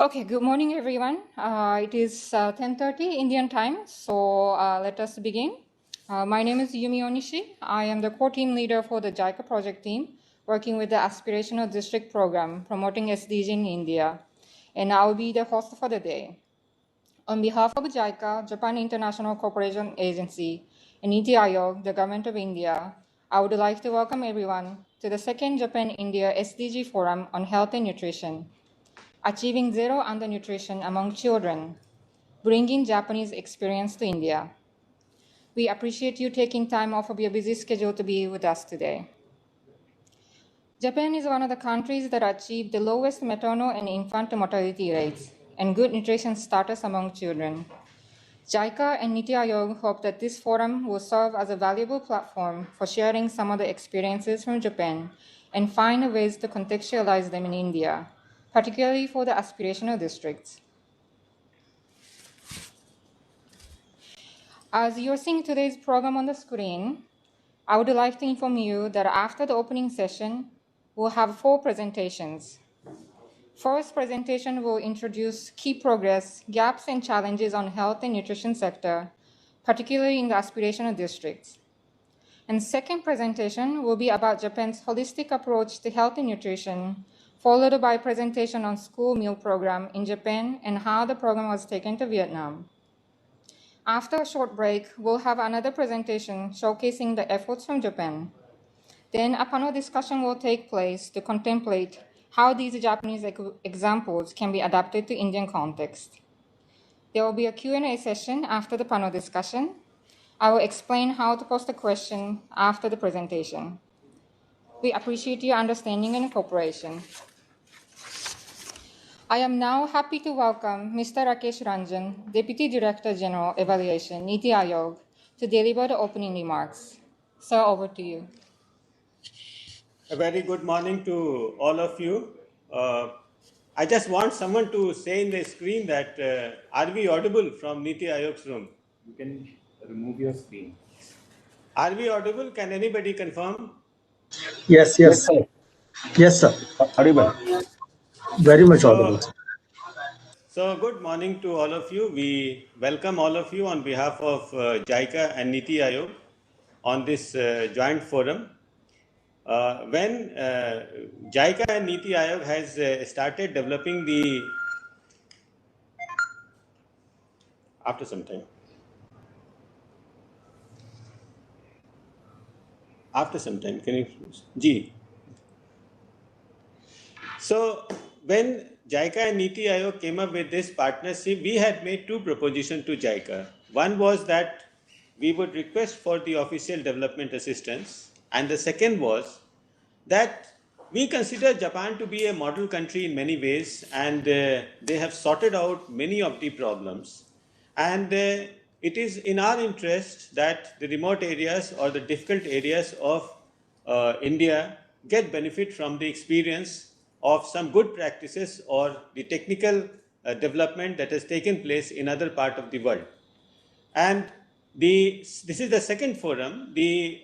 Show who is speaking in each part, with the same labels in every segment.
Speaker 1: Okay, good morning, everyone. It is 10:30 Indian time, so let us begin. My name is Yumi Onishi. I am the core team leader for the JICA project team, working with the Aspirational District Program, promoting SDGs in India, and I will be the host for the day. On behalf of JICA, Japan International Cooperation Agency, and NITI Aayog, the Government of India, I would like to welcome everyone to the second Japan-India SDG Forum on Health and Nutrition. Achieving zero undernutrition among children, bringing Japanese experience to India. We appreciate you taking time off of your busy schedule to be with us today. Japan is one of the countries that achieved the lowest maternal and infant mortality rates and good nutrition status among children. JICA and NITI Aayog hope that this forum will serve as a valuable platform for sharing some of the experiences from Japan and find ways to contextualize them in India, particularly for the aspirational districts. As you're seeing today's program on the screen, I would like to inform you that after the opening session, we'll have 4 presentations. First presentation will introduce key progress, gaps, and challenges on health and nutrition sector, particularly in the aspirational districts. And second presentation will be about Japan's holistic approach to health and nutrition, followed by a presentation on school meal program in Japan and how the program was taken to Vietnam. After a short break, we'll have another presentation showcasing the efforts from Japan. Then a panel discussion will take place to contemplate how these Japanese examples can be adapted to Indian context. There will be a Q&A session after the panel discussion. I will explain how to post a question after the presentation. We appreciate your understanding and cooperation. I am now happy to welcome Mr. Rakesh Ranjan, Deputy Director General Evaluation, NITI Aayog, to deliver the opening remarks. Sir, over to you.
Speaker 2: A very good morning to all of you. I just want someone to say in the screen that are we audible from NITI Aayog's room?
Speaker 3: You can remove your screen.
Speaker 2: Are we audible? Can anybody confirm?
Speaker 4: Yes, sir. Yes, sir.
Speaker 3: Audible.
Speaker 4: Very much audible.
Speaker 2: So good morning to all of you. We welcome all of you on behalf of JICA and NITI Aayog on this joint forum. When JICA and NITI Aayog has started developing the after some time. Can you G? So when JICA and NITI Aayog came up with this partnership, we had made 2 propositions to JICA. One was that we would request for the official development assistance, and the second was that we consider Japan to be a model country in many ways, and they have sorted out many of the problems. And it is in our interest that the remote areas or the difficult areas of India get benefit from the experience of some good practices or the technical development that has taken place in other part of the world. And this is the second forum. The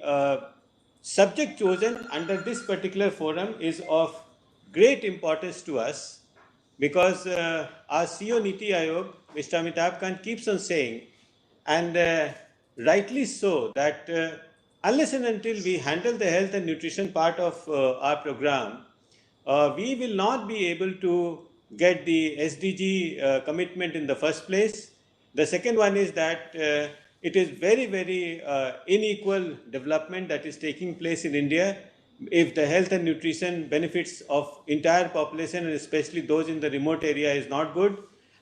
Speaker 2: subject chosen under this particular forum is of great importance to us because our CEO NITI Aayog, Mr. Amitabh Kant, keeps on saying, and rightly so, that unless and until we handle the health and nutrition part of our program, we will not be able to get the SDG commitment in the first place. The second one is that it is very, very unequal development that is taking place in India. If the health and nutrition benefits of entire population and especially those in the remote area is not good.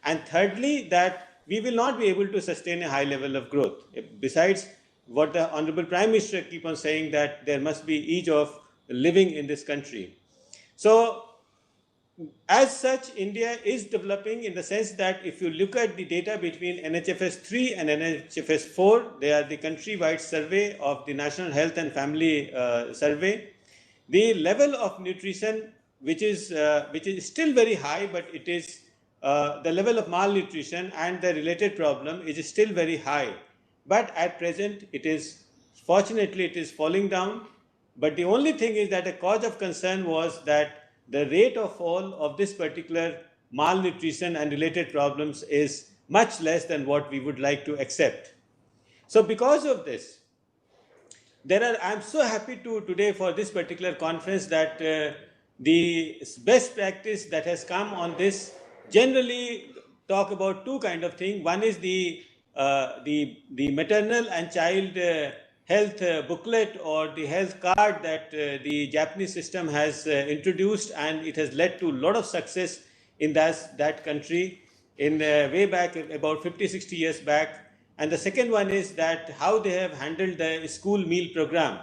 Speaker 2: And thirdly, that we will not be able to sustain a high level of growth. Besides what the Honorable Prime Minister keep on saying, that there must be ease of living in this country. So as such, India is developing in the sense that if you look at the data between NHFS 3 and NHFS 4, they are the countrywide survey of the National Health and Family Survey. The level of nutrition, which is still very high, but it is the level of malnutrition and the related problem is still very high. But at present, fortunately, it is falling down. But the only thing is that a cause of concern was that the rate of fall of this particular malnutrition and related problems is much less than what we would like to accept. So because of this, I'm so happy to today for this particular conference that the best practice that has come on this generally talk about two kind of thing. One is the maternal and child health booklet or the health card that the Japanese system has introduced, and it has led to a lot of success in that country in way back about 50-60 years back. And the second one is that how they have handled the school meal program.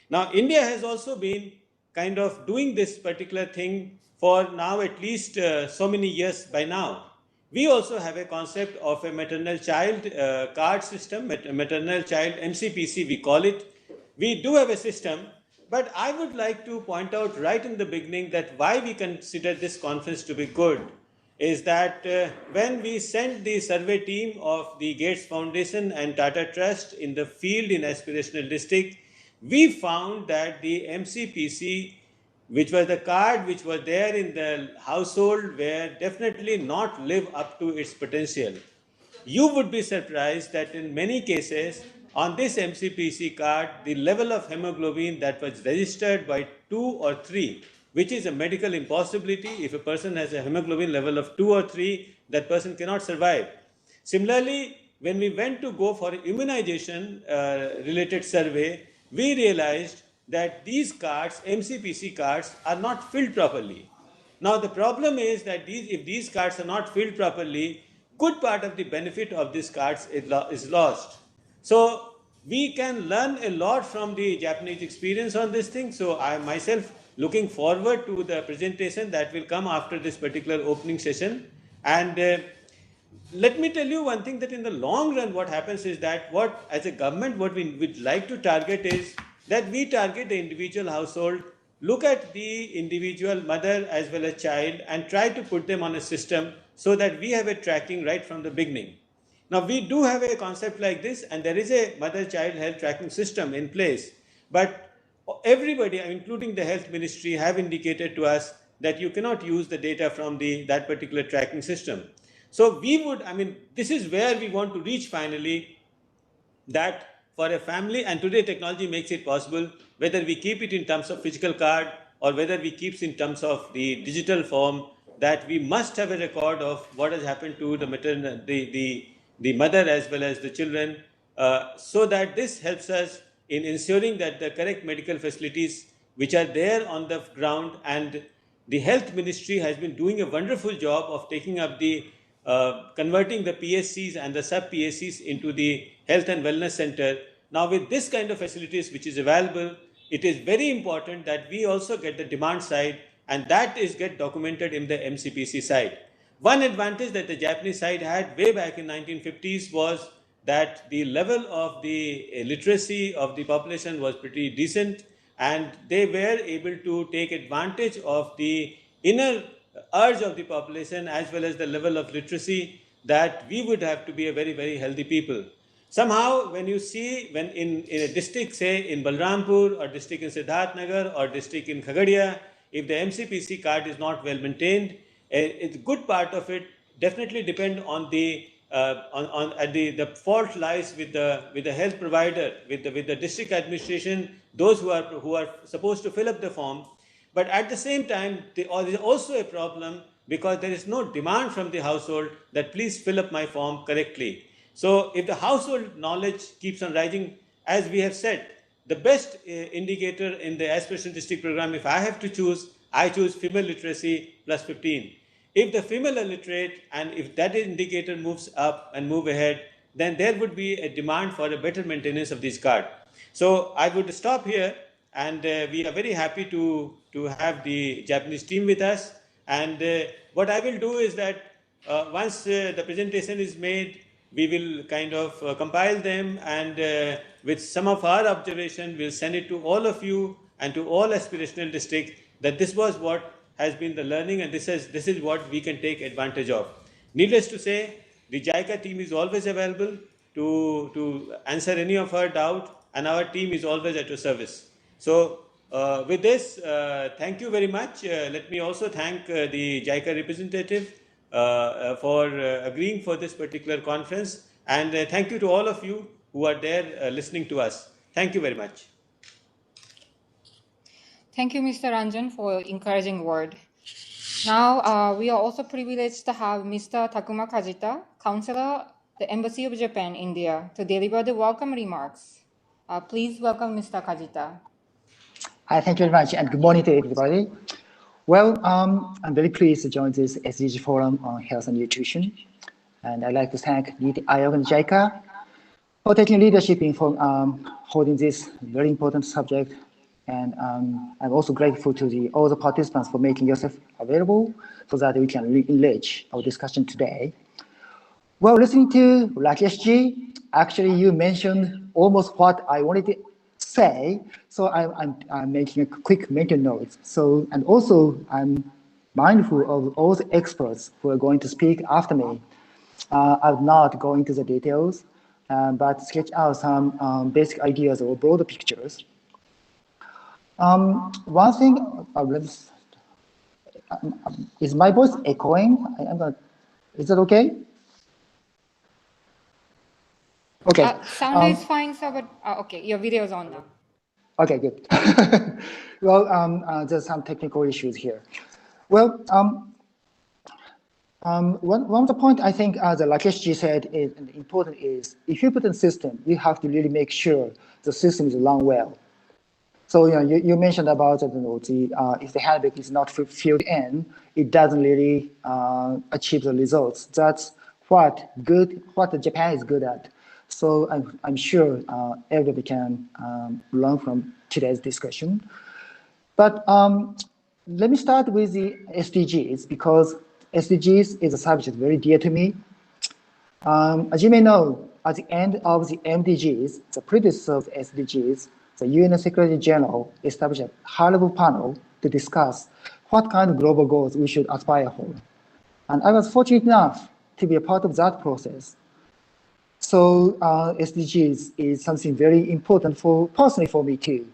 Speaker 2: Now, India has also been kind of doing this particular thing for now at least so many years by now. We also have a concept of a maternal child card system, maternal child MCPC we call it. We do have a system, but I would like to point out right in the beginning that why we consider this conference to be good is that when we sent the survey team of the Gates Foundation and Tata Trust in the field in aspirational district, we found that the MCPC, which was the card which was there in the household, were definitely not live up to its potential. You would be surprised that in many cases on this MCPC card, the level of hemoglobin that was registered by 2 or 3, which is a medical impossibility. If a person has a hemoglobin level of 2 or 3, that person cannot survive. Similarly, when we went to go for immunization related survey, we realized that these cards, MCPC cards, are not filled properly. Now the problem is that if these cards are not filled properly, good part of the benefit of these cards is lost. So we can learn a lot from the Japanese experience on this thing. So I myself looking forward to the presentation that will come after this particular opening session. And let me tell you one thing, that in the long run what happens is that as a government what we would like to target is that we target the individual household, look at the individual mother as well as child, and try to put them on a system so that we have a tracking right from the beginning. Now we do have a concept like this, and there is a mother-child health tracking system in place, but everybody, including the health ministry, have indicated to us that you cannot use the data from that particular tracking system. So this is where we want to reach finally, that for a family, and today technology makes it possible, whether we keep it in terms of physical card or whether we keep it in terms of the digital form, that we must have a record of what has happened to the mother as well as the children, so that this helps us in ensuring that the correct medical facilities which are there on the ground, and the health ministry has been doing a wonderful job of taking up converting the PSCs and the sub-PSCs into the health and wellness center. Now with this kind of facilities which is available, it is very important that we also get the demand side, and that is get documented in the MCPC side. One advantage that the Japanese side had way back in 1950s was that the level of the literacy of the population was pretty decent, and they were able to take advantage of the inner urge of the population as well as the level of literacy, that we would have to be a very, very healthy people. Somehow, when you see, when in a district, say in Balrampur, or district in Siddharth Nagar, or district in Khagadia, if the MCPC card is not well maintained, a good part of it definitely depend on the fault lies with the health provider, with the district administration, those who are supposed to fill up the form. But at the same time, there is also a problem because there is no demand from the household that please fill up my form correctly. So if the household knowledge keeps on rising, as we have said, the best indicator in the aspirational district program, if I have to choose, I choose female literacy plus 15. If the female are literate, and if that indicator moves up and move ahead, then there would be a demand for a better maintenance of this card. So I would stop here, and we are very happy to have the Japanese team with us. And what I will do is that once the presentation is made, we will kind of compile them, and with some of our observation, we'll send it to all of you and to all aspirational districts, that this was what has been the learning, and this is what we can take advantage of. Needless to say, the JICA team is always available to answer any of our doubt, and our team is always at your service. So with this, thank you very much. Let me also thank the JICA representative agreeing for this particular conference. And thank you to all of you who are there listening to us. Thank you very much.
Speaker 1: Thank you, Mr. Ranjan, for your encouraging word. Now, we are also privileged to have Mr. Takuma Kajita, Counselor, the Embassy of Japan, India, to deliver the welcome remarks. Please welcome Mr. Kajita.
Speaker 5: Hi, thank you very much, and good morning to everybody. Well, I'm very pleased to join this SDG Forum on Health and Nutrition, and I'd like to thank NITI Aayog and JICA for taking leadership in holding this very important subject, and I'm also grateful to all the participants for making yourself available so that we can enrich our discussion today. Well, listening to Rakeshji, actually you mentioned almost what I wanted to say, so I'm making a quick mental note. So, and also I'm mindful of all the experts who are going to speak after me. I'll not go into the details, but sketch out some basic ideas or broader pictures. One thing, is my voice echoing? Is that okay? Okay.
Speaker 1: Sound is fine, sir, but okay, your video is on now.
Speaker 5: Okay, good. Well, there's some technical issues here. Well, one of the points I think, as Rakeshji said, is important is if you put in system, you have to really make sure the system is run well. So you mentioned about if the handbook is not filled in, it doesn't really achieve the results. That's what Japan is good at. So I'm sure everybody can learn from today's discussion. But let me start with the SDGs because SDGs is a subject very dear to me. As you may know, at the end of the MDGs, the predecessor of SDGs, the UN Secretary General established a high-level panel to discuss what kind of global goals we should aspire for. And I was fortunate enough to be a part of that process. So SDGs is something very important personally for me too.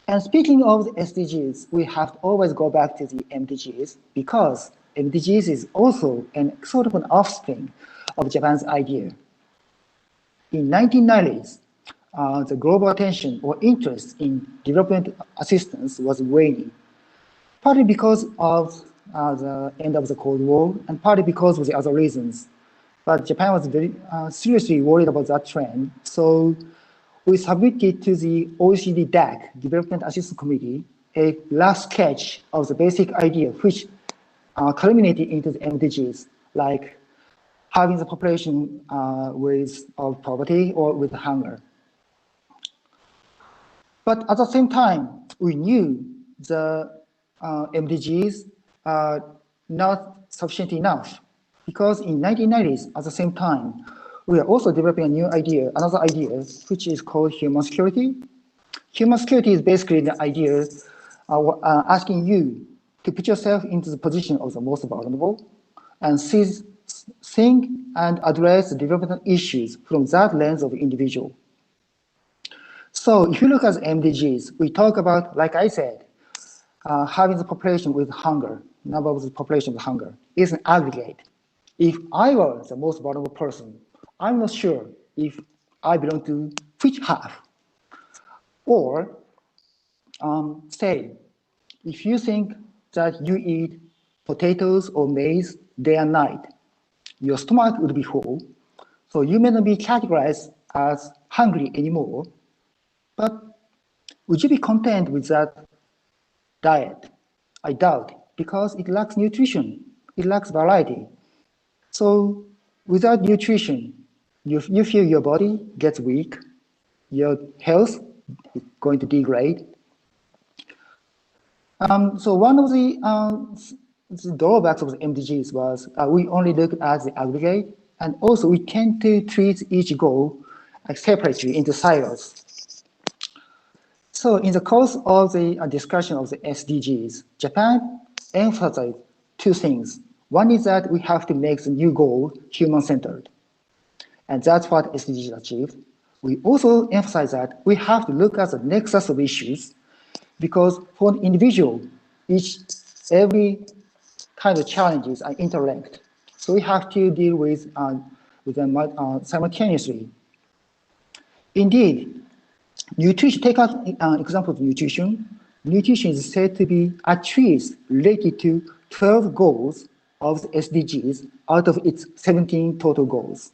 Speaker 5: And speaking of the SDGs, we have to always go back to the MDGs because MDGs is also sort of an offspring of Japan's idea. In 1990s, the global attention or interest in development assistance was waning, partly because of the end of the Cold War and partly because of the other reasons. But Japan was very seriously worried about that trend. So we submitted to the OECD DAC, Development Assistance Committee, a last sketch of the basic idea which culminated into the MDGs, like having the population of poverty or with hunger. But at the same time, we knew the MDGs are not sufficient enough because in 1990s, at the same time, we are also developing another idea, which is called human security. Human security is basically the idea asking you to put yourself into the position of the most vulnerable and think and address the development issues from that lens of individual. So if you look at MDGs, we talk about, like I said, having the population with hunger, number of the population with hunger is an aggregate. If I were the most vulnerable person, I'm not sure if I belong to which half. Or say, if you think that you eat potatoes or maize day and night, your stomach would be full, so you may not be categorized as hungry anymore, but would you be content with that diet? I doubt, because it lacks nutrition, it lacks variety. So without nutrition, you feel your body gets weak, your health is going to degrade. So one of the drawbacks of the MDGs was we only look at the aggregate, and also we tend to treat each goal separately into silos. So in the course of the discussion of the SDGs, Japan emphasized two things. One is that we have to make the new goal human-centered, and that's what SDGs achieved. We also emphasize that we have to look at the nexus of issues because for an individual, every kind of challenges are interlinked. So we have to deal with them simultaneously. Indeed, nutrition, take an example of nutrition. Nutrition is said to be at least related to 12 goals of the SDGs out of its 17 total goals.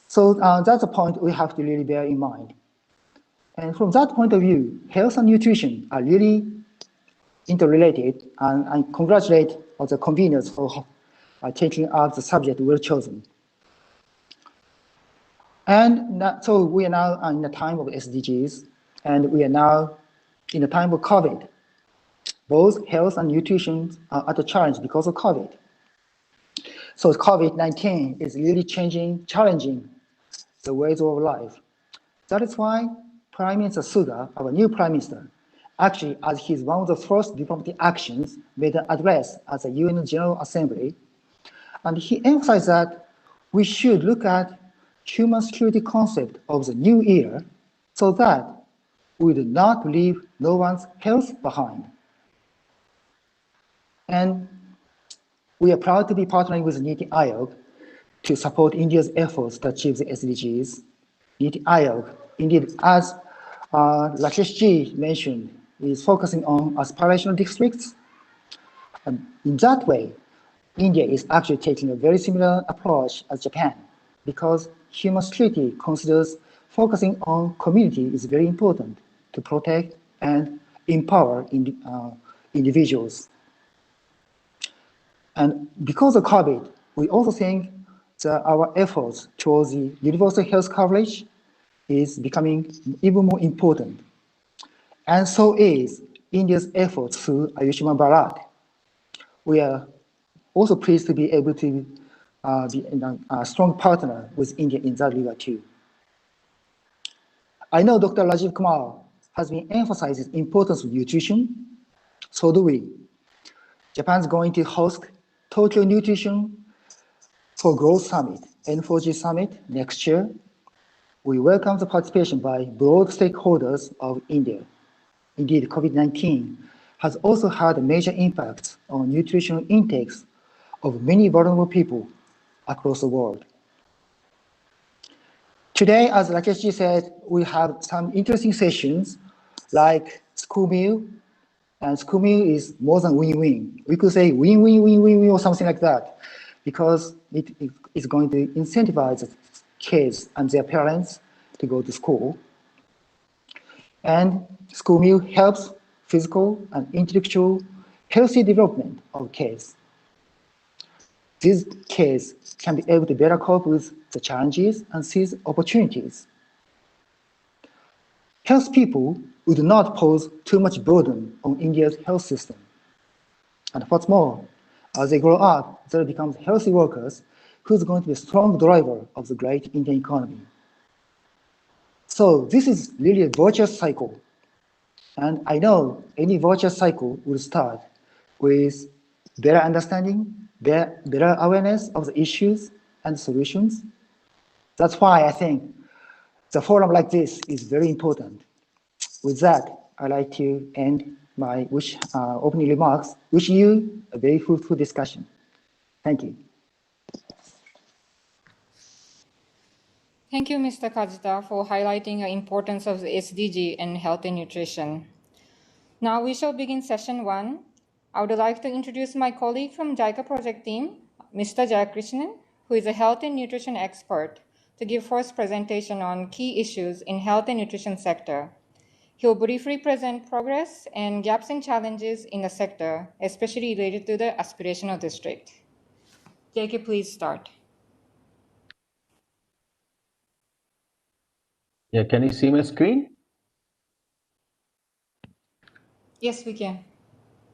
Speaker 5: So that's a point we have to really bear in mind. And from that point of view, health and nutrition are really interrelated, and I congratulate all the conveners for taking up the subject well chosen. And so we are now in the time of SDGs, and we are now in the time of COVID. Both health and nutrition are at a challenge because of COVID. So COVID-19 is really challenging the ways of life. That is why Prime Minister Suga, our new Prime Minister, actually, as his one of the first diplomatic actions, made an address at the UN General Assembly, and he emphasized that we should look at human security concept of the new era so that we do not leave no one's health behind. And we are proud to be partnering with NITI Aayog to support India's efforts to achieve the SDGs. NITI Aayog, indeed, as Rakesh ji mentioned, is focusing on aspirational districts. And in that way, India is actually taking a very similar approach as Japan, because human security considers focusing on community is very important to protect and empower individuals. And because of COVID, we also think that our efforts towards the universal health coverage is becoming even more important. And so is India's efforts through Ayushman Bharat. We are also pleased to be able to be a strong partner with India in that regard too. I know Dr. Rajiv Kumar has been emphasizing the importance of nutrition. So do we. Japan's going to host Tokyo Nutrition for Growth Summit, N4G Summit next year. We welcome the participation by broad stakeholders of India. Indeed, COVID-19 has also had a major impact on nutritional intakes of many vulnerable people across the world. Today, as Rakesh ji said, we have some interesting sessions like school meal, and school meal is more than win-win. We could say win-win-win-win-win or something like that, because it is going to incentivize kids and their parents to go to school. And school meal helps physical and intellectual healthy development of kids. These kids can be able to better cope with the challenges and seize opportunities. Health people would not pose too much burden on India's health system. And what's more, as they grow up, they become healthy workers who's going to be a strong driver of the great Indian economy. So this is really a virtuous cycle. And I know any virtuous cycle will start with better understanding, better awareness of the issues and solutions. That's why I think the forum like this is very important. With that, I'd like to end my opening remarks. Wish you a very fruitful discussion. Thank you.
Speaker 1: Thank you, Mr. Kazuta, for highlighting the importance of the SDG in health and nutrition. Now we shall begin session 1. I would like to introduce my colleague from JICA project team, Mr. Jayakrishnan, who is a health and nutrition expert, to give first presentation on key issues in health and nutrition sector. He'll briefly present progress and gaps and challenges in the sector, especially related to the aspirational district. JK, please start.
Speaker 6: Yeah, can you see my screen?
Speaker 1: Yes, we can.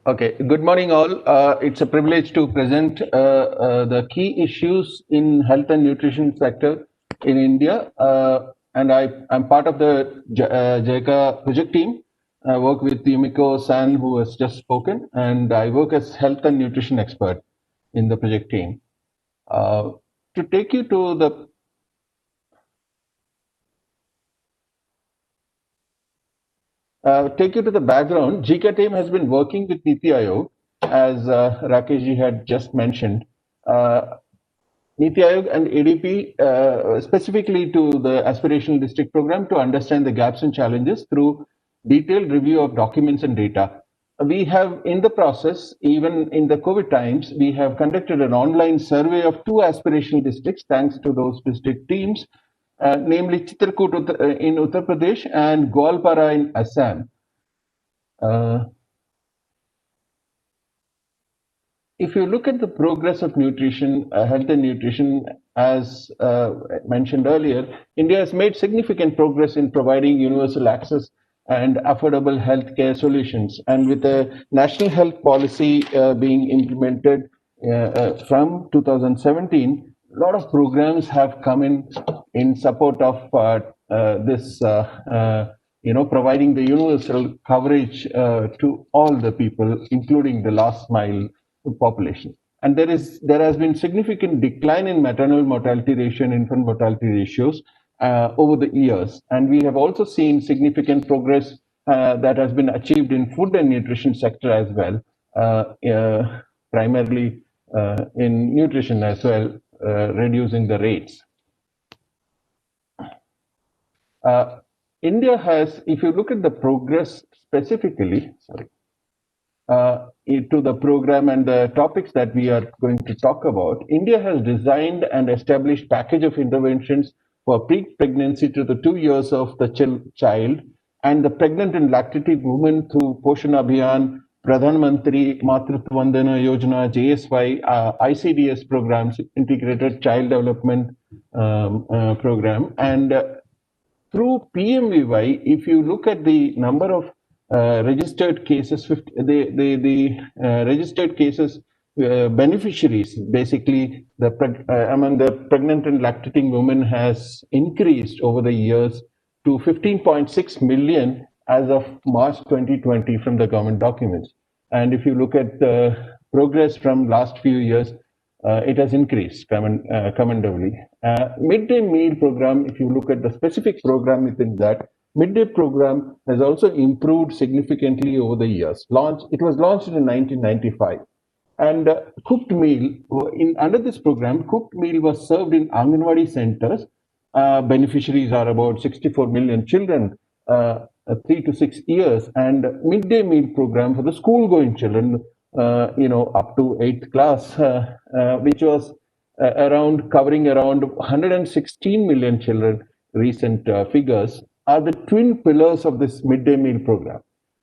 Speaker 6: Okay, good morning all. It's a privilege to present the key issues in health and nutrition sector in India. And I'm part of the JICA project team. I work with Yumiko San, who has just spoken, and I work as health and nutrition expert in the project team. To take you to the background, JICA team has been working with NITI Aayog as Rakeshji had just mentioned, Niti Aayog and ADP specifically to the aspirational district program to understand the gaps and challenges through detailed review of documents and data. We have in the process, even in the COVID times, we have conducted an online survey of 2 aspirational districts thanks to those district teams, namely Chitrakoot in Uttar Pradesh and Gwalpara in Assam. If you look at the progress of nutrition, health and nutrition, as mentioned earlier, India has made significant progress in providing universal access and affordable healthcare solutions. And with the national health policy being implemented from 2017, a lot of programs have come in support of this, providing the universal coverage to all the people, including the last mile population. And there has been significant decline in maternal mortality ratio and infant mortality ratios over the years. And we have also seen significant progress that has been achieved in food and nutrition sector as well, primarily in nutrition as well, reducing the rates. India has, if you look at the progress specifically, to the program and the topics that we are going to talk about, India has designed and established package of interventions for pre-pregnancy to the 2 years of the child and the pregnant and lactating women through Poshan Abhiyan, Pradhan Mantri Matritva Vandana Yojana, JSY, ICDS programs, Integrated Child Development Program, and through PMVY, if you look at the number of registered cases, the registered cases beneficiaries, basically among the pregnant and lactating women has increased over the years to 15.6 million as of March 2020 from the government documents. And if you look at the progress from last few years, it has increased commendably. Midday meal program, if you look at the specific program within that, midday program has also improved significantly over the years. It was launched in 1995. And cooked meal, under this program, cooked meal was served in Anganwadi centers. Beneficiaries are about 64 million children, 3 to 6 years. And midday meal program for the school-going children, up to 8th class, which was covering around 116 million children, recent figures, are the twin pillars of this midday meal program.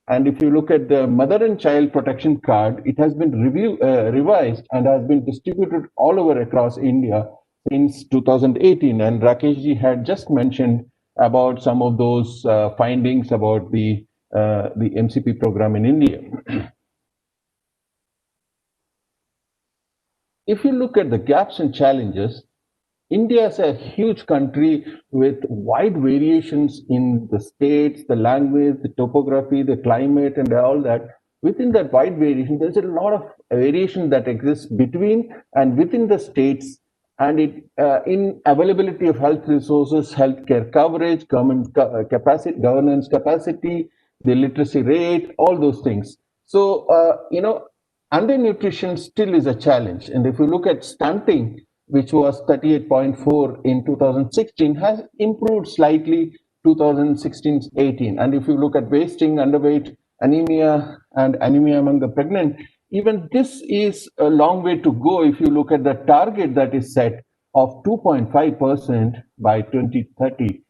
Speaker 6: And if you look at the Mother and Child Protection Card, it has been revised and has been distributed all over across India since 2018. And Rakeshji had just mentioned about some of those findings about the MCP program in India. If you look at the gaps and challenges, India is a huge country with wide variations in the states, the language, the topography, the climate, and all that. Within that wide variation, there's a lot of variation that exists between and within the states, and in availability of health resources, healthcare coverage, government capacity, governance capacity, the literacy rate, all those things. So, undernutrition still is a challenge. And if you look at stunting, which was 38.4 in 2016, has improved slightly 2016-18. And if you look at wasting, underweight, anemia, and anemia among the pregnant, even this is a long way to go if you look at the target that is set of 2.5% by 2030.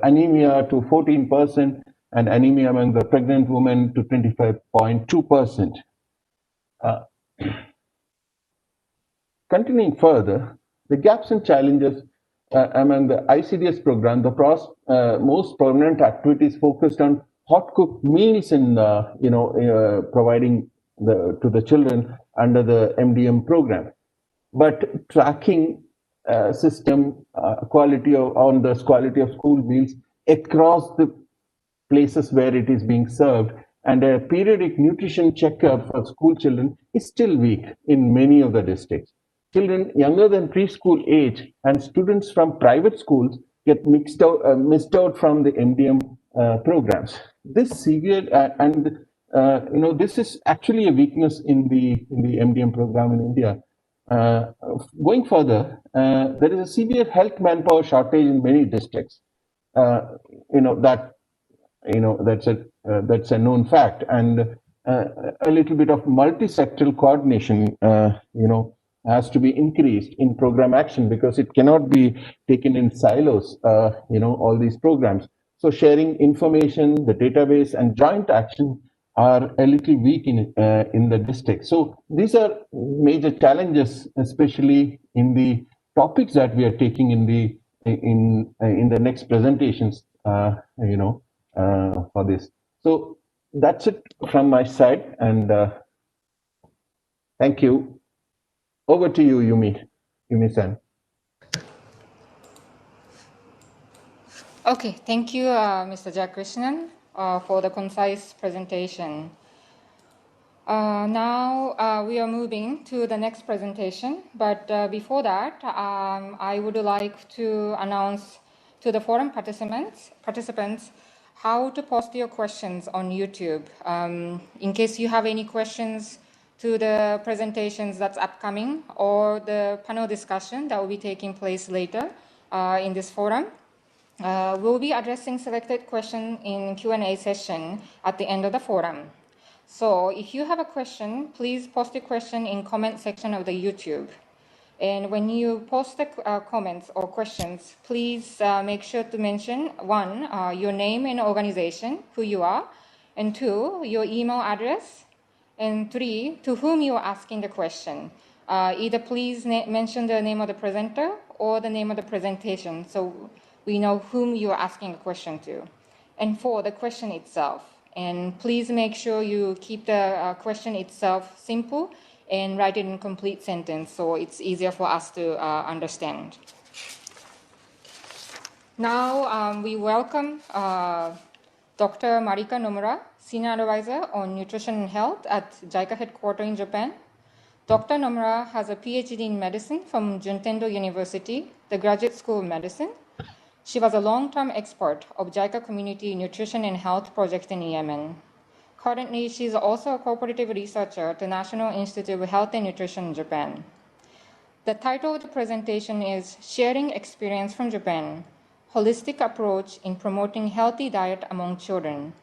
Speaker 6: Anemia to 14%, and anemia among the pregnant women to 25.2%. Continuing further, the gaps and challenges among the ICDS program, the most prominent activities focused on hot cooked meals in providing to the children under the MDM program, but tracking system quality of school meals across the places where it is being served, and a periodic nutrition checkup for school children is still weak in many of the districts. Children younger than preschool age and students from private schools get missed out from the MDM programs. This severe and this is actually a weakness in the MDM program in India. Going further, there is a severe health manpower shortage in many districts. That's a known fact, and a little bit of multi-sectoral coordination has to be increased in program action, because it cannot be taken in silos, all these programs. So sharing information, the database, and joint action are a little weak in the district. So these are major challenges, especially in the topics that we are taking in the next presentations, for this. So that's it from my side, and thank you. Over to you, Yumi-san.
Speaker 1: Okay, thank you, Mr. Jayakrishnan, for the concise presentation. Now we are moving to the next presentation, but before that, I would like to announce to the forum participants how to post your questions on YouTube. In case you have any questions to the presentations that's upcoming or the panel discussion that will be taking place later in this forum, we'll be addressing selected questions in Q&A session at the end of the forum. So if you have a question, please post the question in comment section of the YouTube. And when you post the comments or questions, please make sure to mention, one, your name and organization, who you are, and two, your email address, and three, to whom you are asking the question. Either please mention the name of the presenter or the name of the presentation, so we know whom you are asking a question to. And four, the question itself. And please make sure you keep the question itself simple and write it in complete sentence so it's easier for us to understand. Now we welcome Dr. Marika Nomura, Senior Advisor on Nutrition and Health at JICA headquarters in Japan. Dr. Nomura has a PhD in medicine from Juntendo University, the Graduate School of Medicine. She was a long-term expert of JICA Community Nutrition and Health Project in Yemen. Currently, she is also a cooperative researcher at the National Institute of Health and Nutrition in Japan. The title of the presentation is Sharing Experience from Japan, Holistic Approach in Promoting Healthy Diet Among Children.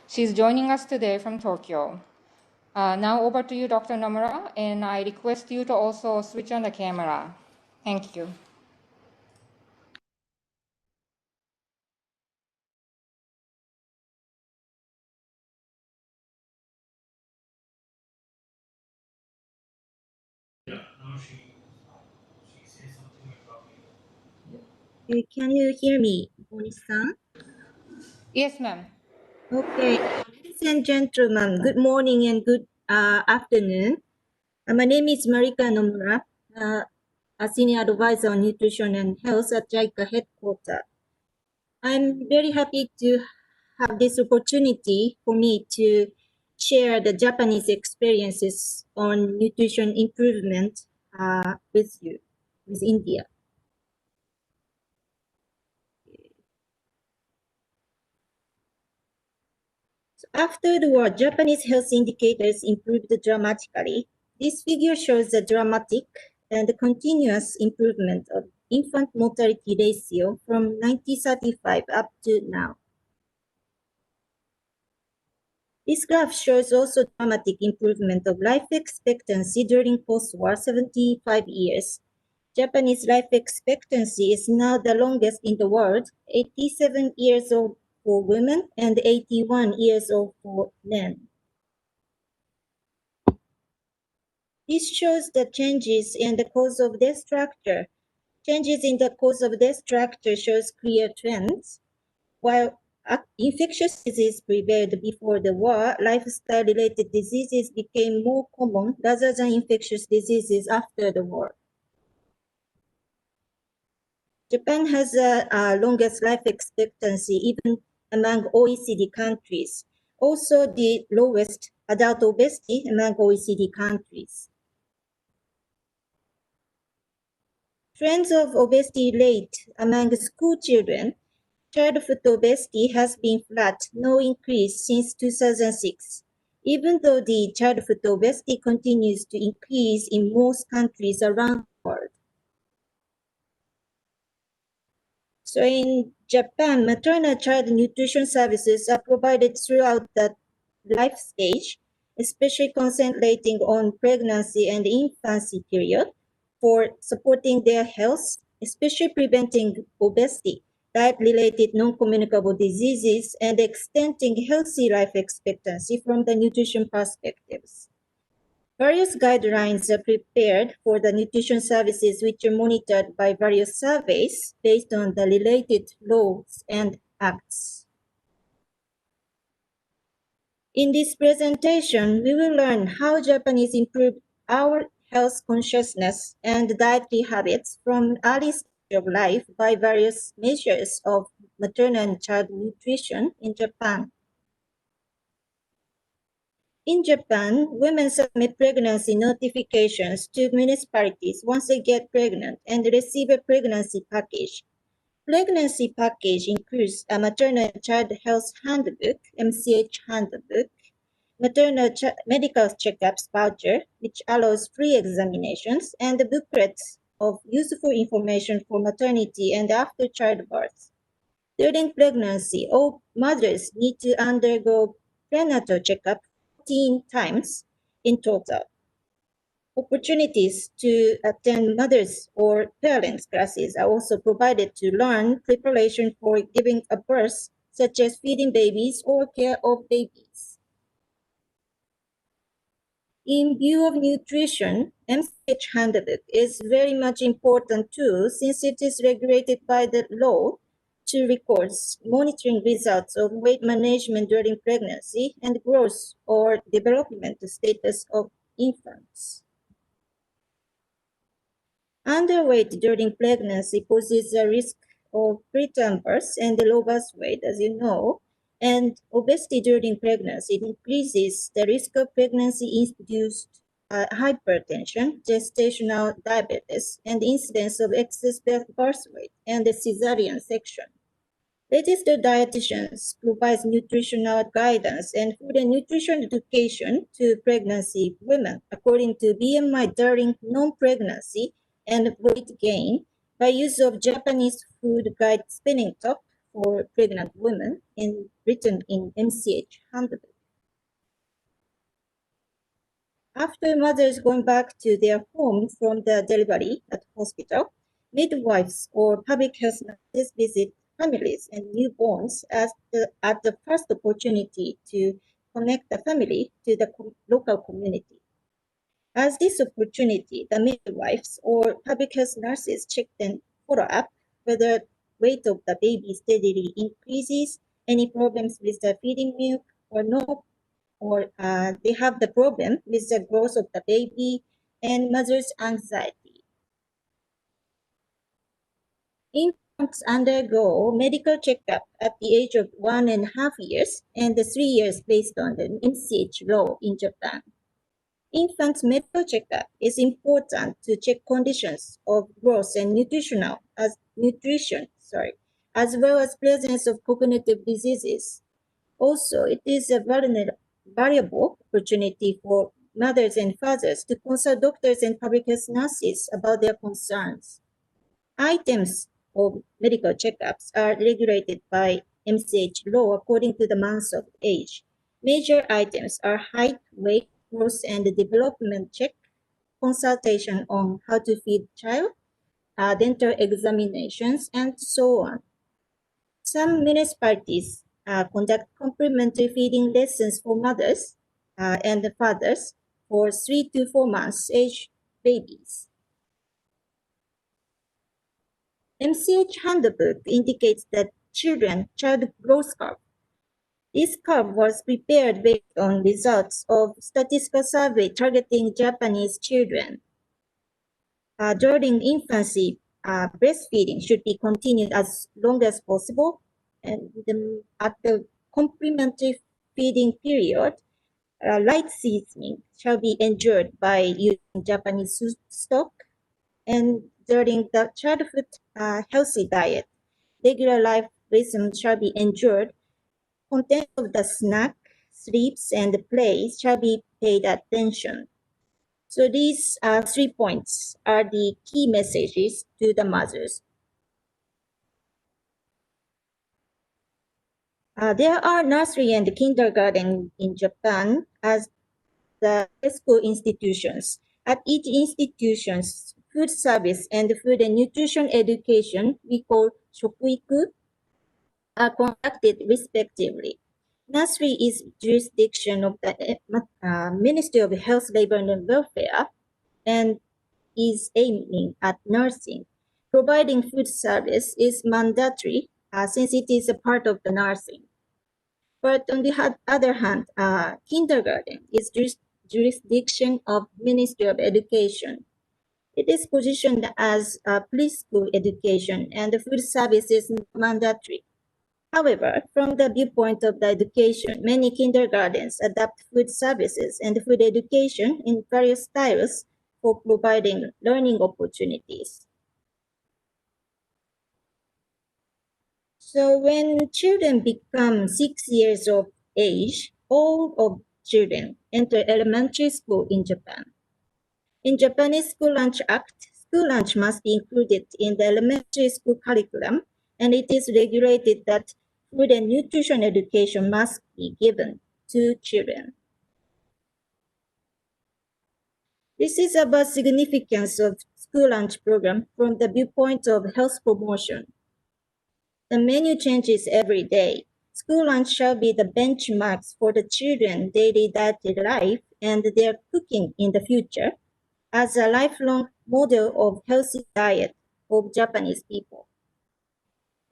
Speaker 1: She's joining us today from Tokyo. Now over to you, Dr. Nomura, and I request you to also switch on the camera. Thank you.
Speaker 7: Can you hear me, Onishi-san?
Speaker 1: Yes, ma'am.
Speaker 7: Okay, ladies and gentlemen, good morning and good afternoon. My name is Marika Nomura, a Senior Advisor on Nutrition and Health at JICA headquarters. I'm very happy to have this opportunity for me to share the Japanese experiences on nutrition improvement with you, with India. After the war, Japanese health indicators improved dramatically. This figure shows the dramatic and continuous improvement of infant mortality ratio from 1935 up to now. This graph shows also dramatic improvement of life expectancy during post-war 75 years. Japanese life expectancy is now the longest in the world, 87 years old for women and 81 years old for men. This shows the changes in the cause of death structure. Changes in the cause of death structure shows clear trends. While infectious disease prevailed before the war, lifestyle-related diseases became more common rather than infectious diseases after the war. Japan has the longest life expectancy even among OECD countries, also the lowest adult obesity among OECD countries. Trends of obesity rate among school children, childhood obesity has been flat, no increase since 2006. even though the childhood obesity continues to increase in most countries around the world. So in Japan, maternal child nutrition services are provided throughout the life stage, especially concentrating on pregnancy and infancy period for supporting their health, especially preventing obesity, diet-related non-communicable diseases, and extending healthy life expectancy from the nutrition perspectives. Various guidelines are prepared for the nutrition services which are monitored by various surveys based on the related laws and acts. In this presentation, we will learn how Japanese improve our health consciousness and dietary habits from early stage of life by various measures of maternal and child nutrition in Japan. In Japan, women submit pregnancy notifications to municipalities once they get pregnant and receive a pregnancy package. Pregnancy package includes a maternal child health handbook, MCH handbook, maternal medical checkups voucher, which allows free examinations, and the booklets of useful information for maternity and after childbirth. During pregnancy, all mothers need to undergo prenatal checkup 14 times in total. Opportunities to attend mothers or parents classes are also provided to learn preparation for giving a birth, such as feeding babies or care of babies. In view of nutrition, MCH handbook is very much important too, since it is regulated by the law to record monitoring results of weight management during pregnancy and growth or development status of infants. Underweight during pregnancy poses a risk of preterm birth and low birth weight, as you know, and obesity during pregnancy increases the risk of pregnancy-induced hypertension, gestational diabetes, and incidence of excess birth weight and the cesarean section. Registered dietitians provides nutritional guidance and food and nutrition education to pregnancy women according to BMI during non-pregnancy and weight gain by use of Japanese food guide spinning top for pregnant women written in MCH handbook. After mothers going back to their home from the delivery at hospital, midwives or public health nurses visit families and newborns at the first opportunity to connect the family to the local community. As this opportunity, the midwives or public health nurses check and follow up whether weight of the baby steadily increases, any problems with the feeding milk or no, or they have the problem with the growth of the baby and mother's anxiety. Infants undergo medical checkup at the age of 1.5 years and 3 years based on the MCH law in Japan. Infants' medical checkup is important to check conditions of growth and nutrition, as well as presence of cognitive diseases. Also, it is a valuable opportunity for mothers and fathers to consult doctors and public health nurses about their concerns. Items of medical checkups are regulated by MCH law according to the months of age. Major items are height, weight, growth and development check, consultation on how to feed child, dental examinations, and so on. Some municipalities conduct complementary feeding lessons for mothers and fathers for 3 to 4 months age babies. MCH handbook indicates that child growth curve. This curve was prepared based on results of statistical survey targeting Japanese children. During infancy, breastfeeding should be continued as long as possible, and at the complementary feeding period, light seasoning shall be endured by using Japanese stock, and during the childhood healthy diet, regular life rhythm shall be endured. Content of the snack, sleeps, and play shall be paid attention. So these 3 points are the key messages to the mothers. There are nursery and kindergarten in Japan as the school institutions. At each institution's food service and food and nutrition education, we call shokuiku, are conducted respectively. Nursery is jurisdiction of the Ministry of Health, Labor and Welfare and is aiming at nursing. Providing food service is mandatory since it is a part of the nursing. But on the other hand, kindergarten is jurisdiction of Ministry of Education. It is positioned as preschool education and the food service is mandatory. However, from the viewpoint of the education, many kindergartens adopt food services and food education in various styles for providing learning opportunities. So when children become 6 years of age, all of children enter elementary school in Japan. In Japanese School Lunch Act, school lunch must be included in the elementary school curriculum, and it is regulated that food and nutrition education must be given to children. This is about significance of school lunch program from the viewpoint of health promotion. The menu changes every day. School lunch shall be the benchmarks for the children's daily dietary life and their cooking in the future as a lifelong model of healthy diet of Japanese people.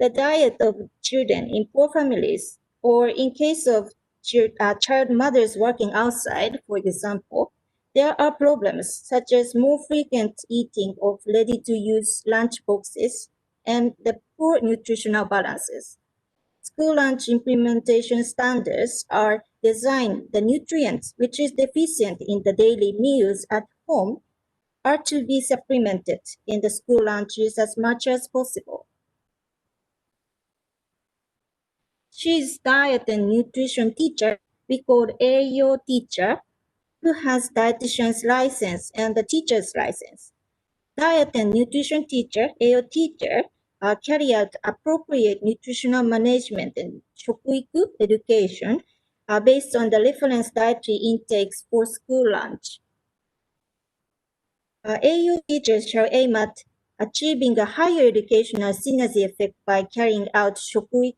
Speaker 7: The diet of children in poor families, or in case of child mothers working outside, for example, there are problems such as more frequent eating of ready-to-use lunch boxes and the poor nutritional balances. School lunch implementation standards are designed the nutrients which is deficient in the daily meals at home are to be supplemented in the school lunches as much as possible. She is diet and nutrition teacher, we call AO teacher, who has dietitian's license and the teacher's license. Diet and nutrition teacher, AO teacher, carry out appropriate nutritional management and shokuiku education based on the reference dietary intakes for school lunch. AU teachers shall aim at achieving a higher educational synergy effect by carrying out shokuiku,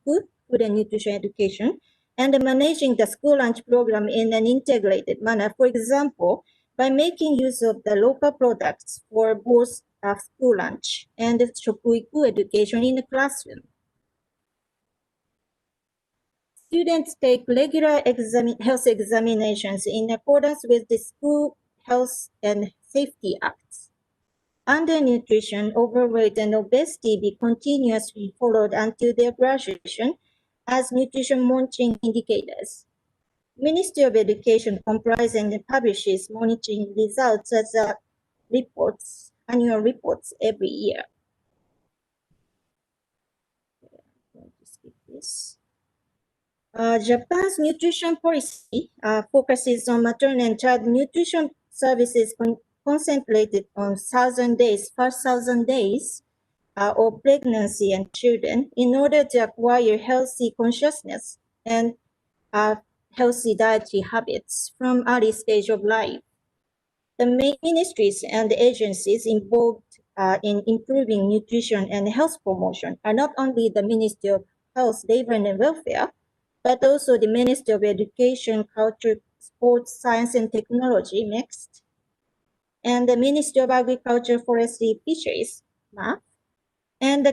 Speaker 7: food and nutrition education, and managing the school lunch program in an integrated manner. For example, by making use of the local products for both school lunch and shokuiku education in the classroom. Students take regular health examinations in accordance with the School Health and Safety Acts. Undernutrition, overweight, and obesity be continuously followed until their graduation as nutrition monitoring indicators. Ministry of Education compiles and publishes monitoring results as annual reports every year. I'm going to skip this. Japan's nutrition policy focuses on maternal and child nutrition services concentrated on first 1,000 days of pregnancy and children in order to acquire healthy consciousness and healthy dietary habits from early stage of life. The main ministries and agencies involved in improving nutrition and health promotion are not only the Ministry of Health, Labor and Welfare, but also the Ministry of Education, Culture, Sports, Science and Technology, next, and the Ministry of Agriculture, Forestry, Fisheries, MAF, and the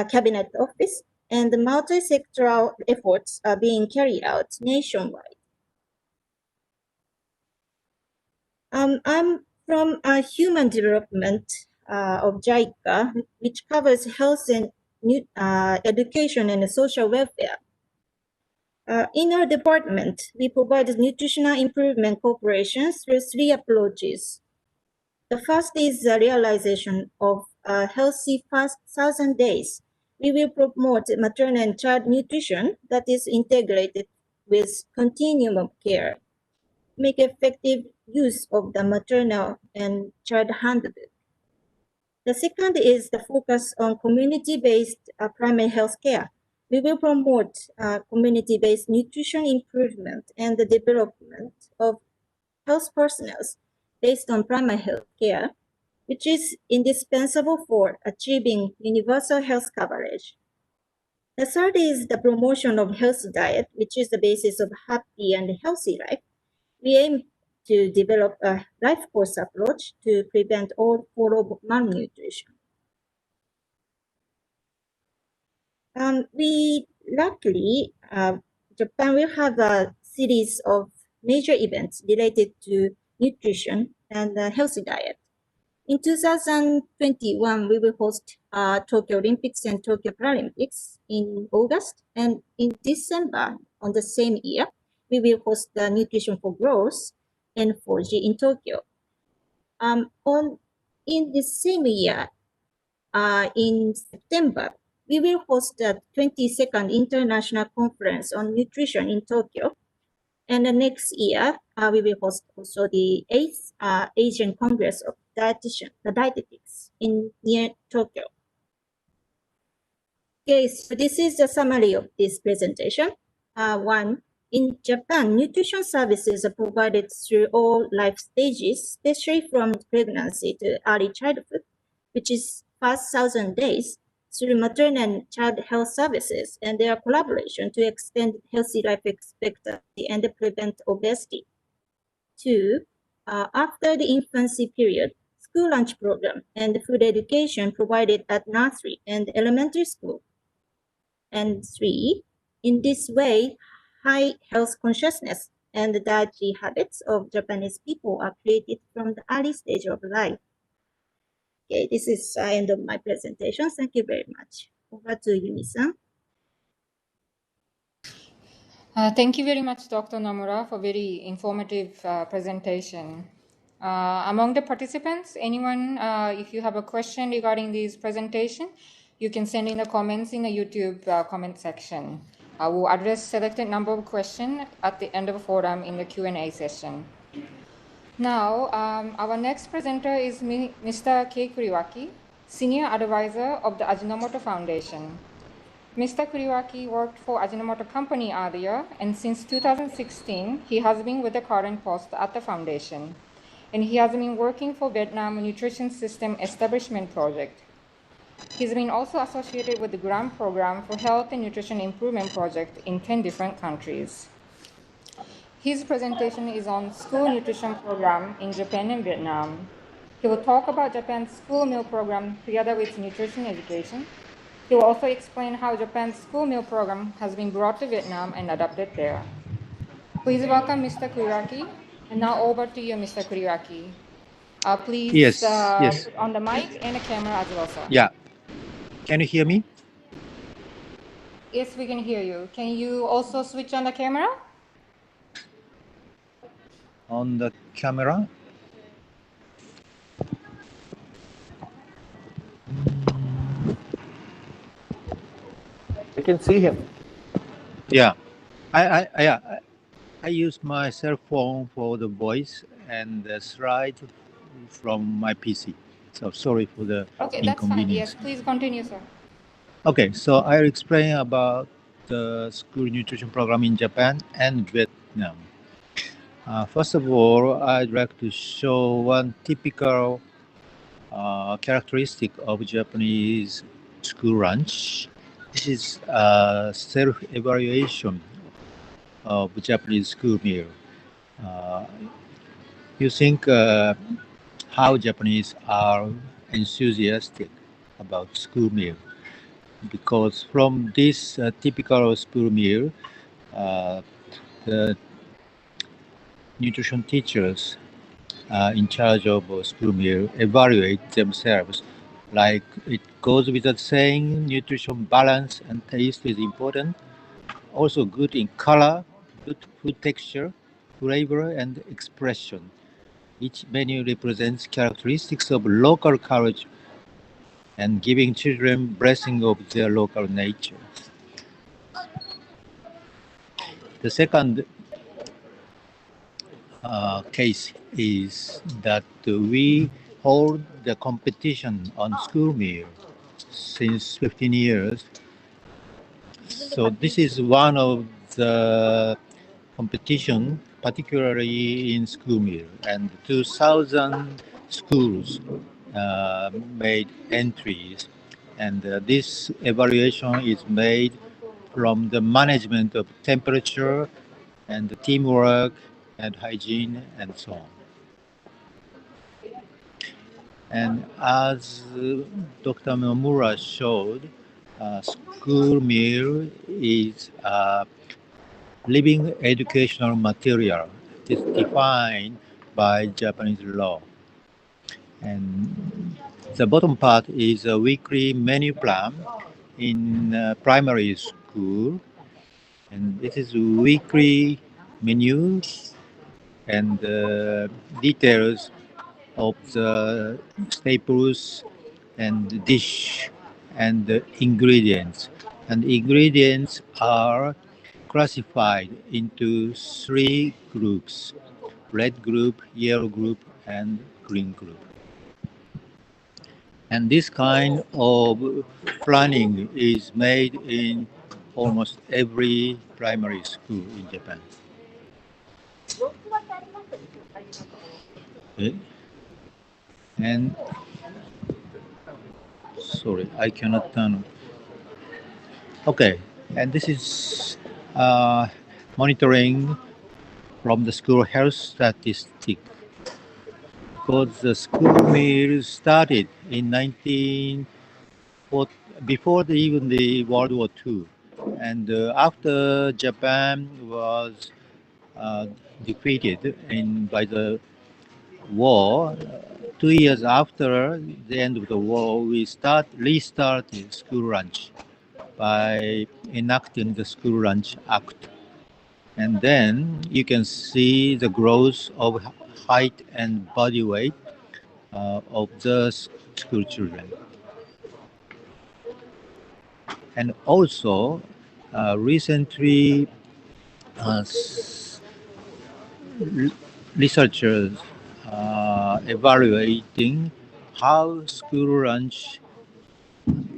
Speaker 7: Cabinet Office, and the multi-sectoral efforts are being carried out nationwide. I'm from Human Development of JICA, which covers health and education and social welfare. In our department, we provide nutritional improvement cooperations through 3 approaches. The first is the realization of a healthy first 1,000 days. We will promote maternal and child nutrition that is integrated with continuum of care, make effective use of the maternal and child handbook. The second is the focus on community-based primary health care. We will promote community-based nutrition improvement and the development of health personnel based on primary health care, which is indispensable for achieving universal health coverage. The third is the promotion of healthy diet, which is the basis of happy and healthy life. We aim to develop a life course approach to prevent all form of malnutrition. Luckily, Japan will have a series of major events related to nutrition and healthy diet. In 2021, we will host Tokyo Olympics and Tokyo Paralympics in August. And in December, on the same year, we will host the Nutrition for Growth N4G in Tokyo. In the same year, in September, we will host the 22nd International Conference on Nutrition in Tokyo. And the next year, we will host also the 8th Asian Congress of Dietetics near Tokyo. Okay, so this is the summary of this presentation. One, in Japan, nutrition services are provided through all life stages, especially from pregnancy to early childhood, which is first 1,000 days, through maternal and child health services and their collaboration to extend healthy life expectancy and prevent obesity. Two, after the infancy period, school lunch program and food education provided at nursery and elementary school. And three, in this way, high health consciousness and the dietary habits of Japanese people are created from the early stage of life. Okay, this is the end of my presentation. Thank you very much. Over to Yumi-san.
Speaker 1: Thank you very much, Dr. Nomura, for very informative presentation. Among the participants, anyone, if you have a question regarding this presentation, you can send in the comments in the YouTube comment section. I will address selected number of questions at the end of the forum in the Q&A session. Now, our next presenter is Mr. Kei Kuriwaki, Senior Advisor of the Ajinomoto Foundation. Mr. Kuriwaki worked for Ajinomoto Company earlier, and since 2016, he has been with the current post at the foundation. And he has been working for Vietnam Nutrition System Establishment Project. He's been also associated with the grant program for Health and Nutrition Improvement Project in 10 different countries. His presentation is on school nutrition program in Japan and Vietnam. He will talk about Japan's school meal program together with nutrition education. He will also explain how Japan's school meal program has been brought to Vietnam and adopted there. Please welcome Mr. Kuriwaki. And now over to you, Mr. Kuriwaki. Please
Speaker 8: Yes.
Speaker 1: put on the mic and the camera as well, sir.
Speaker 8: Yeah. Can you hear me?
Speaker 1: Yes, we can hear you. Can you also switch on the camera?
Speaker 8: On the camera?
Speaker 6: I can see him.
Speaker 8: Yeah. I use my cell phone for the voice and the slide from my PC. So sorry for the
Speaker 1: Okay, that's fine.
Speaker 8: inconvenience.
Speaker 1: Yes, please continue, sir.
Speaker 8: Okay, so I'll explain about the school nutrition program in Japan and Vietnam. First of all, I'd like to show one typical characteristic of Japanese school lunch. This is a self-evaluation of Japanese school meal. You think how Japanese are enthusiastic about school meal, because from this typical school meal, the nutrition teachers in charge of school meal evaluate themselves. Like it goes without saying, nutrition balance and taste is important. Also good in color, good food texture, flavor, and expression. Each menu represents characteristics of local culture and giving children blessing of their local nature. The second case is that we hold the competition on school meal since 15 years. So this is one of the competition, particularly in school meal, and 2,000 schools made entries, and this evaluation is made from the management of temperature and the teamwork and hygiene and so on. And as Dr. Nomura showed, school meal is living educational material. It is defined by Japanese law. And the bottom part is a weekly menu plan in primary school. And this is weekly menu and details of the staples and dish and the ingredients. And ingredients are classified into 3 groups: red group, yellow group, and green group. And this kind of planning is made in almost every primary school in Japan. Okay. And sorry, I cannot turn. Okay, and this is monitoring from the school health statistic. Because the school meal started in 1940, before even the World War II, and after Japan was defeated by the war, 2 years after the end of the war, we restarted school lunch by enacting the School Lunch Act. And then you can see the growth of height and body weight of the school children. And also, recently, researchers evaluating how school lunch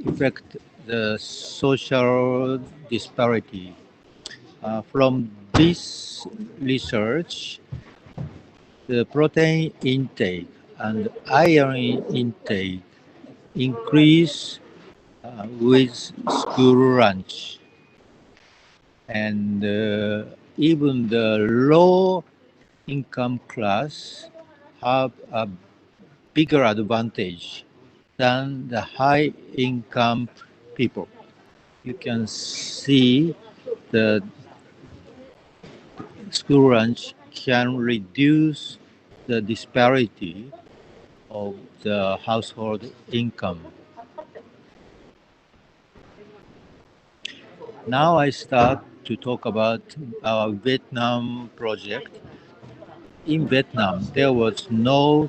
Speaker 8: affect the social disparity. From this research, the protein intake and iron intake increase with school lunch, and even the low income class have a bigger advantage than the high income people. You can see the school lunch can reduce the disparity of the household income. Now I start to talk about our Vietnam project. In Vietnam, there was no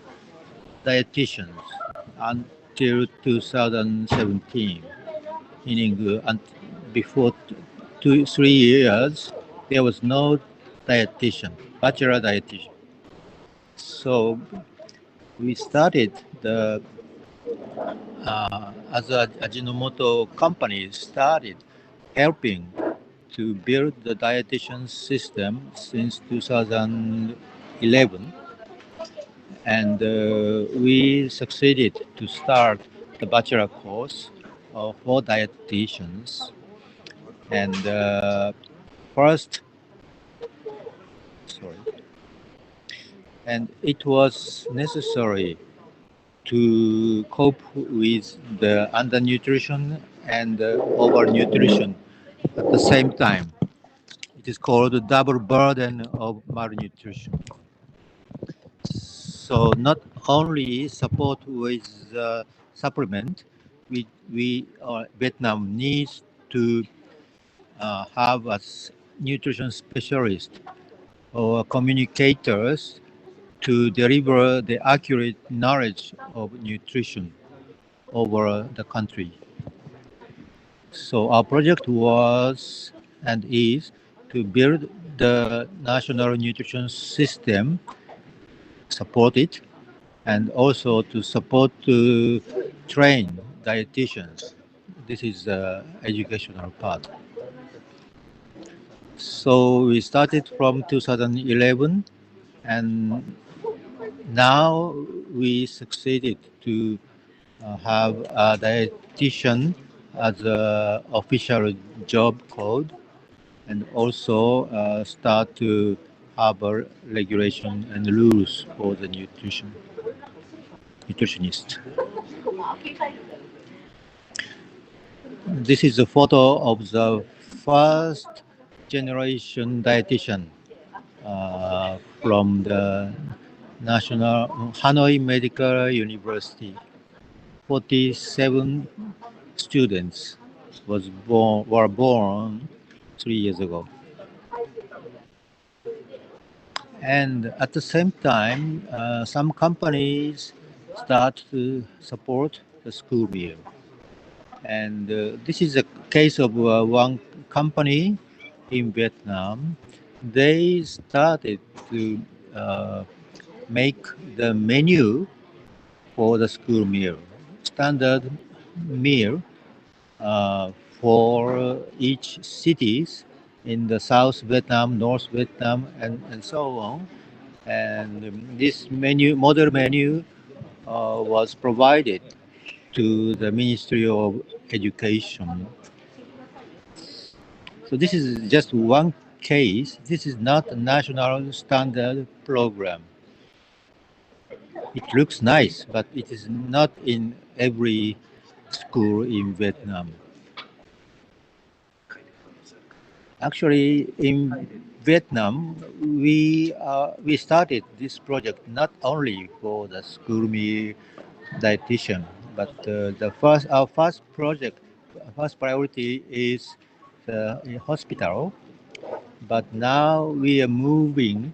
Speaker 8: dietitians until 2017, meaning before 3 years, there was no dietitian, bachelor dietitian. So we started the as a Ajinomoto company started helping to build the dietitian system since 2011, and we succeeded to start the bachelor course for dietitians. And first, sorry, and it was necessary to cope with the undernutrition and overnutrition at the same time. It is called the double burden of malnutrition. So not only support with supplement, Vietnam needs to have a nutrition specialist or communicators to deliver the accurate knowledge of nutrition over the country. So our project was and is to build the national nutrition system, support it, and also to support to train dietitians. This is the educational part. So we started from 2011, and now we succeeded to have a dietitian as an official job code, and also start to have a regulation and rules for the nutritionist. This is a photo of the first generation dietitian from the National Hanoi Medical University. 47 students were born 3 years ago. And at the same time, some companies start to support the school meal. And this is a case of one company in Vietnam. They started to make the menu for the school meal, standard meal for each cities in the South Vietnam, North Vietnam, and so on. And this menu, model menu, was provided to the Ministry of Education. So this is just one case. This is not a national standard program. It looks nice, but it is not in every school in Vietnam. Actually, in Vietnam, we started this project not only for the school meal dietitian, but our first project, first priority is the hospital. But now we are moving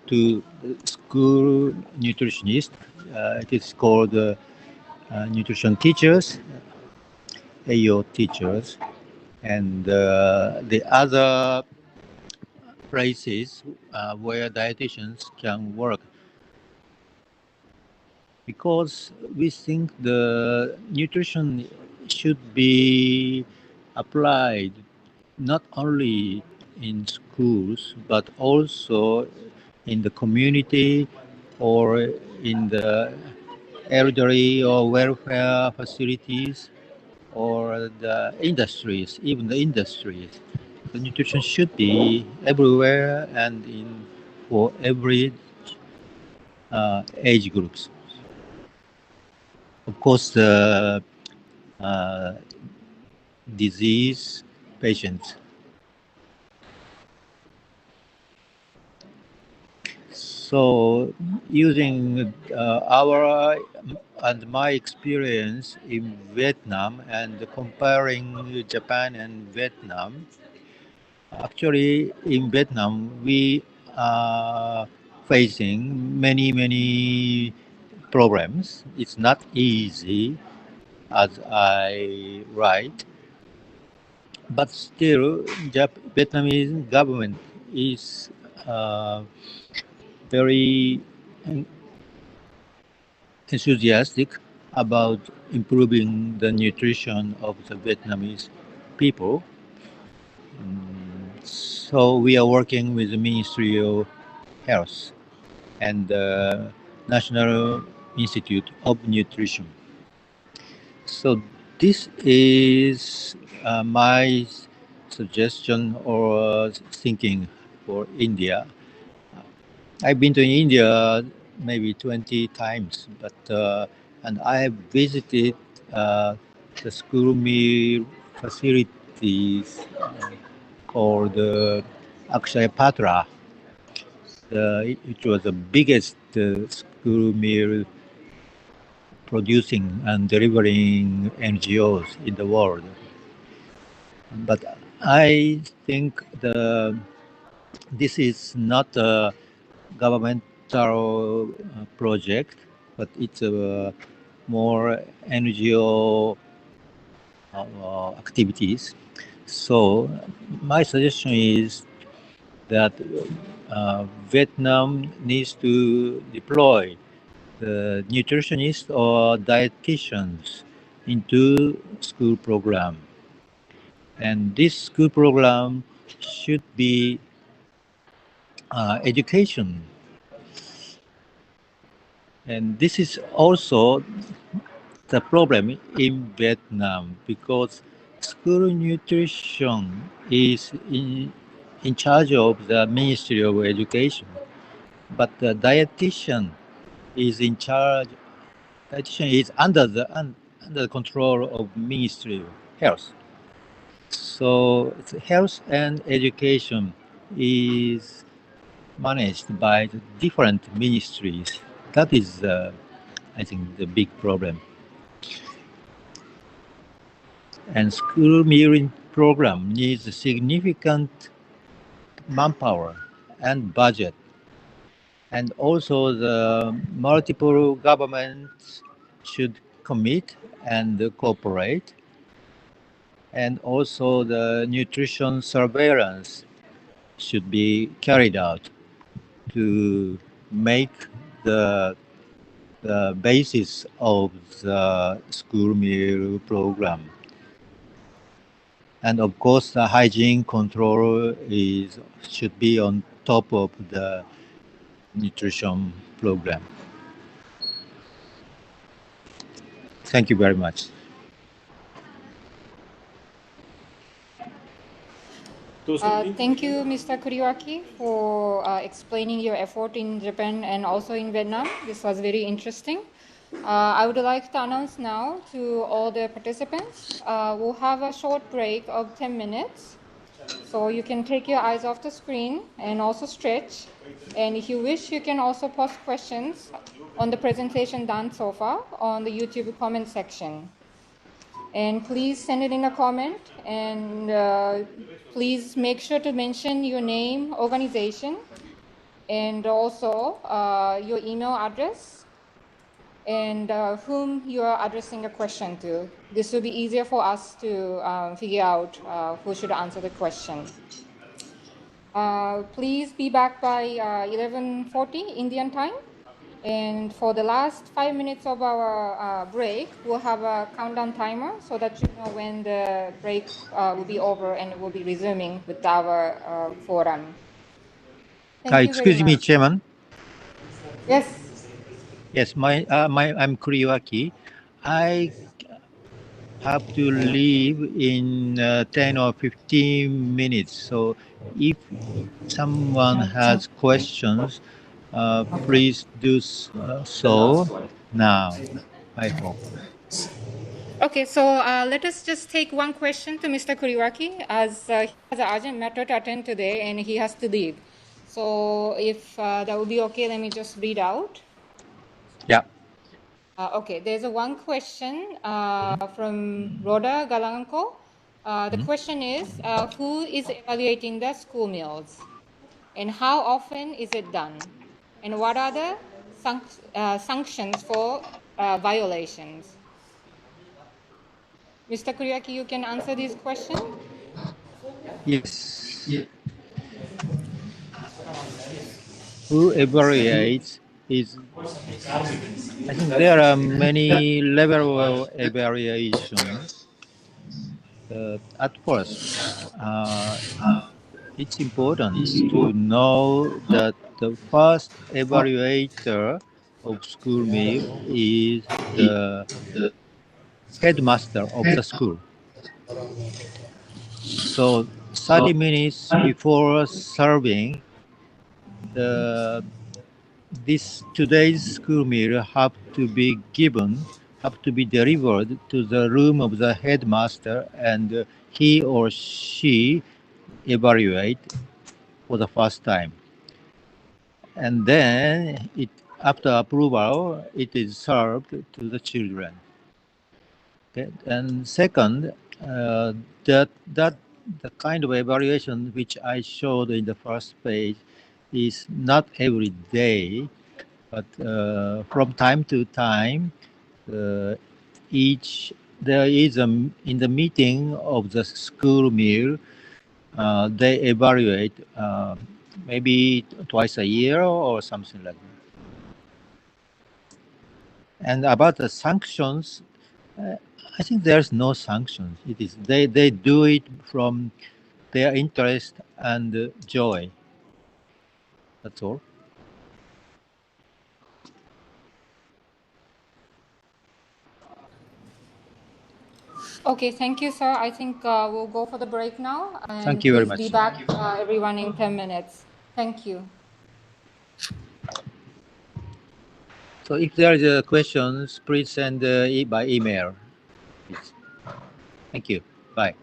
Speaker 8: to school nutritionist. It is called nutrition teachers, AO teachers, and the other places where dietitians can work, because we think the nutrition should be applied not only in schools but also in the community or in the elderly or welfare facilities or the industries, even the industries. The nutrition should be everywhere and for every age groups. Of course, the disease patients. So, using our and my experience in Vietnam and comparing Japan and Vietnam, actually in Vietnam we are facing many problems. It's not easy as I write, but still, Vietnamese government is very enthusiastic about improving the nutrition of the Vietnamese people. So we are working with the Ministry of Health and the National Institute of Nutrition. So this is my suggestion or thinking for India. I've been to India maybe 20 times, but and I have visited the school meal facilities called Akshaya Patra. It was the biggest school meal producing and delivering NGOs in the world. But I think this is not a governmental project, but it's a more NGO activities. So my suggestion is that Vietnam needs to deploy the nutritionists or dietitians into school program. And this school program should be education. And this is also the problem in Vietnam because school nutrition is in charge of the Ministry of Education, but the dietitian is in charge. Dietitian is under the control of Ministry of Health. So health and education is managed by the different ministries. That is, I think, the big problem. And school meal program needs significant manpower and budget. And also the multiple governments should commit and cooperate. And also the nutrition surveillance should be carried out to make the basis of the school meal program. And of course, the hygiene control should be on top of the nutrition program. Thank you very much.
Speaker 1: Thank you, Mr. Kuriwaki, for explaining your effort in Japan and also in Vietnam. This was very interesting. I would like to announce now to all the participants, we'll have a short break of 10 minutes. So you can take your eyes off the screen and also stretch. And if you wish, you can also post questions on the presentation done so far on the YouTube comment section. And please send it in a comment, and please make sure to mention your name, organization, and also your email address and whom you are addressing a question to. This will be easier for us to figure out who should answer the question. Please be back by 11:40 Indian time. And for the last 5 minutes of our break, we'll have a countdown timer so that you know when the break will be over and we'll be resuming with our forum. Thank you very
Speaker 8: Excuse me,
Speaker 1: much.
Speaker 8: Chairman.
Speaker 1: Yes.
Speaker 8: Yes, I'm Kuriwaki. I have to leave in 10 or 15 minutes. So if someone has questions, please do so now, I hope.
Speaker 1: Okay, so let us just take one question to Mr. Kuriwaki as he has an urgent matter to attend today and he has to leave. So if that would be okay, let me just read out.
Speaker 8: Yeah.
Speaker 1: Okay, there's one question from Rhoda Galanko. The question is, who is evaluating the school meals? And how often is it done? And what are the sanctions for violations? Mr. Kuriaki, you can answer this question?
Speaker 8: Yes. Who evaluates is, I think there are many levels of evaluation. At first, it's important to know that the first evaluator of school meal is the headmaster of the school. So 30 minutes before serving, today's school meal have to be delivered to the room of the headmaster, and he or she evaluate for the first time. And then after approval, it is served to the children. Okay. And second, that the kind of evaluation which I showed in the first page is not every day, but from time to time, there is in the meeting of the school meal, they evaluate maybe twice a year or something like that. And about the sanctions, I think there's no sanctions. It is they do it from their interest and joy. That's all.
Speaker 1: Okay, thank you, sir. I think we'll go for the break now.
Speaker 8: Thank
Speaker 1: And
Speaker 8: you very
Speaker 1: please be
Speaker 8: much.
Speaker 1: back, everyone, in 10 minutes. Thank you.
Speaker 8: So if there are questions, please send by email. Please. Thank you. Bye.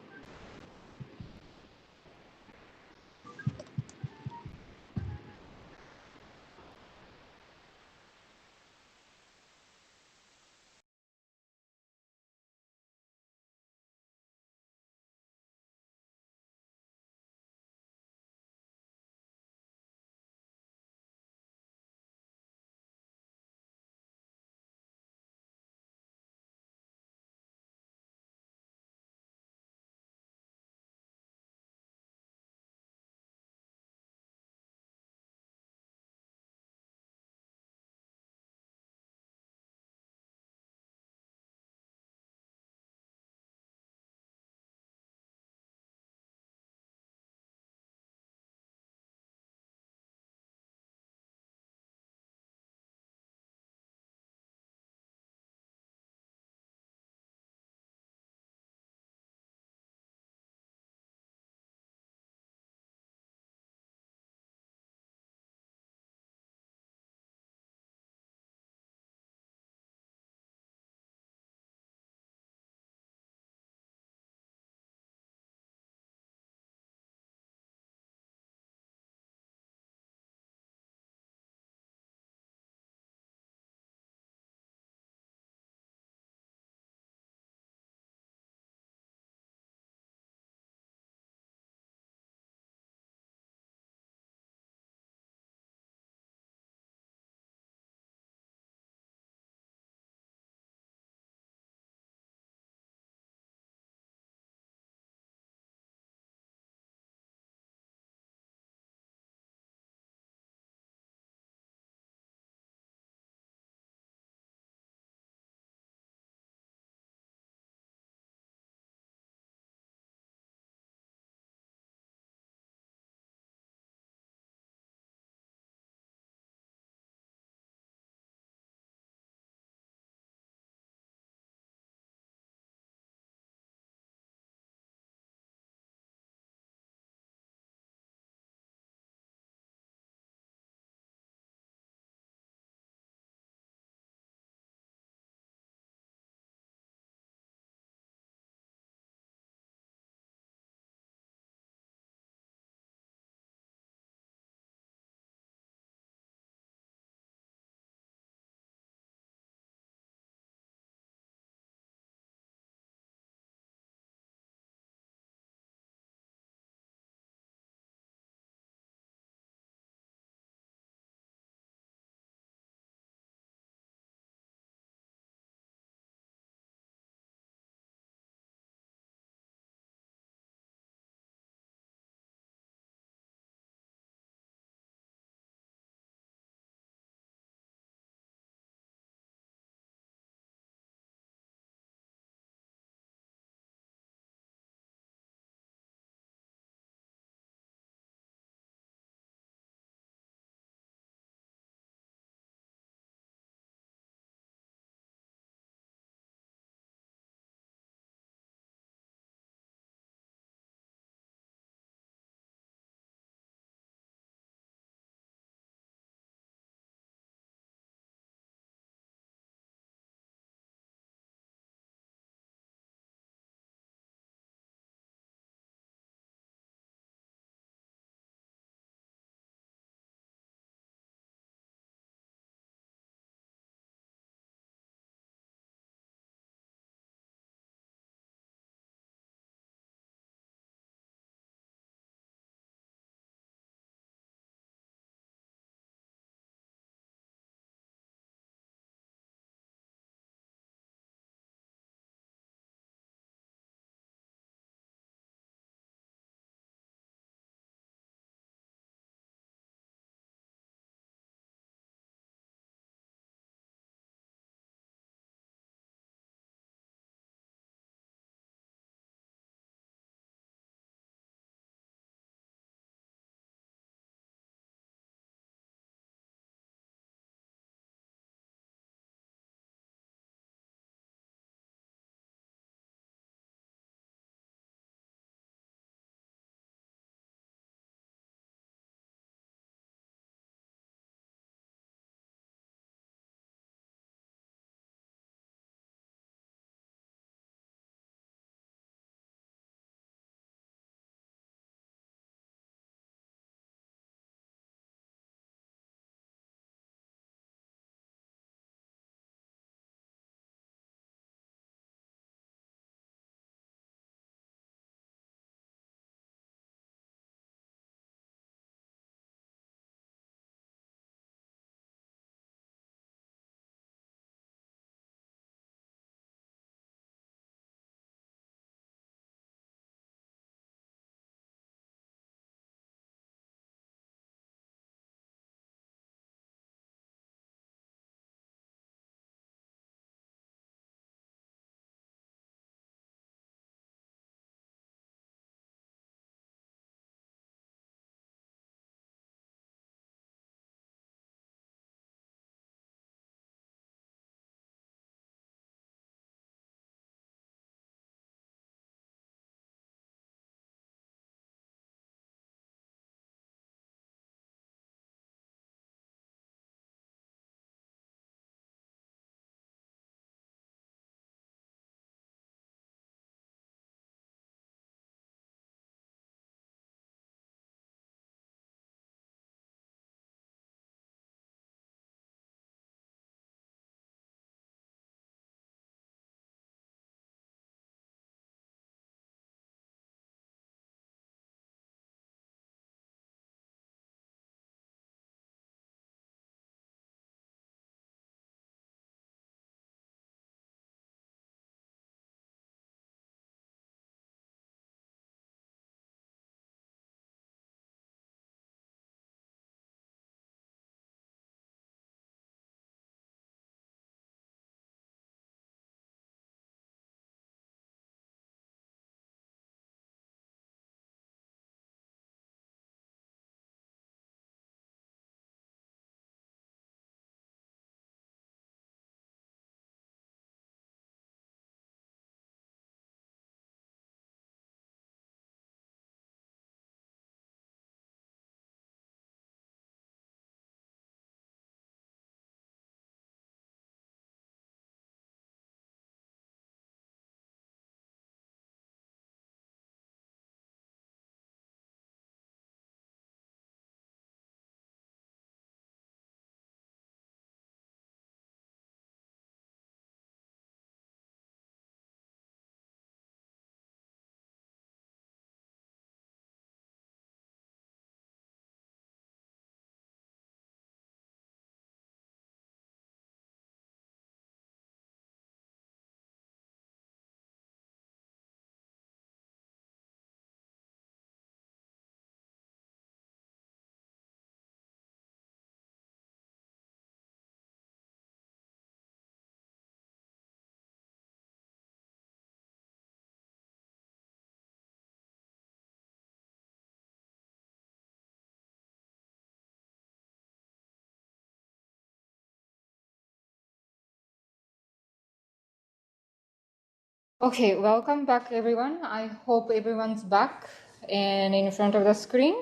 Speaker 1: Okay, welcome back everyone. I hope everyone's back and in front of the screen.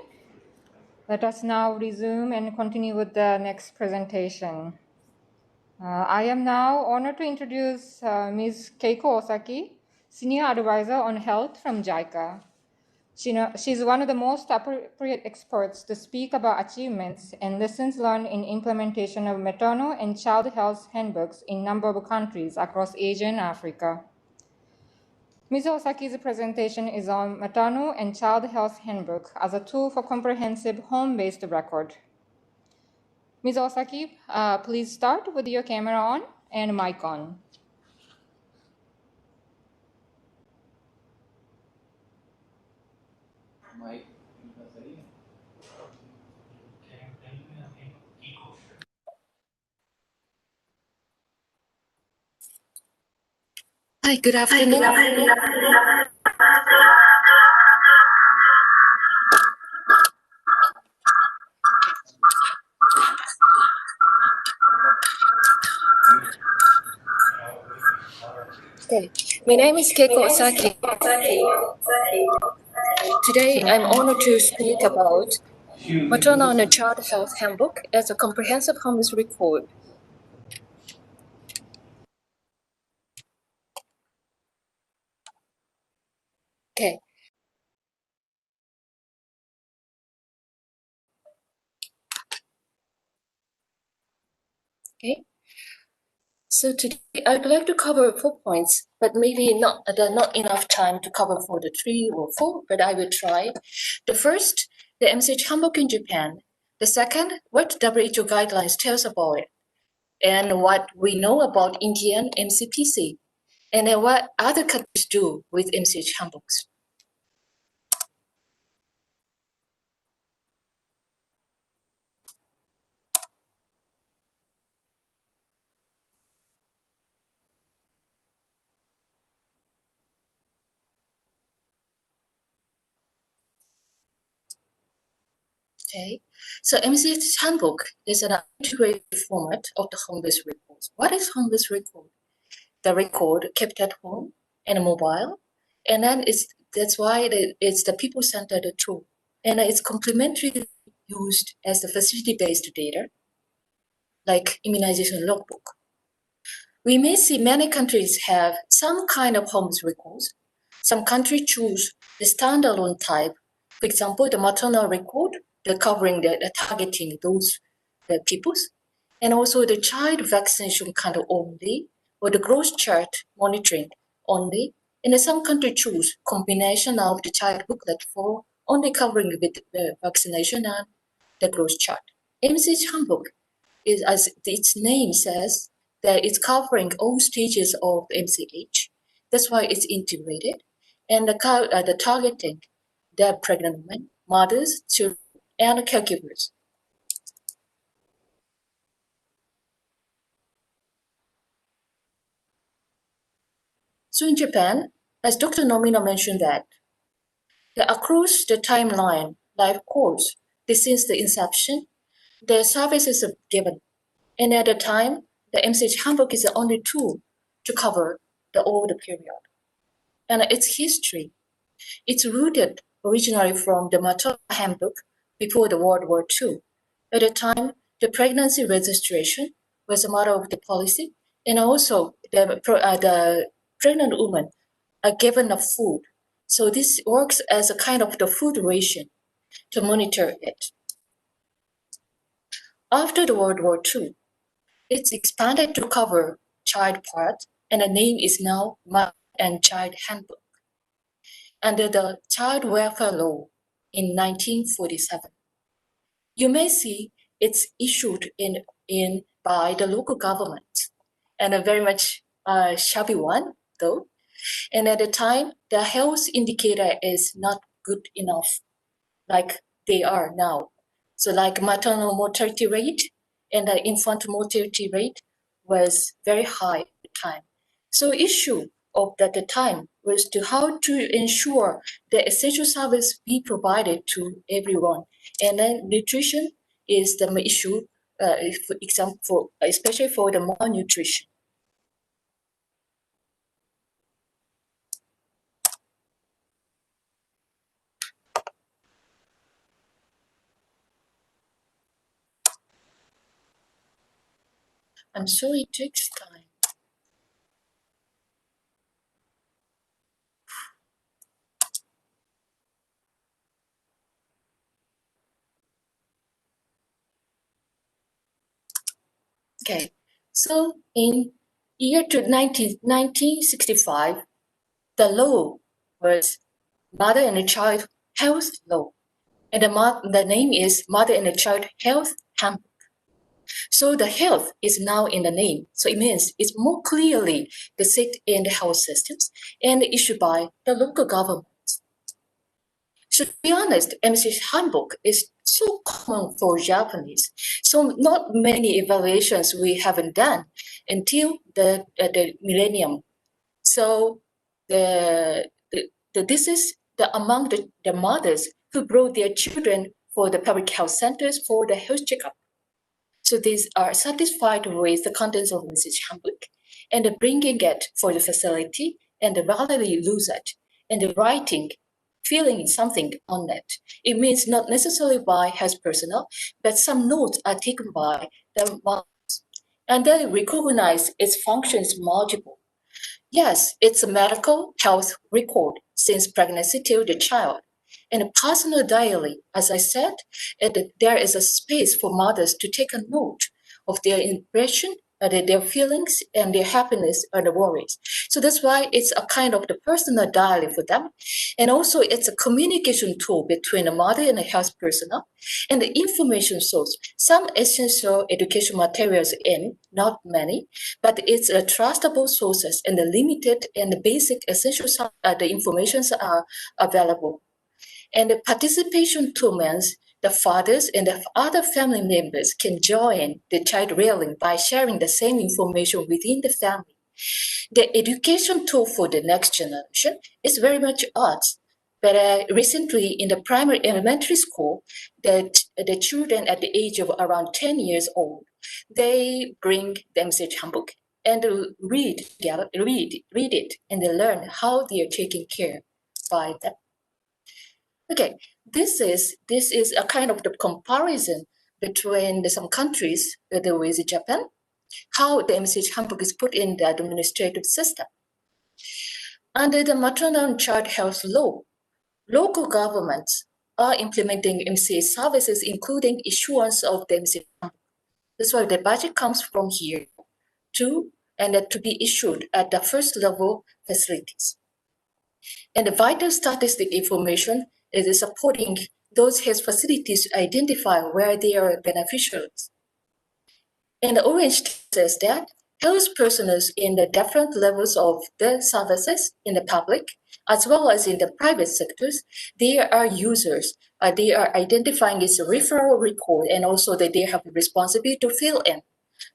Speaker 1: Let us now resume and continue with the next presentation. I am now honored to introduce Ms. Keiko Osaki, Senior Advisor on Health from JICA. She's one of the most appropriate experts to speak about achievements and lessons learned in implementation of maternal and child health handbooks in a number of countries across Asia and Africa. Ms. Osaki's presentation is on Maternal and Child Health Handbook as a tool for comprehensive home-based record. Ms. Osaki, please start with your camera on and mic on.
Speaker 9: Hi, good afternoon. Okay, my name is Keiko Osaki. Today, I'm honored to speak about Maternal and Child Health Handbook as a comprehensive homeless record. Okay. Okay. So today, I'd like to cover 4 points, but maybe not enough time to cover for the 3 or 4, but I will try. The first, the MCH handbook in Japan. The second, what WHO guidelines tells about it, and what we know about Indian MCPC, and then what other countries do with MCH handbooks. Okay, so MCH handbook is an integrated format of the home-based records. What is home-based record? The record kept at home and mobile, and then that's why it's the people-centered tool, and it's complementary used as the facility-based data, like immunization logbook. We may see many countries have some kind of homes records. Some countries choose the standalone type. For example, the maternal record, the covering the targeting those the peoples, and also the child vaccination kind of only, or the growth chart monitoring only. And some countries choose combination of the child booklet for only covering with the vaccination and the growth chart. MCH handbook is, as its name says, that it's covering all stages of MCH. That's why it's integrated. And the targeting the pregnant women, mothers, children, and caregivers. So in Japan, as Dr. Nomino mentioned that, across the timeline, life course, since the inception, the services are given. And at the time, the MCH handbook is the only tool to cover the older period. And its history, it's rooted originally from the maternal handbook before the World War II. At the time, the pregnancy registration was a matter of the policy, and also the pregnant women are given a food. So this works as a kind of the food ration to monitor it. After the World War II, it's expanded to cover child part, and the name is now Mother and Child Handbook under the Child Welfare Law in 1947. You may see it's issued in by the local government, and a very much shabby one though. And at the time, the health indicator is not good enough like they are now. So like maternal mortality rate and the infant mortality rate was very high at the time. So issue of that the time was to how to ensure the essential service be provided to everyone. And then nutrition is the issue, for example, especially for the malnutrition. I'm sorry it takes time. Okay, so in year 1965, the law was Mother and Child Health Law, and the name is Mother and Child Health Handbook. So the health is now in the name. So it means it's more clearly the sick and the health systems and issued by the local government. So to be honest, MC's handbook is so common for Japanese. So not many evaluations we haven't done until the millennium. So this is among the mothers who brought their children for the public health centers for the health checkup. So these are satisfied with the contents of Mrs. handbook and bringing it for the facility and rather they lose it and the writing, feeling something on it. It means not necessarily by health personnel, but some notes are taken by the mothers and they recognize its functions multiple. Yes, it's a medical health record since pregnancy till the child. In a personal diary, as I said, there is a space for mothers to take a note of their impression, their feelings, and their happiness and the worries. So that's why it's a kind of the personal diary for them. And also it's a communication tool between a mother and a health personnel and the information source. Some essential education materials in, not many, but it's a trustable sources and the limited and the basic essential the informations are available. And the participation tool means the fathers and the other family members can join the child rearing by sharing the same information within the family. The education tool for the next generation is very much arts. But recently in the primary elementary school, the children at the age of around 10 years old, they bring the MCH handbook and read it, and they learn how they are taken care by them. Okay, this is a kind of the comparison between some countries with Japan, how the MCH handbook is put in the administrative system. Under the Maternal and Child Health Law, local governments are implementing MCH services, including issuance of the MCH handbook. That's why the budget comes from here to be issued at the first level facilities. And the vital statistic information is supporting those health facilities to identify where they are beneficiaries. And the orange says that health personnel in the different levels of the services in the public, as well as in the private sectors, they are users. They are identifying its referral record and also that they have the responsibility to fill in.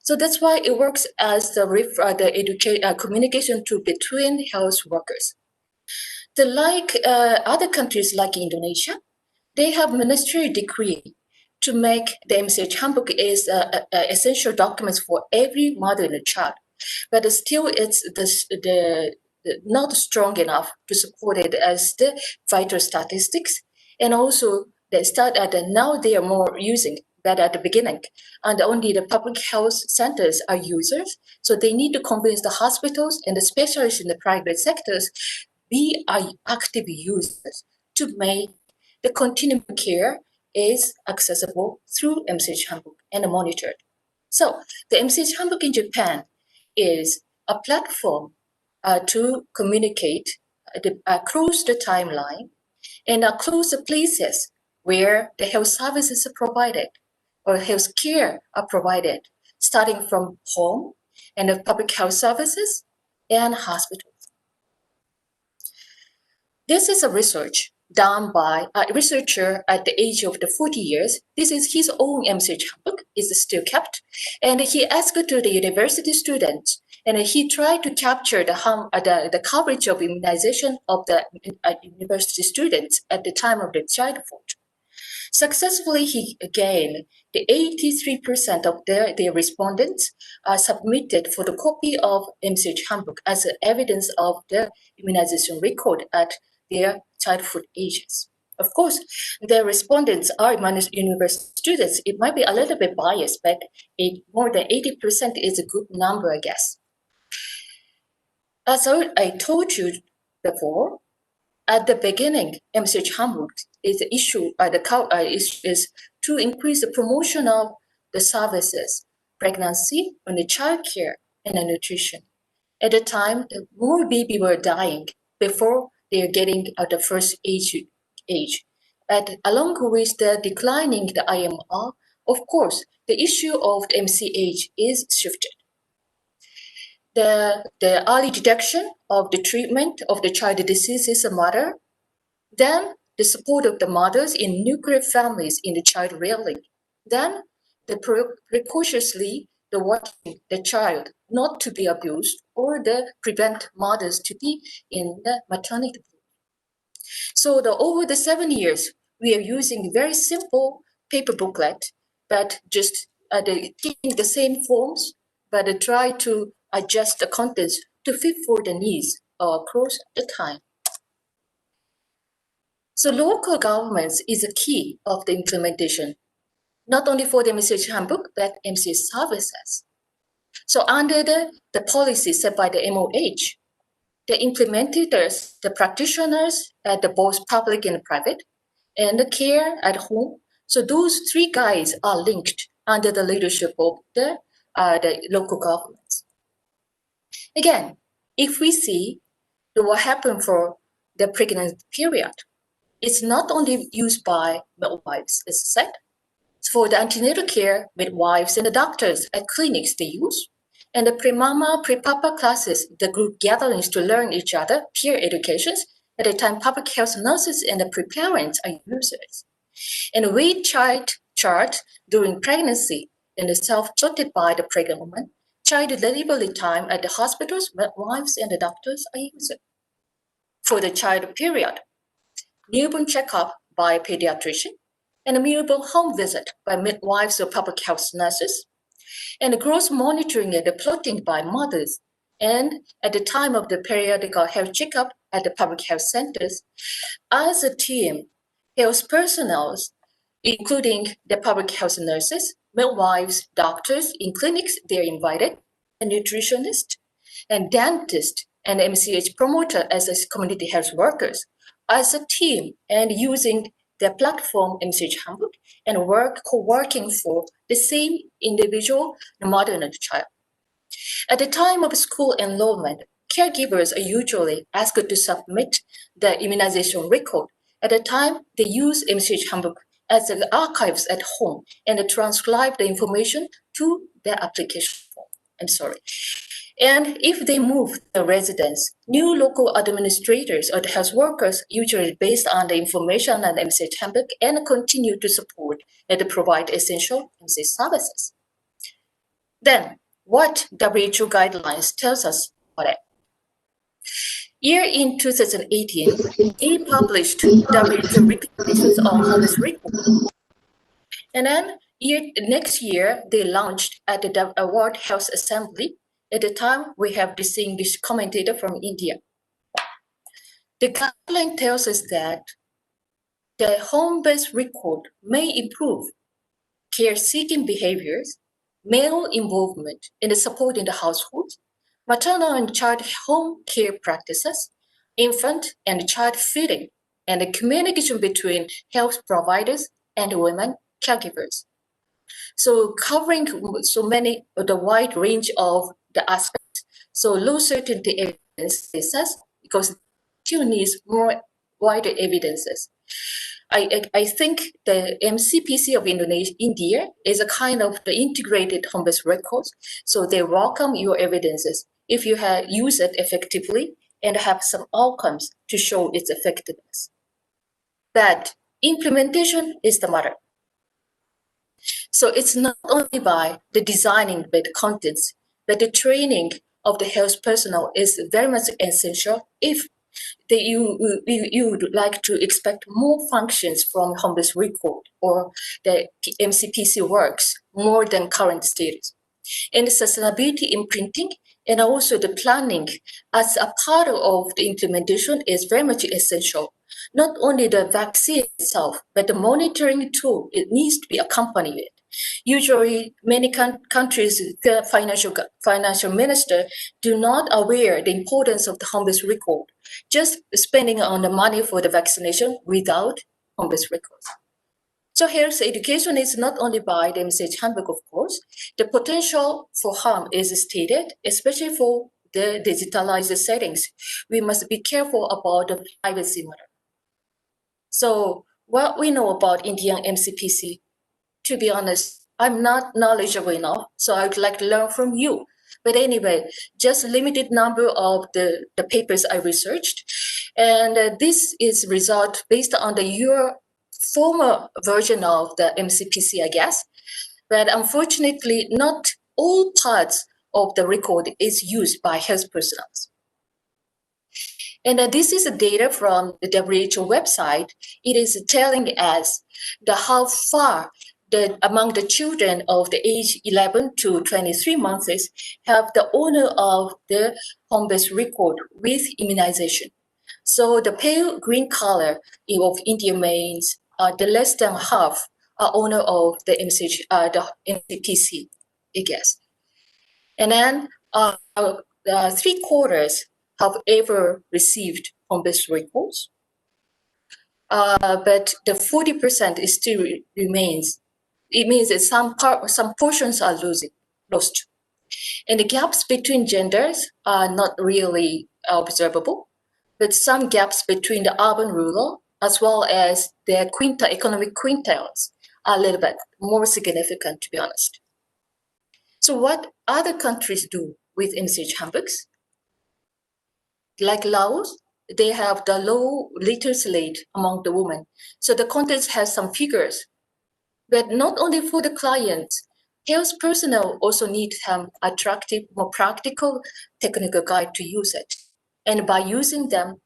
Speaker 9: So that's why it works as the communication tool between health workers. Like other countries like Indonesia, they have ministerial decree to make the MCH handbook is essential documents for every mother and child, but still it's not strong enough to support it as the vital statistics, and also now they are more using that at the beginning, and only the public health centers are users, so they need to convince the hospitals and the specialists in the private sectors we are active users to make the continuum care is accessible through MCH handbook and monitored. So the MCH handbook in Japan is a platform to communicate across the timeline and across the places where the health services are provided or health care are provided, starting from home and the public health services and hospitals. This is a research done by a researcher at the age of the 40 years. This is his own MCH handbook, is still kept. And he asked to the university students, and he tried to capture the coverage of immunization of the university students at the time of the childhood. Successfully, he gained the 83% of their respondents submitted for the copy of MCH handbook as evidence of the immunization record at their childhood ages. Of course, the respondents are university students. It might be a little bit biased, but more than 80% is a good number, I guess. As I told you before, at the beginning, MCH handbook is the issue. Is to increase the promotion of the services, pregnancy, and the childcare and the nutrition. At the time, more babies were dying before they are getting at the first age. And along with the declining the IMR, of course, the issue of the MCH is shifted. The early detection of the treatment of the child disease is a matter. Then the support of the mothers in nuclear families in the child rearing. Then the precautiously the watching the child not to be abused or the prevent mothers to be in the maternity. So over the 7 years, we are using very simple paper booklet, but just keeping the same forms, but try to adjust the contents to fit for the needs across the time. So local governments is a key of the implementation, not only for the MCH handbook, but MCH services. So under the policy set by the MOH, the implementators, the practitioners at the both public and private, and the care at home. So those three guides are linked under the leadership of the local governments. Again, if we see what happened for the pregnancy period, it's not only used by midwives, as I said. For the antenatal care, midwives and the doctors at clinics they use. And the pre-mama, pre-papa classes, the group gatherings to learn each other, peer educations. At the time, public health nurses and the pre-parents are users. And weight chart during pregnancy and the self-jotted by the pregnant woman. Child delivery time at the hospitals, midwives and the doctors are users. For the child period, newborn checkup by a pediatrician, and a newborn home visit by midwives or public health nurses, and the growth monitoring and the plotting by mothers, and at the time of the periodical health checkup at the public health centers, as a team, health personnel, including the public health nurses, midwives, doctors in clinics, they're invited, a nutritionist, and dentist, and MCH promoter as a community health workers, as a team and using the platform MCH handbook and co-working for the same individual, the mother and the child. At the time of school enrollment, caregivers are usually asked to submit the immunization record. At the time, they use MCH handbook as the archives at home and transcribe the information to the application form. I'm sorry. And if they move the residence, new local administrators or the health workers usually based on the information and MCH handbook and continue to support and provide essential MCH services. Then, what WHO guidelines tells us about it? Year in 2018, they published WHO recommendations on homeless report. And then next year, they launched at the World Health Assembly. At the time, we have distinguished commentator from India. The guideline tells us that the home-based record may improve care-seeking behaviors, male involvement in the support in the household, maternal and child home care practices, infant and child feeding, and the communication between health providers and women caregivers. So covering so many of the wide range of the aspects. So low certainty evidence says because still needs more wider evidences. I think the MCPC of India is a kind of the integrated home-based records. So they welcome your evidences if you have used it effectively and have some outcomes to show its effectiveness. But implementation is the matter. So it's not only by the designing by the contents, but the training of the health personnel is very much essential if you would like to expect more functions from home-based record or the MCPC works more than current status. And the sustainability imprinting and also the planning as a part of the implementation is very much essential. not only the vaccine itself, but the monitoring tool, it needs to be accompanied. Usually, many countries, the financial minister do not aware the importance of the home-based record, just spending on the money for the vaccination without home-based records. So health education is not only by the MCH handbook, of course. The potential for harm is stated, especially for the digitalized settings. We must be careful about the privacy matter. So what we know about Indian MCPC, to be honest, I'm not knowledgeable enough, so I'd like to learn from you. But anyway, just limited number of the papers I researched. And this is result based on your former version of the MCPC, I guess. But unfortunately, not all parts of the record is used by health personnel. And this is the data from the WHO website. It is telling us how far among the children of the age 11 to 23 months have the owner of the home-based record with immunization. So the pale green color of India means the less than half are owner of the MCPC, I guess. And then 3/4 have ever received home-based records, but the 40% still remains. It means that some portions are lost. And the gaps between genders are not really observable, but some gaps between the urban rural as well as their economic quintiles are a little bit more significant, to be honest. So what other countries do with MCH handbooks? Like Laos, they have the low literacy rate among the women. So the contents has some figures, but not only for the clients, health personnel also need some attractive, more practical technical guide to use it. And by using them,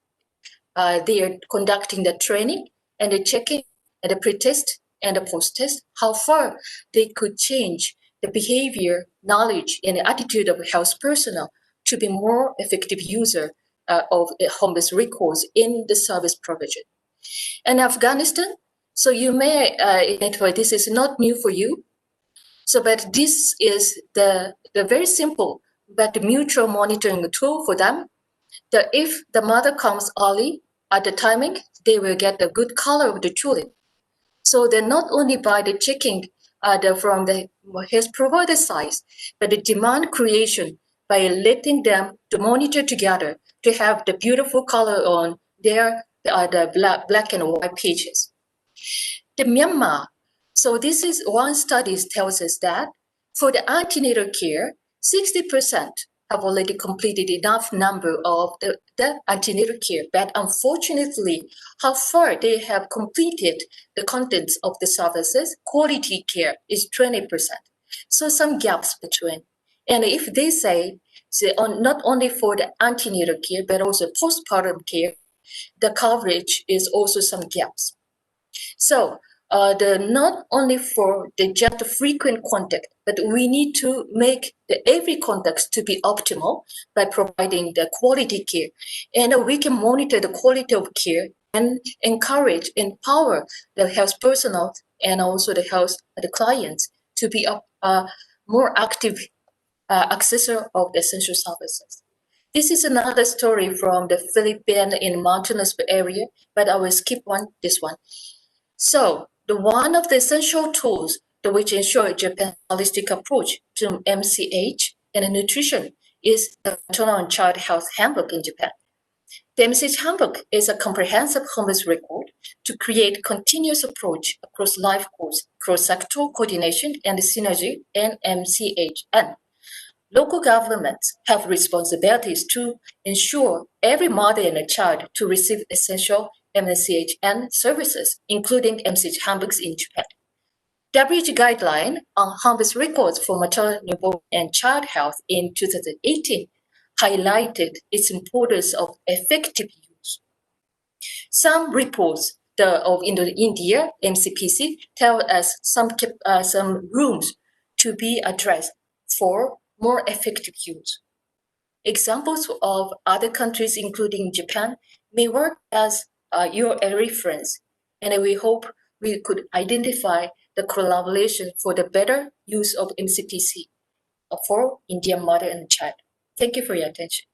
Speaker 9: they are conducting the training and the checking and the pre-test and the post-test, how far they could change the behavior, knowledge, and the attitude of health personnel to be more effective user of home-based records in the service provision. And Afghanistan, so you may identify this is not new for you. So, but this is the very simple but mutual monitoring tool for them. That if the mother comes early at the timing, they will get the good color of the tulip. So they're not only by the checking from the health provider side, but the demand creation by letting them to monitor together to have the beautiful color on their the black and white pages. The Myanmar, so this is one study tells us that for the antenatal care, 60% have already completed enough number of the antenatal care, but unfortunately, how far they have completed the contents of the services, quality care is 20%. So some gaps between. And if they say, not only for the antenatal care, but also postpartum care, the coverage is also some gaps. So not only for the just frequent contact, but we need to make every contact to be optimal by providing the quality care. And we can monitor the quality of care and encourage, empower the health personnel and also the clients to be a more active accessor of the essential services. This is another story from the Philippines in mountainous area, but I will skip this one. So one of the essential tools which ensure Japan's holistic approach to MCH and nutrition is the Maternal and Child Health Handbook in Japan. The MCH Handbook is a comprehensive home-based record to create continuous approach across life course, cross-sectoral coordination and synergy in MCHN. Local governments have responsibilities to ensure every mother and a child to receive essential MCHN services, including MCH handbooks in Japan. WHO guideline on home-based records for maternal, newborn, and child health in 2018 highlighted its importance of effective use. Some reports of India MCPC tell us some rooms to be addressed for more effective use. Examples of other countries, including Japan, may work as you're a reference, and we hope we could identify the collaboration for the better use of MCTC for Indian mother and child. Thank you for your attention.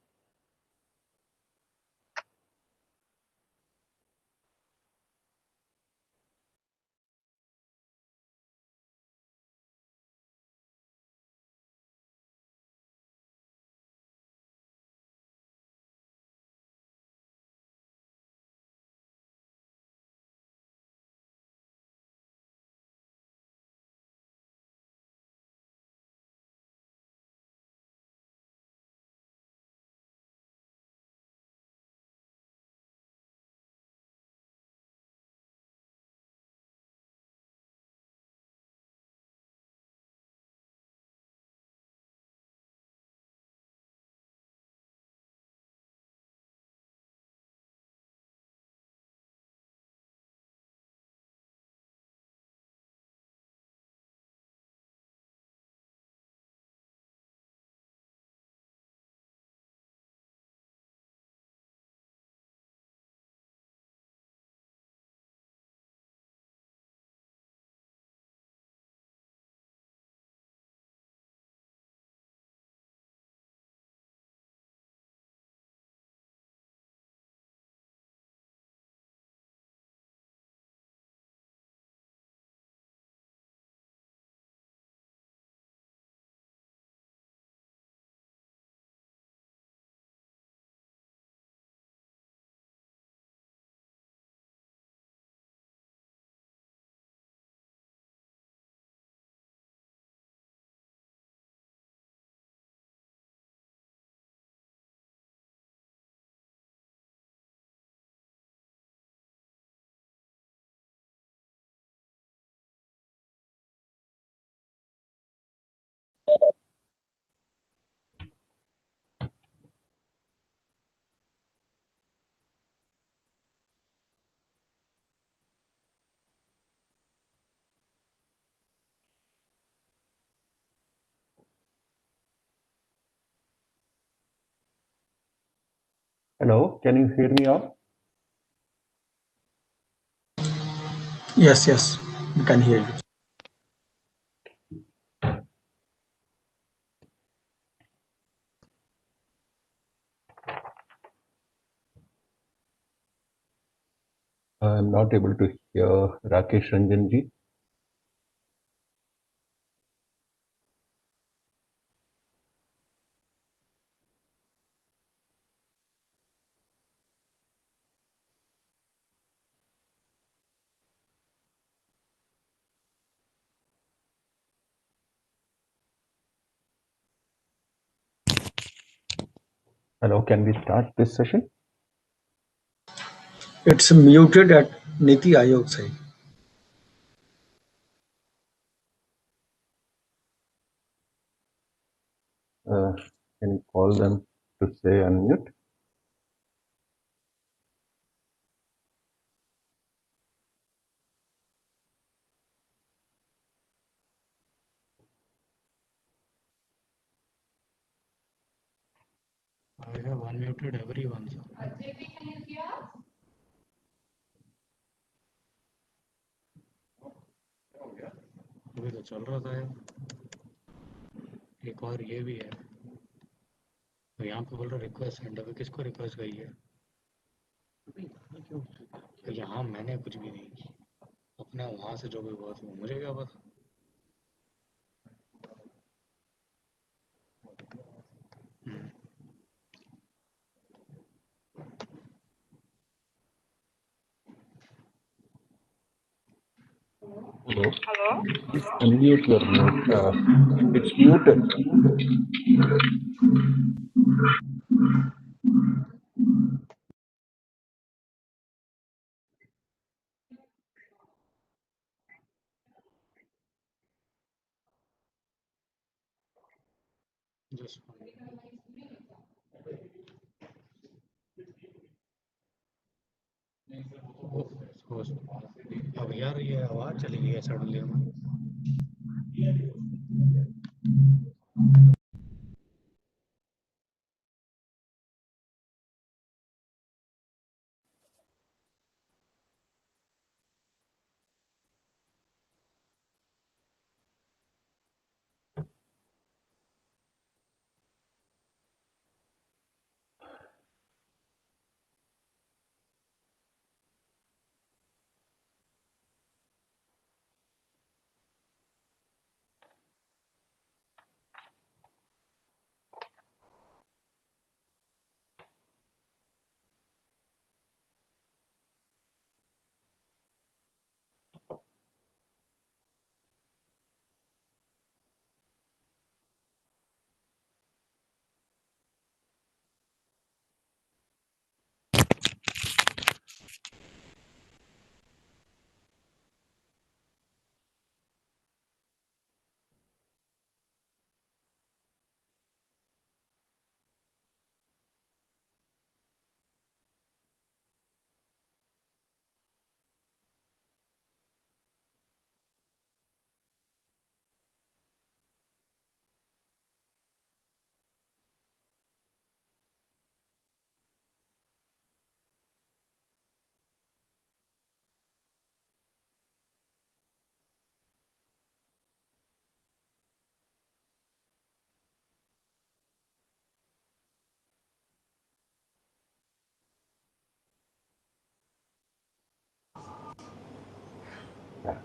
Speaker 6: Hello, can you hear me all?
Speaker 4: Yes, yes, we can hear you.
Speaker 6: I'm not able to hear Rakesh Ranjan ji. Hello, can we start this session?
Speaker 4: It's muted at Niti Aayog side.
Speaker 6: Can you call them to say unmute?
Speaker 10: I have unmuted everyone, sir. अभी तो चल रहा था यार। एक और ये भी है, तो यहाँ पे बोल रहा रिक्वेस्ट सेंड, अभी किसको रिक्वेस्ट गई है? क्यों? यहाँ मैंने कुछ भी नहीं की, अपने वहाँ से जो भी हुआ था मुझे क्या पता।
Speaker 6: Hello. Please unmute your mute. It's muted.
Speaker 10: Just अब यार ये आवाज चली गई है सडनली में।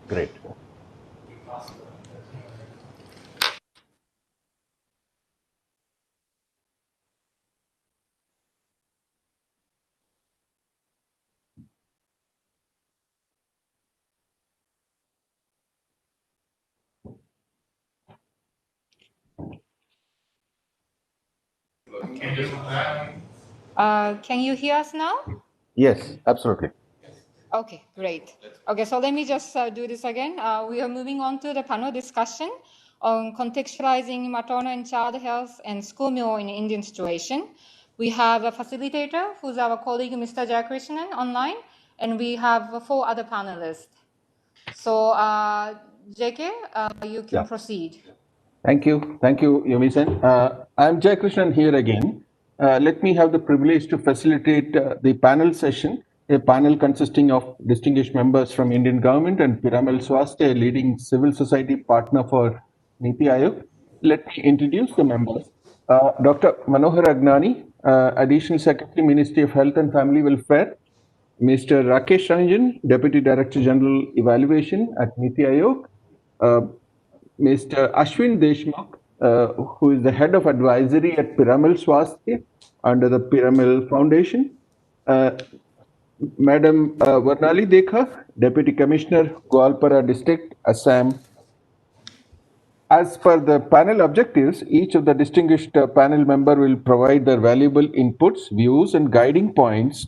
Speaker 6: Great.
Speaker 1: Can you hear us now?
Speaker 6: Yes, absolutely.
Speaker 1: Okay, great. Okay, so let me just do this again. We are moving on to the panel discussion on contextualizing maternal and child health and school meal in Indian situation. We have a facilitator who's our colleague, Mr. Jayakrishnan, online, and we have 4 other panelists. So, JK, you can proceed.
Speaker 6: Thank you. Thank you, Yumi-san. I'm Jayakrishnan here again. Let me have the privilege to facilitate the panel session, a panel consisting of distinguished members from Indian government and Piramal Swasthya, a leading civil society partner for Niti Aayog. Let me introduce the members. Dr. Manohar Agnani, Additional Secretary, Ministry of Health and Family Welfare. Mr. Rakesh Ranjan, Deputy Director General Evaluation at Niti Aayog. Mr. Ashwin Deshmukh, who is the Head of Advisory at Piramal Swasthya under the Piramal Foundation. Madam Varnali Dekha, Deputy Commissioner, Goalpara District, Assam. As per the panel objectives, each of the distinguished panel member will provide their valuable inputs, views, and guiding points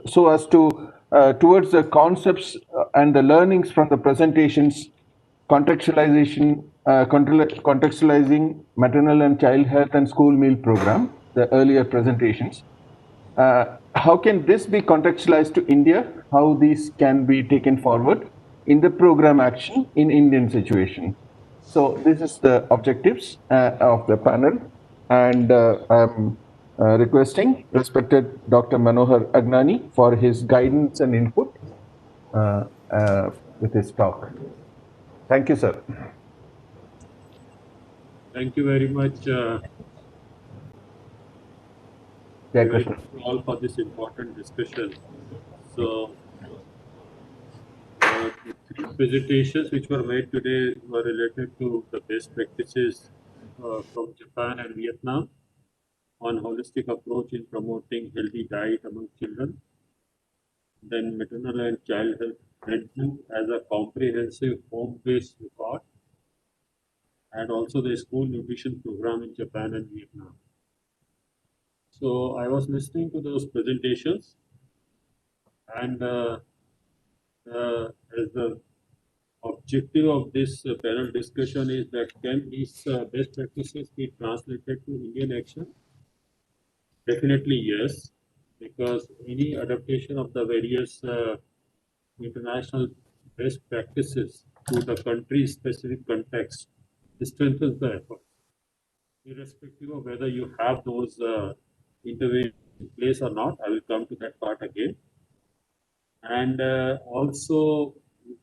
Speaker 6: so as to towards the concepts and the learnings from the presentations, contextualizing maternal and child health and school meal program, the earlier presentations. How can this be contextualized to India? How these can be taken forward in the program action in Indian situation? So this is the objectives of the panel, and I'm requesting respected Dr. Manohar Agnani for his guidance and input with his talk. Thank you, sir.
Speaker 11: Thank you very much, all for this important discussion. So, the 3 presentations which were made today were related to the best practices from Japan and Vietnam on holistic approach in promoting healthy diet among children. Then maternal and child health handbook as a comprehensive home-based record, and also the school nutrition program in Japan and Vietnam. So I was listening to those presentations, and as the objective of this panel discussion is that can these best practices be translated to Indian action? Definitely yes, because any adaptation of the various international best practices to the country's specific context strengthens the effort, irrespective of whether you have those interventions in place or not. I will come to that part again. And also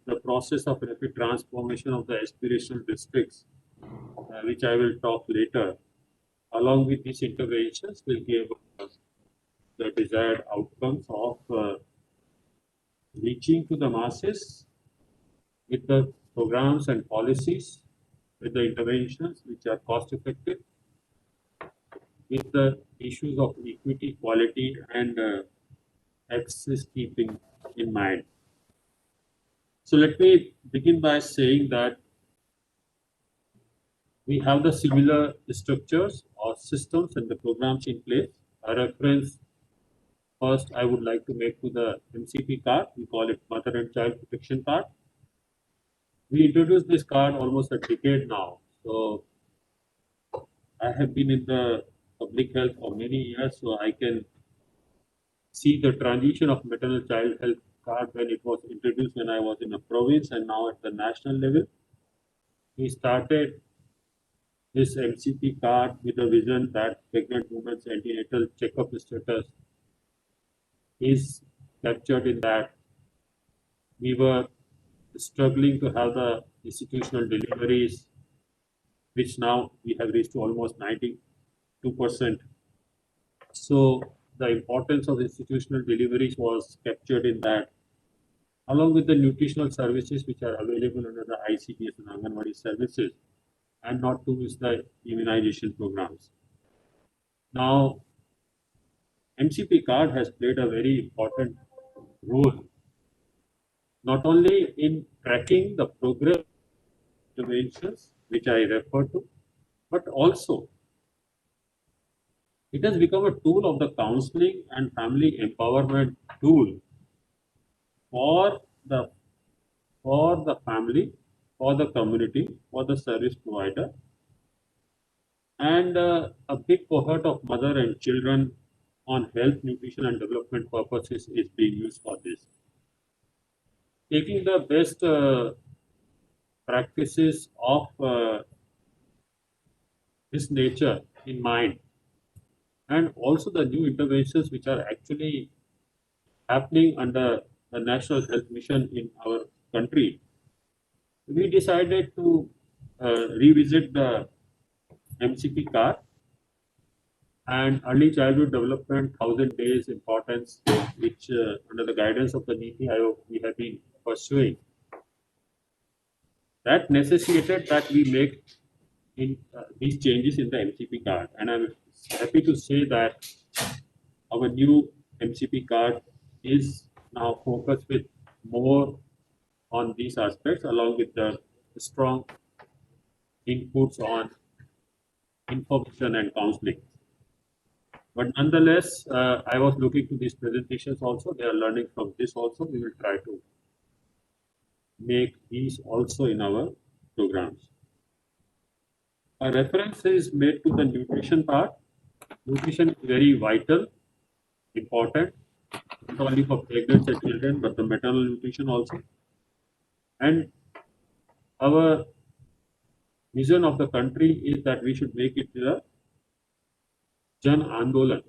Speaker 11: the process of rapid transformation of the aspirational districts, which I will talk later, along with these interventions will give us the desired outcomes of reaching to the masses with the programs and policies, with the interventions which are cost effective, with the issues of equity, quality, and access keeping in mind. So let me begin by saying that we have the similar structures or systems and the programs in place. A reference first I would like to make to the MCP card. We call it Mother and Child Protection Card. We introduced this card almost a decade now. So I have been in the public health for many years, so I can see the transition of maternal child health card when it was introduced when I was in a province and now at the national level. We started this MCP card with a vision that pregnant women's antenatal checkup status is captured in that. We were struggling to have the institutional deliveries, which now we have reached to almost 92%. So the importance of institutional deliveries was captured in that. along with the nutritional services which are available under the ICDS and Anganwadi services, and not to miss the immunization programs. Now, MCP card has played a very important role, not only in tracking the progress interventions which I refer to, but also it has become a tool of the counseling and family empowerment tool for the family, for the community, for the service provider, and a big cohort of mother and children on health, nutrition, and development purposes is being used for this. Taking the best practices of this nature in mind, and also the new interventions which are actually happening under the National Health Mission in our country, we decided to revisit the MCP card and early childhood development 1000 days importance, which under the guidance of the NITI Aayog we have been pursuing. That necessitated that we make these changes in the MCP card, and I'm happy to say that our new MCP card is now focused with more on these aspects, along with the strong inputs on information and counseling. But nonetheless, I was looking to these presentations also. They are learning from this also. We will try to make these also in our programs. A reference is made to the nutrition part. Nutrition is very vital, important, not only for pregnant and children, but the maternal nutrition also. And our vision of the country is that we should make it the Jan Andolan.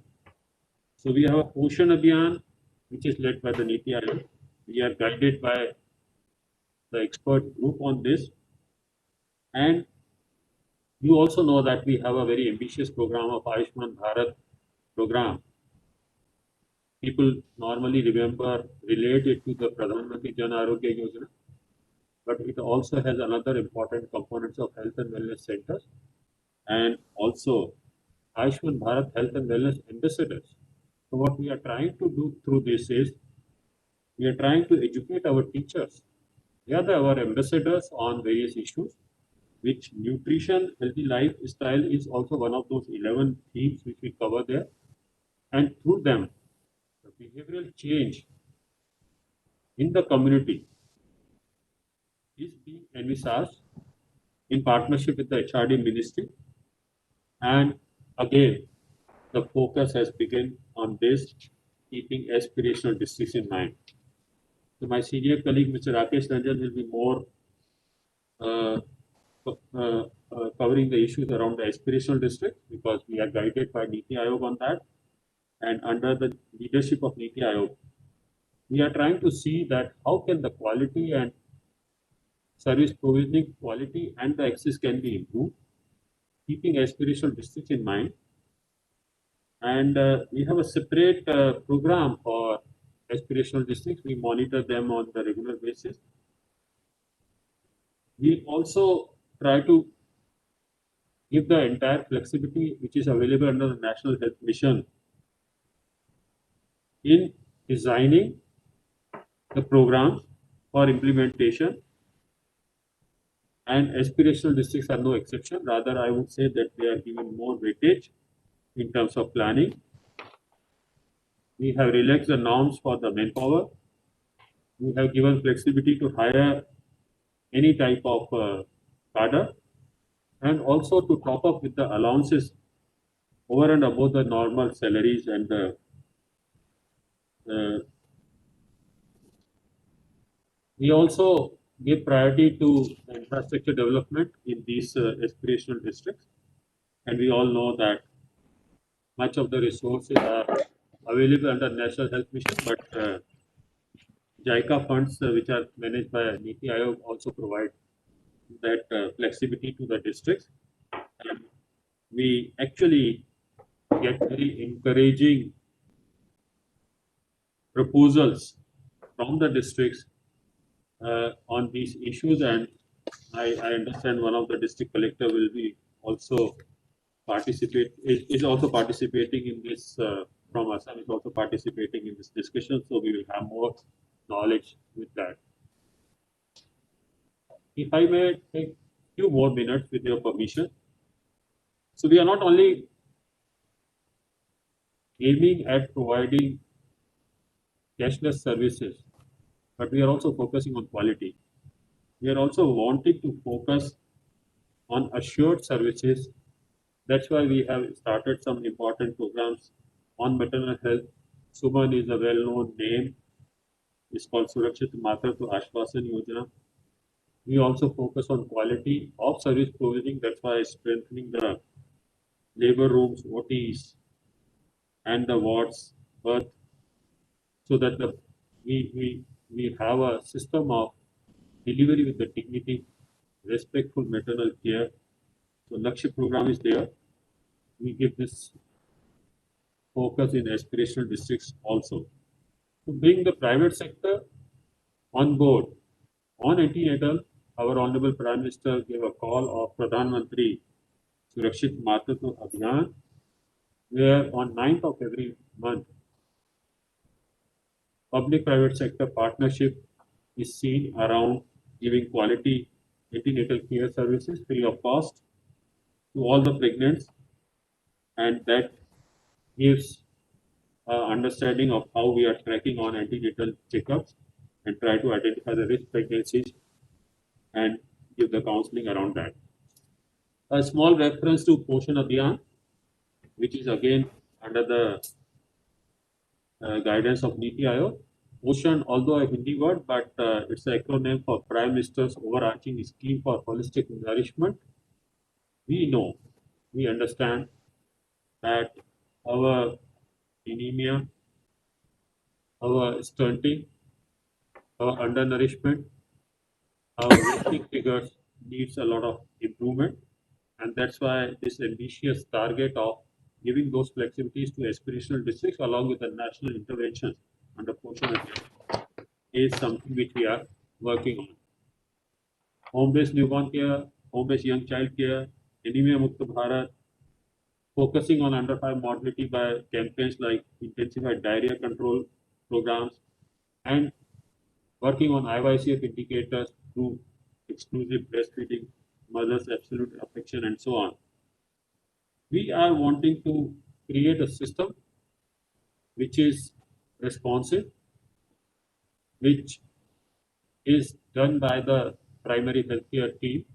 Speaker 11: So we have a Poshan Abhiyan, which is led by the NITI Aayog. We are guided by the expert group on this. And you also know that we have a very ambitious program of Ayushman Bharat program. People normally relate it to the Pradhan Mantri Jan Arogya Yojana, but it also has another important components of health and wellness centers, and also Ayushman Bharat Health and Wellness Ambassadors. So what we are trying to do through this is, we are trying to educate our teachers. They are our ambassadors on various issues, which nutrition, healthy lifestyle is also one of those 11 themes which we cover there. And through them, the behavioral change in the community is being envisaged in partnership with the HRD Ministry. And again, the focus has begun on this, keeping aspirational districts in mind. So my senior colleague, Mr. Rakesh Ranjan, will be more covering the issues around the aspirational district, because we are guided by NITI Aayog on that. And under the leadership of NITI Aayog, we are trying to see that how can the quality and service provisioning quality and the access can be improved, keeping aspirational districts in mind. And we have a separate program for aspirational districts. We monitor them on the regular basis. We also try to give the entire flexibility which is available under the National Health Mission in designing the programs for implementation, and aspirational districts are no exception. Rather, I would say that they are given more weightage in terms of planning. We have relaxed the norms for the manpower. We have given flexibility to hire any type of cadre, and also to top up with the allowances over and above the normal salaries and the we also give priority to infrastructure development in these aspirational districts. And we all know that much of the resources are available under National Health Mission, but JICA funds, which are managed by NITI Aayog, also provide that flexibility to the districts. And we actually get very encouraging proposals from the districts on these issues, and I understand one of the district collector will be also is also participating in this from Assam is also participating in this discussion, so we will have more knowledge with that. If I may take few more minutes with your permission. So we are not only aiming at providing cashless services, but we are also focusing on quality. We are also wanting to focus on assured services. That's why we have started some important programs on maternal health. Suman is a well-known name. It's called Surakshit Matratva Ashvasan Yojana. We also focus on quality of service provisioning. That's why strengthening the labor rooms, OTs, and the wards, birth, so that we have a system of delivery with the dignity, respectful maternal care. So Lakshya program is there. We give this focus in aspirational districts also. To bring the private sector on board. On antenatal, our Honorable Prime Minister gave a call of Pradhan Mantri Surakshit Matratva Abhiyan, where on 9th of every month, public-private sector partnership is seen around giving quality antenatal care services free of cost to all the pregnants, and that gives understanding of how we are tracking on antenatal checkups and try to identify the risk pregnancies and give the counseling around that. A small reference to Poshan Abhiyan, which is again under the guidance of Niti Aayog. Poshan, although a Hindi word, but it's an acronym for Prime Minister's overarching scheme for holistic nourishment. We know, we understand that our anemia, our stunting, our undernourishment, our wasting figures needs a lot of improvement, and that's why this ambitious target of giving those flexibilities to aspirational districts along with the national intervention under Poshan is something which we are working on. Home-based newborn care, home-based young child care, anemia Mukta Bharat, focusing on under 5 mortality by campaigns like intensified diarrhea control programs, and working on IYCF indicators through exclusive breastfeeding, mother's absolute affection, and so on. We are wanting to create a system which is responsive, which is done by the primary healthcare team,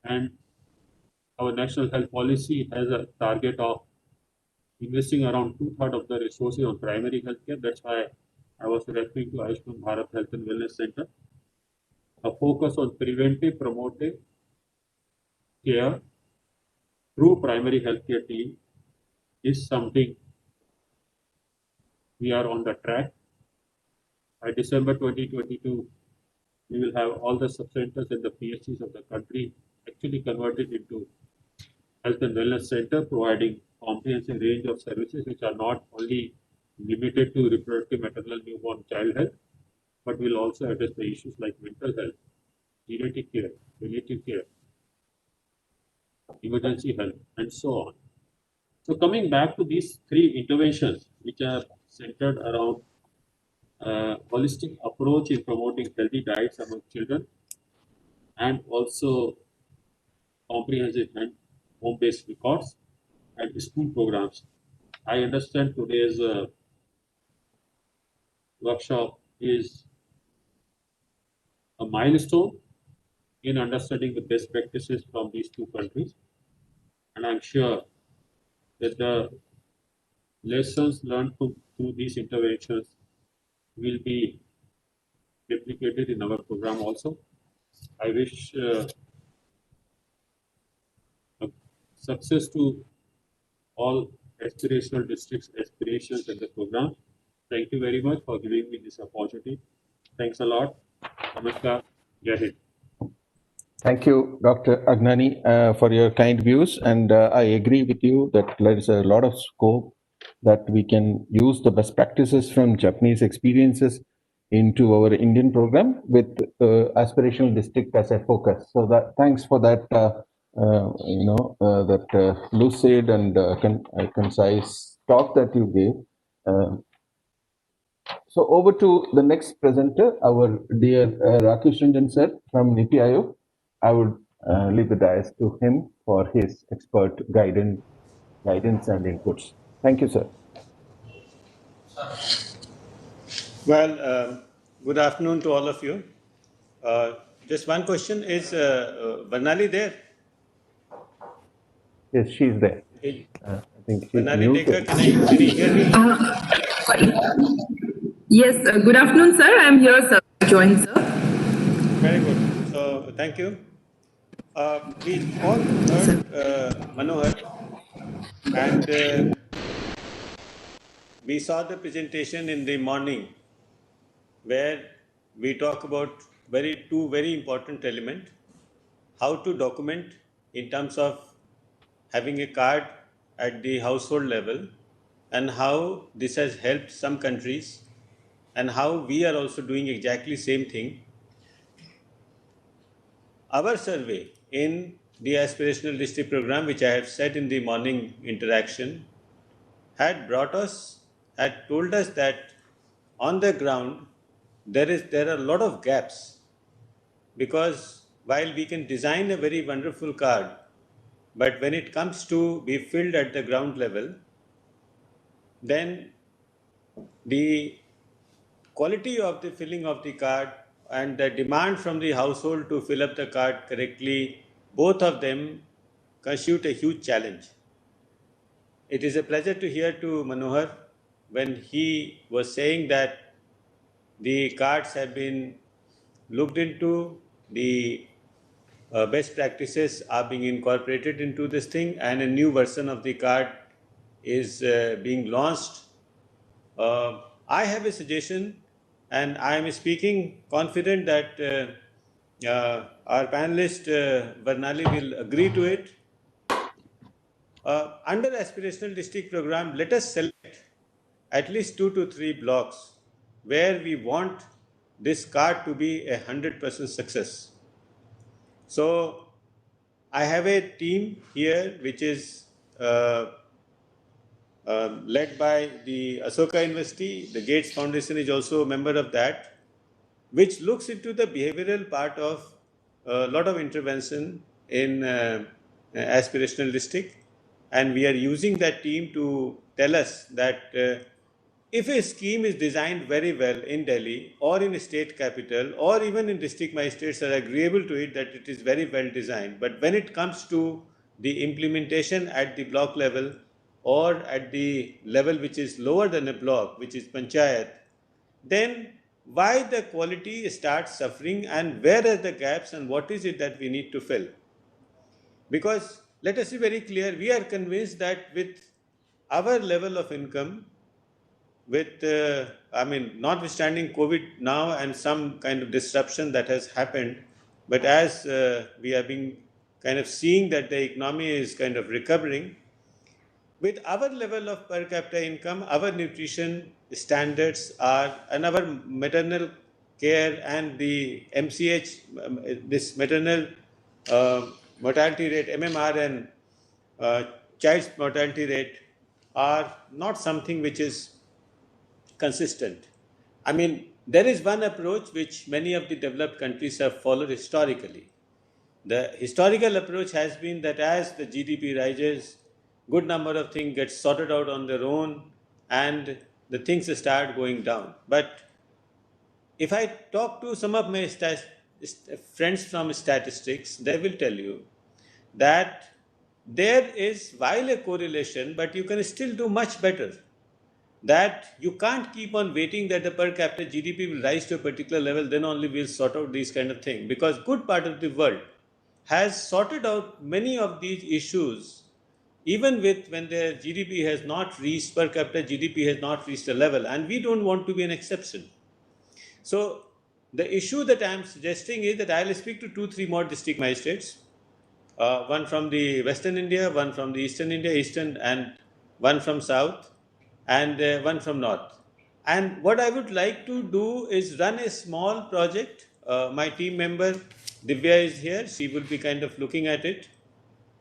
Speaker 11: and our national health policy has a target of investing around 2/3 of the resources on primary healthcare. That's why I was referring to Ayushman Bharat Health and Wellness Center. A focus on preventive, promotive care through primary healthcare team is something we are on the track. By December 2022, we will have all the sub-centers and the PHCs of the country actually converted into health and wellness center, providing comprehensive range of services which are not only limited to reproductive, maternal, newborn, child health, but will also address the issues like mental health, genetic care, palliative care, emergency health, and so on. So coming back to these 3 interventions, which are centered around holistic approach in promoting healthy diets among children, and also comprehensive and home-based records and school programs. I understand today's workshop is a milestone in understanding the best practices from these 2 countries, and I'm sure that the lessons learned through these interventions will be replicated in our program also. I wish success to all aspirational districts, aspirations and the program. Thank you very much for giving me this opportunity. Thanks a lot. Namaskar. Jai Hind.
Speaker 6: Thank you, Dr. Agnani, for your kind views. And I agree with you that there is a lot of scope that we can use the best practices from Japanese experiences into our Indian program with aspirational district as a focus. So that thanks for that, lucid and concise talk that you gave. So over to the next presenter, our dear Rakesh Ranjan sir from Niti Aayog. I would leave the dais to him for his expert guidance and inputs. Thank you, sir.
Speaker 2: Well, good afternoon to all of you. Just one question, is Varnali there?
Speaker 6: Yes, she's there. I think she's
Speaker 2: Varnali
Speaker 6: muted.
Speaker 2: Dekar, can you hear me?
Speaker 12: Yes, good afternoon, sir. I'm here, sir. Join, sir.
Speaker 2: Very good. So, thank you. We all heard Manohar, and we saw the presentation in the morning where we talk about two very important elements: how to document in terms of having a card at the household level, and how this has helped some countries, and how we are also doing exactly same thing. Our survey in the aspirational district program, which I have said in the morning interaction, had told us that on the ground there are a lot of gaps, because while we can design a very wonderful card, but when it comes to be filled at the ground level, then the quality of the filling of the card and the demand from the household to fill up the card correctly, both of them constitute a huge challenge. It is a pleasure to hear to Manohar when he was saying that the cards have been looked into, the best practices are being incorporated into this thing, and a new version of the card is being launched. I have a suggestion, and I am speaking confident that our panelist Varnali will agree to it. Under aspirational district program, let us select at least 2 to 3 blocks where we want this card to be 100% success. So I have a team here which is led by the Ashoka University. The Gates Foundation is also a member of that, which looks into the behavioral part of a lot of intervention in aspirational district. And we are using that team to tell us that if a scheme is designed very well in Delhi or in a state capital or even in district magistrates are agreeable to it, that it is very well designed. But when it comes to the implementation at the block level or at the level which is lower than a block, which is panchayat, then why the quality starts suffering, and where are the gaps, and what is it that we need to fill? Because let us be very clear, we are convinced that with our level of income, notwithstanding COVID now and some kind of disruption that has happened, but as we have been kind of seeing that the economy is kind of recovering, with our level of per capita income, our nutrition standards are, and our maternal care and the MCH, this maternal mortality rate, MMR, and child's mortality rate are not something which is consistent. I mean, there is one approach which many of the developed countries have followed historically. The historical approach has been that as the GDP rises, good number of things get sorted out on their own and the things start going down. But if I talk to some of my friends from statistics, they will tell you that there is, while a correlation, but you can still do much better. That you can't keep on waiting that the per capita GDP will rise to a particular level, then only we'll sort out these kind of things. Because good part of the world has sorted out many of these issues, even with when their GDP has not reached, per capita GDP has not reached a level, and we don't want to be an exception. So the issue that I'm suggesting is that I'll speak to 2-3 more district magistrates, one from the Western India, one from the Eastern India, and one from South, and one from North. And what I would like to do is run a small project. My team member Divya is here. She will be kind of looking at it.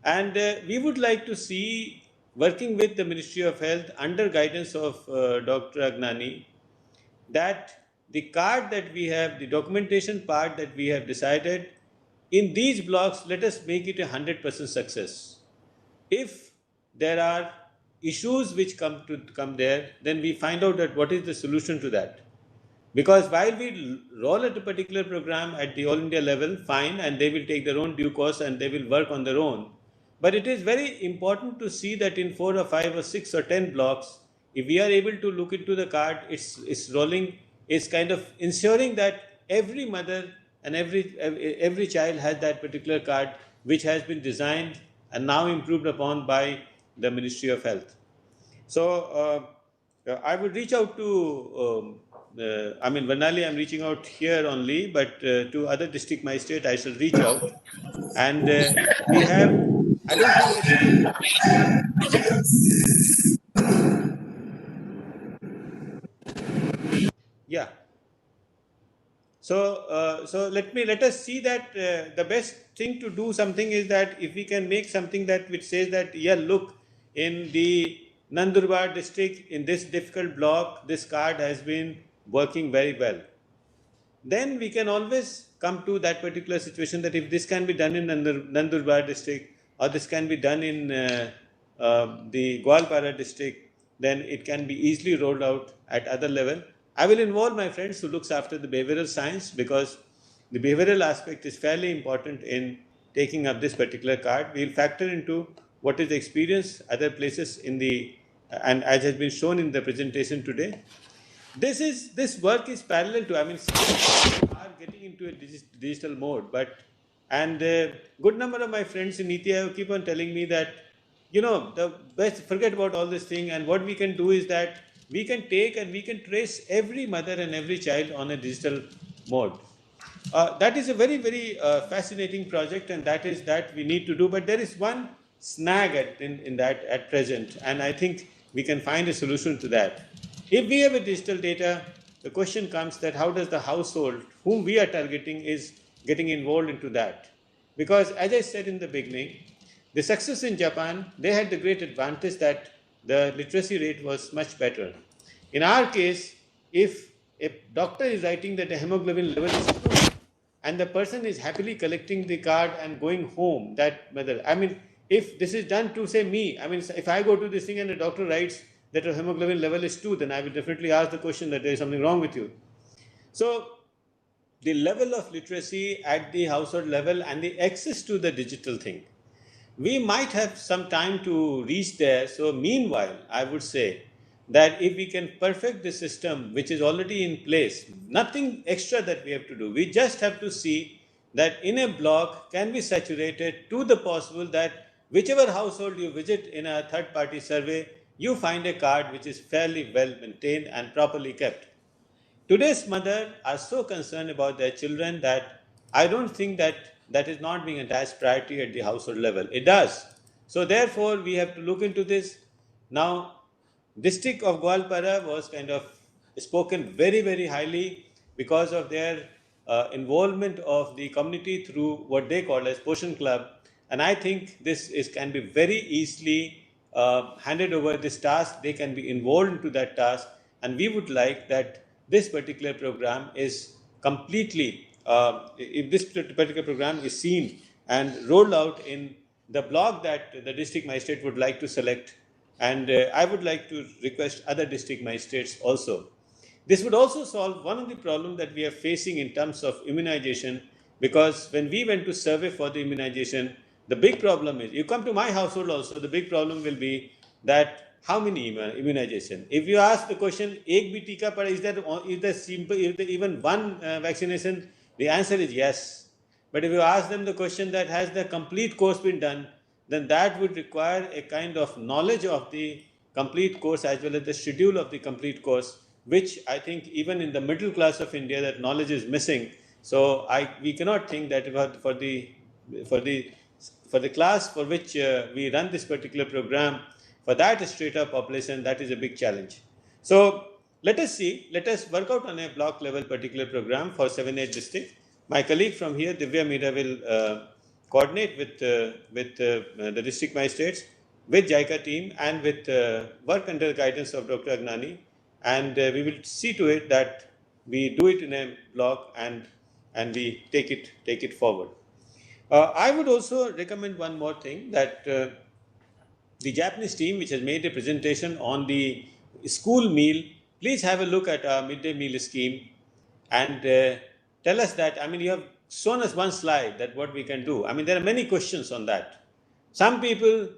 Speaker 2: And we would like to see, working with the Ministry of Health under guidance of Dr. Agnani, that the card that we have, the documentation part that we have decided, in these blocks, let us make it 100% success. If there are issues which come there, then we find out that what is the solution to that. Because while we roll out a particular program at the All India level, fine, and they will take their own due course and they will work on their own. But it is very important to see that in 4 or 5 or 6 or 10 blocks, if we are able to look into the card, it's rolling, it's kind of ensuring that every mother and every child has that particular card which has been designed and now improved upon by the Ministry of Health. So I would reach out to, Vanali, I'm reaching out here only, but to other district magistrate, I shall reach out. And we have, I don't think that we, yeah. So let us see that the best thing to do something is that if we can make something that which says that, yeah, look, in the Nandurbar district, in this difficult block, this card has been working very well. Then we can always come to that particular situation that if this can be done in Nandurbar district or this can be done in the Gwalpara district, then it can be easily rolled out at other level. I will involve my friends who looks after the behavioral science, because the behavioral aspect is fairly important in taking up this particular card. We will factor into what is the experience other places in the, and as has been shown in the presentation today. This work is parallel to, are getting into a digital mode, but, and good number of my friends in Niti Aayog keep on telling me that, the best, forget about all this thing, and what we can do is that we can take and we can trace every mother and every child on a digital mode. That is a very, very fascinating project, and that we need to do. But there is one snag in that at present, and I think we can find a solution to that. If we have a digital data, the question comes that how does the household whom we are targeting is getting involved into that? Because as I said in the beginning, the success in Japan, they had the great advantage that the literacy rate was much better. In our case, if a doctor is writing that the hemoglobin level is 2 and the person is happily collecting the card and going home, that mother, if this is done to say me, if I go to this thing and the doctor writes that your hemoglobin level is 2, then I will definitely ask the question that there is something wrong with you. So the level of literacy at the household level and the access to the digital thing, we might have some time to reach there. So meanwhile, I would say that if we can perfect the system which is already in place, nothing extra that we have to do. We just have to see that in a block can be saturated to the possible that whichever household you visit in a third-party survey, you find a card which is fairly well maintained and properly kept. Today's mothers are so concerned about their children that I don't think that that is not being attached priority at the household level. It does. So therefore, we have to look into this. Now, district of Gwalpara was kind of spoken very, very highly because of their involvement of the community through what they call as Poshan Club. And I think this can be very easily handed over this task. They can be involved into that task. And we would like that this particular program is completely, if this particular program is seen and rolled out in the block that the district magistrate would like to select, and I would like to request other district magistrates also. This would also solve one of the problems that we are facing in terms of immunization, because when we went to survey for the immunization, the big problem is, you come to my household also, the big problem will be that how many immunization? If you ask the question, ek bhi tika pada, is there even one vaccination? The answer is yes. But if you ask them the question that has the complete course been done, then that would require a kind of knowledge of the complete course as well as the schedule of the complete course, which I think even in the middle class of India that knowledge is missing. So we cannot think that for the class for which we run this particular program, for that straight up population, that is a big challenge. So let us work out on a block level particular program for 7-8 districts. My colleague from here, Divya Meera, will coordinate with the district magistrates, with JICA team, and with work under the guidance of Dr. Agnani, and we will see to it that we do it in a block and we take it forward. I would also recommend one more thing, that the Japanese team, which has made a presentation on the school meal, please have a look at our midday meal scheme and tell us that. I mean, you have shown us one slide that what we can do. I mean, there are many questions on that. Some people,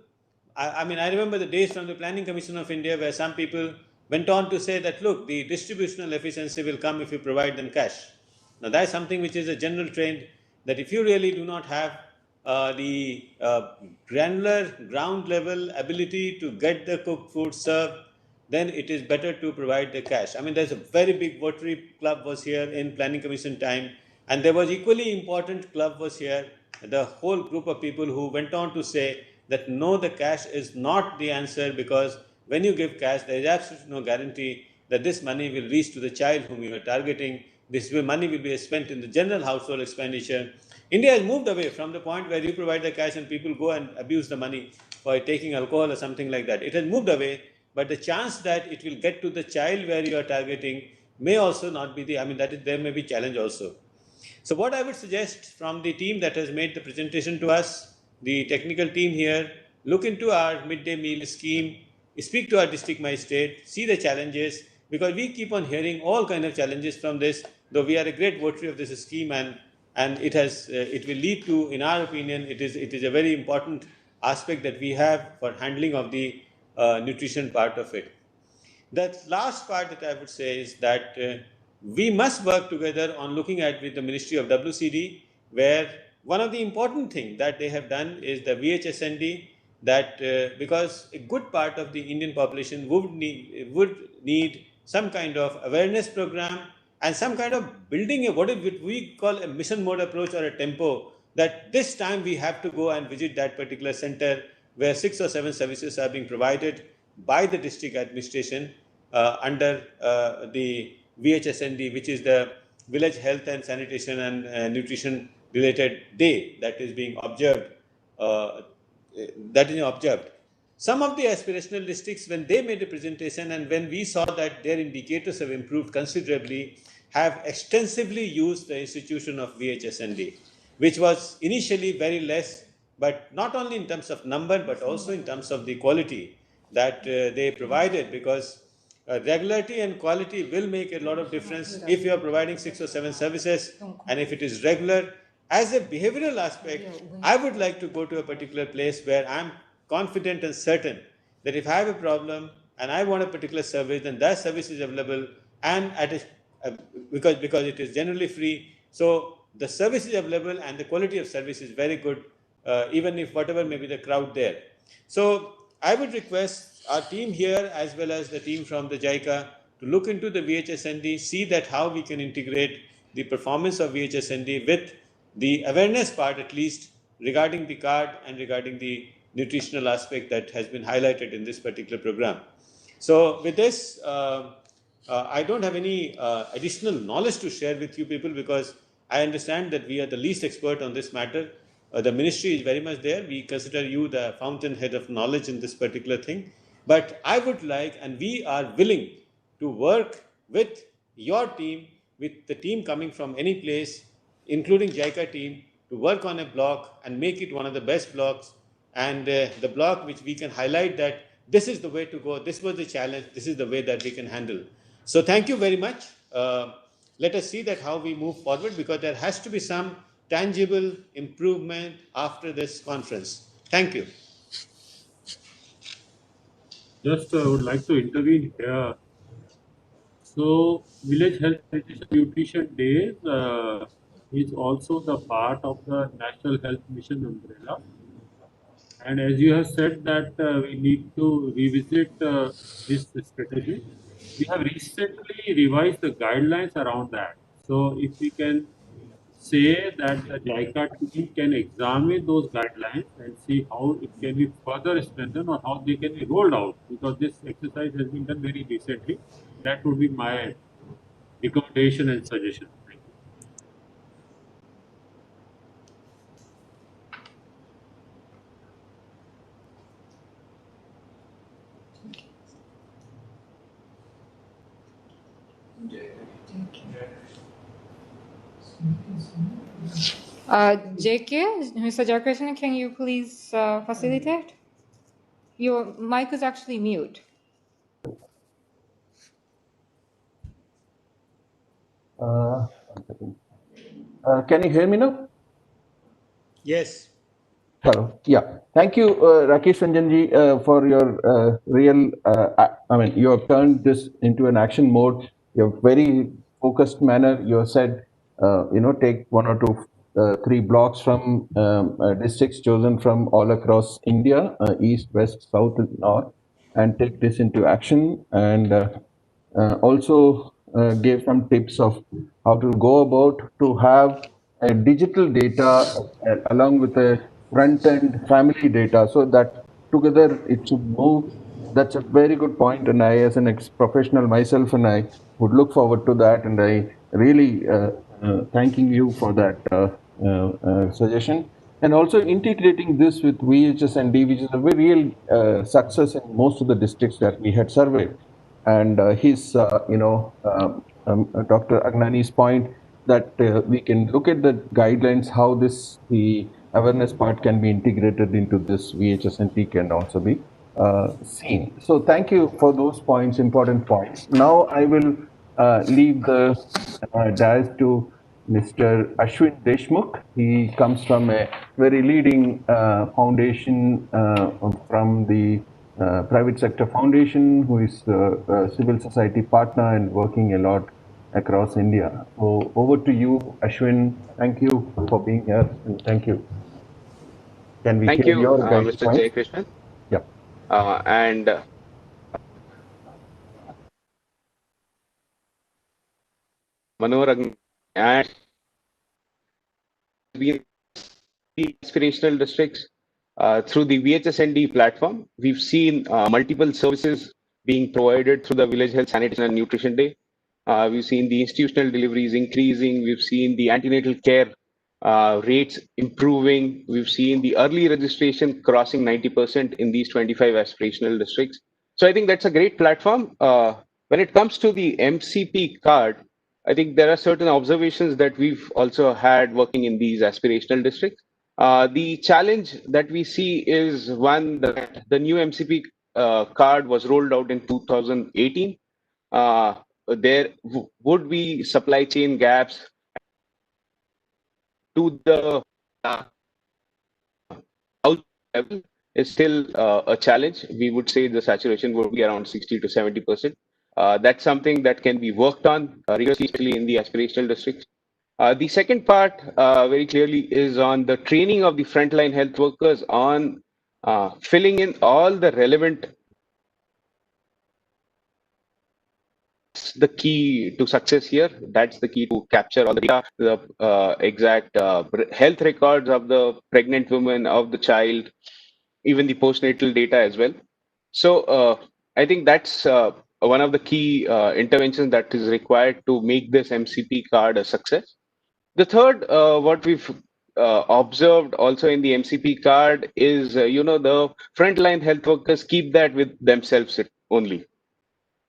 Speaker 2: I remember the days from the Planning Commission of India where some people went on to say that, look, the distributional efficiency will come if you provide them cash. Now, that's something which is a general trend, that if you really do not have the granular ground level ability to get the cooked food served, then it is better to provide the cash. I mean, there's a very big Rotary Club was here in Planning Commission time, and there was equally important club was here, the whole group of people who went on to say that no, the cash is not the answer, because when you give cash, there is absolutely no guarantee that this money will reach to the child whom you are targeting. This money will be spent in the general household expenditure. India has moved away from the point where you provide the cash and people go and abuse the money for taking alcohol or something like that. It has moved away, but the chance that it will get to the child where you are targeting may also not be there may be challenge also. So what I would suggest from the team that has made the presentation to us, the technical team here, look into our midday meal scheme, speak to our district magistrate, see the challenges, because we keep on hearing all kind of challenges from this, though we are a great votary of this scheme, and it will lead to, in our opinion, it is a very important aspect that we have for handling of the nutrition part of it. The last part that I would say is that we must work together on looking at with the Ministry of WCD, where one of the important things that they have done is the VHSND, that because a good part of the Indian population would need some kind of awareness program and some kind of building what we call a mission mode approach or a tempo, that this time we have to go and visit that particular center where 6 or 7 services are being provided by the district administration under the VHSND, which is the Village Health and Sanitation and Nutrition Related Day that is being observed. Some of the aspirational districts, when they made a presentation and when we saw that their indicators have improved considerably, have extensively used the institution of VHSND, which was initially very less, but not only in terms of number, but also in terms of the quality that they provided, because regularity and quality will make a lot of difference if you are providing 6 or 7 services, and if it is regular. As a behavioral aspect, I would like to go to a particular place where I'm confident and certain that if I have a problem and I want a particular service, then that service is available, and because it is generally free. So the service is available and the quality of service is very good, even if whatever may be the crowd there. So I would request our team here as well as the team from the JICA to look into the VHSND, see that how we can integrate the performance of VHSND with the awareness part, at least regarding the card and regarding the nutritional aspect that has been highlighted in this particular program. So with this, I don't have any additional knowledge to share with you people, because I understand that we are the least expert on this matter. The ministry is very much there. We consider you the fountainhead of knowledge in this particular thing. But I would like, and we are willing to work with your team, with the team coming from any place, including JICA team, to work on a block and make it one of the best blocks, and the block which we can highlight that this is the way to go, this was the challenge, this is the way that we can handle. So thank you very much. Let us see that how we move forward, because there has to be some tangible improvement after this conference. Thank you.
Speaker 11: Just would like to intervene here. So, Village Health Sanitation Nutrition Days is also the part of the National Health Mission umbrella. And as you have said that we need to revisit this strategy, we have recently revised the guidelines around that. So if we can say that the JICA team can examine those guidelines and see how it can be further strengthened or how they can be rolled out, because this exercise has been done very recently. That would be my recommendation and suggestion. Thank you.
Speaker 1: JK, Mr. Jayakrishnan, can you please facilitate? Your mic is actually mute.
Speaker 6: One second. Can you hear me now?
Speaker 2: Yes.
Speaker 6: Hello. Yeah. Thank you, Rakesh Ranjanji, for your real. I mean, you have turned this into an action mode. You have very focused manner. You have said, take one or two, three blocks from districts chosen from all across India, east, west, south, and north, and take this into action. And also gave some tips of how to go about to have a digital data along with a front end family data, so that together it should move. That's a very good point, and I, as an ex-professional myself, and I would look forward to that, and I really thanking you for that suggestion, and also integrating this with VHS&D, which is a very real success in most of the districts that we had surveyed. And Dr. Agnani's point that we can look at the guidelines, how the awareness part can be integrated into this VHS&T can also be seen. So thank you for those points, important points. Now I will leave the dais to Mr. Ashwin Deshmukh. He comes from a very leading foundation from the private sector foundation, who is a civil society partner and working a lot across India. So over to you, Ashwin. Thank you for being here, and thank you. Can we
Speaker 13: Thank
Speaker 6: hear
Speaker 13: you,
Speaker 6: your guiding
Speaker 13: Mr.
Speaker 6: points?
Speaker 13: Jayakrishnan.
Speaker 6: Yeah.
Speaker 13: And Manohar and the aspirational districts through the VHS&D platform. We've seen multiple services being provided through the Village Health Sanitation and Nutrition Day. We've seen the institutional deliveries increasing. We've seen the antenatal care rates improving. We've seen the early registration crossing 90% in these 25 aspirational districts. So I think that's a great platform. When it comes to the MCP card, I think there are certain observations that we've also had working in these aspirational districts. The challenge that we see is one, that the new MCP card was rolled out in 2018. There would be supply chain gaps to the house level is still a challenge. We would say the saturation would be around 60 to 70%. That's something that can be worked on rigorously, especially in the aspirational districts. The second part, very clearly, is on the training of the frontline health workers on filling in all the relevant. That's the key to success here. That's the key to capture all the data, the exact health records of the pregnant woman, of the child, even the postnatal data as well. So I think that's one of the key interventions that is required to make this MCP card a success. The third, what we've observed also in the MCP card is, the frontline health workers keep that with themselves only.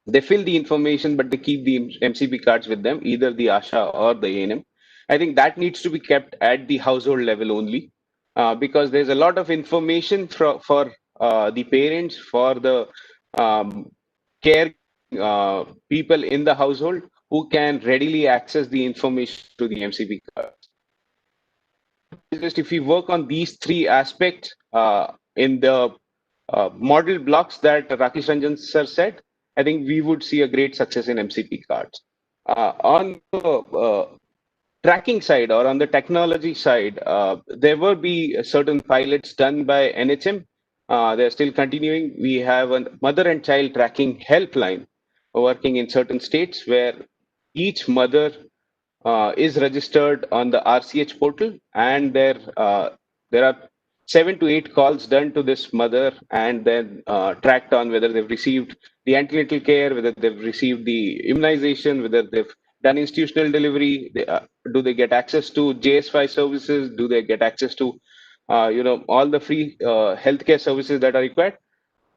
Speaker 13: They fill the information, but they keep the MCP cards with them, either the ASHA or the ANM. I think that needs to be kept at the household level only, because there's a lot of information for the parents, for the care people in the household who can readily access the information to the MCP cards. Just if we work on these three aspects in the model blocks that Rakesh Ranjan sir said, I think we would see a great success in MCP cards. On the tracking side or on the technology side, there will be certain pilots done by NHM. They're still continuing. We have a mother and child tracking helpline working in certain states where each mother is registered on the RCH portal, and there are 7 to 8 calls done to this mother, and then tracked on whether they've received the antenatal care, whether they've received the immunization, whether they've done institutional delivery. Do they get access to JS5 services? Do they get access to all the free healthcare services that are required?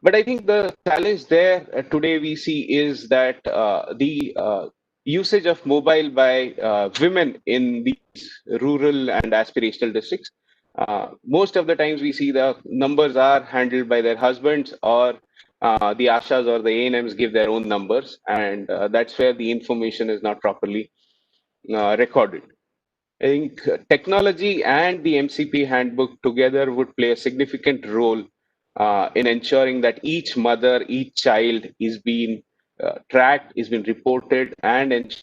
Speaker 13: But I think the challenge there today we see is that the usage of mobile by women in these rural and aspirational districts. Most of the times we see the numbers are handled by their husbands, or the ASHAs or the ANMs give their own numbers, and that's where the information is not properly recorded. I think technology and the MCP handbook together would play a significant role in ensuring that each mother, each child is being tracked, is being reported, and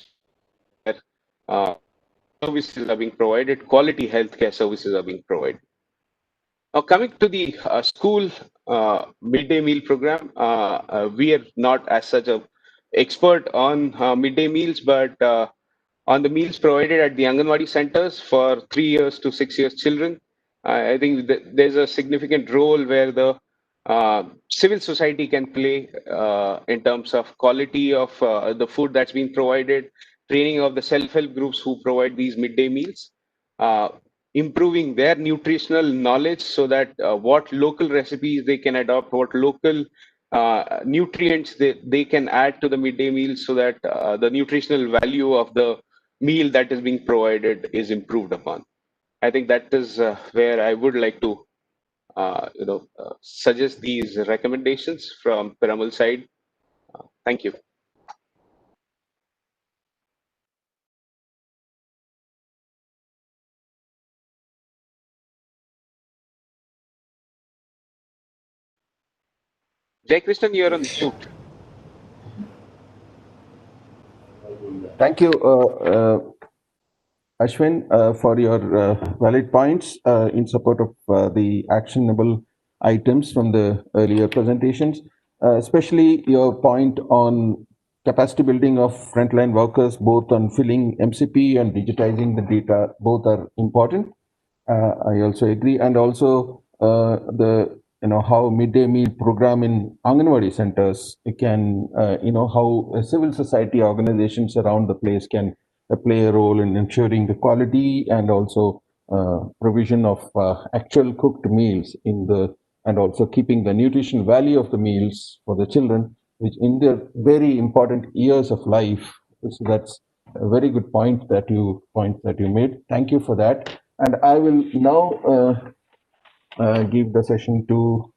Speaker 13: services are being provided, quality healthcare services are being provided. Now, coming to the school midday meal program, we are not as such a expert on midday meals, but on the meals provided at the Anganwadi centers for 3 years to 6 years children. I think there's a significant role where the civil society can play in terms of quality of the food that's being provided, training of the self-help groups who provide these midday meals, improving their nutritional knowledge so that what local recipes they can adopt, what local nutrients they can add to the midday meal so that the nutritional value of the meal that is being provided is improved upon. I think that is where I would like to suggest these recommendations from Piramal side. Thank you. Jai Krishnan, you are on mute.
Speaker 6: Thank you, Ashwin, for your valid points in support of the actionable items from the earlier presentations, especially your point on capacity building of frontline workers, both on filling MCP and digitizing the data. Both are important. I also agree, and also the how midday meal program in Anganwadi centers can how civil society organizations around the place can play a role in ensuring the quality and also provision of actual cooked meals and also keeping the nutrition value of the meals for the children, which in their very important years of life. So that's a very good point that you made. Thank you for that. And I will now give the session to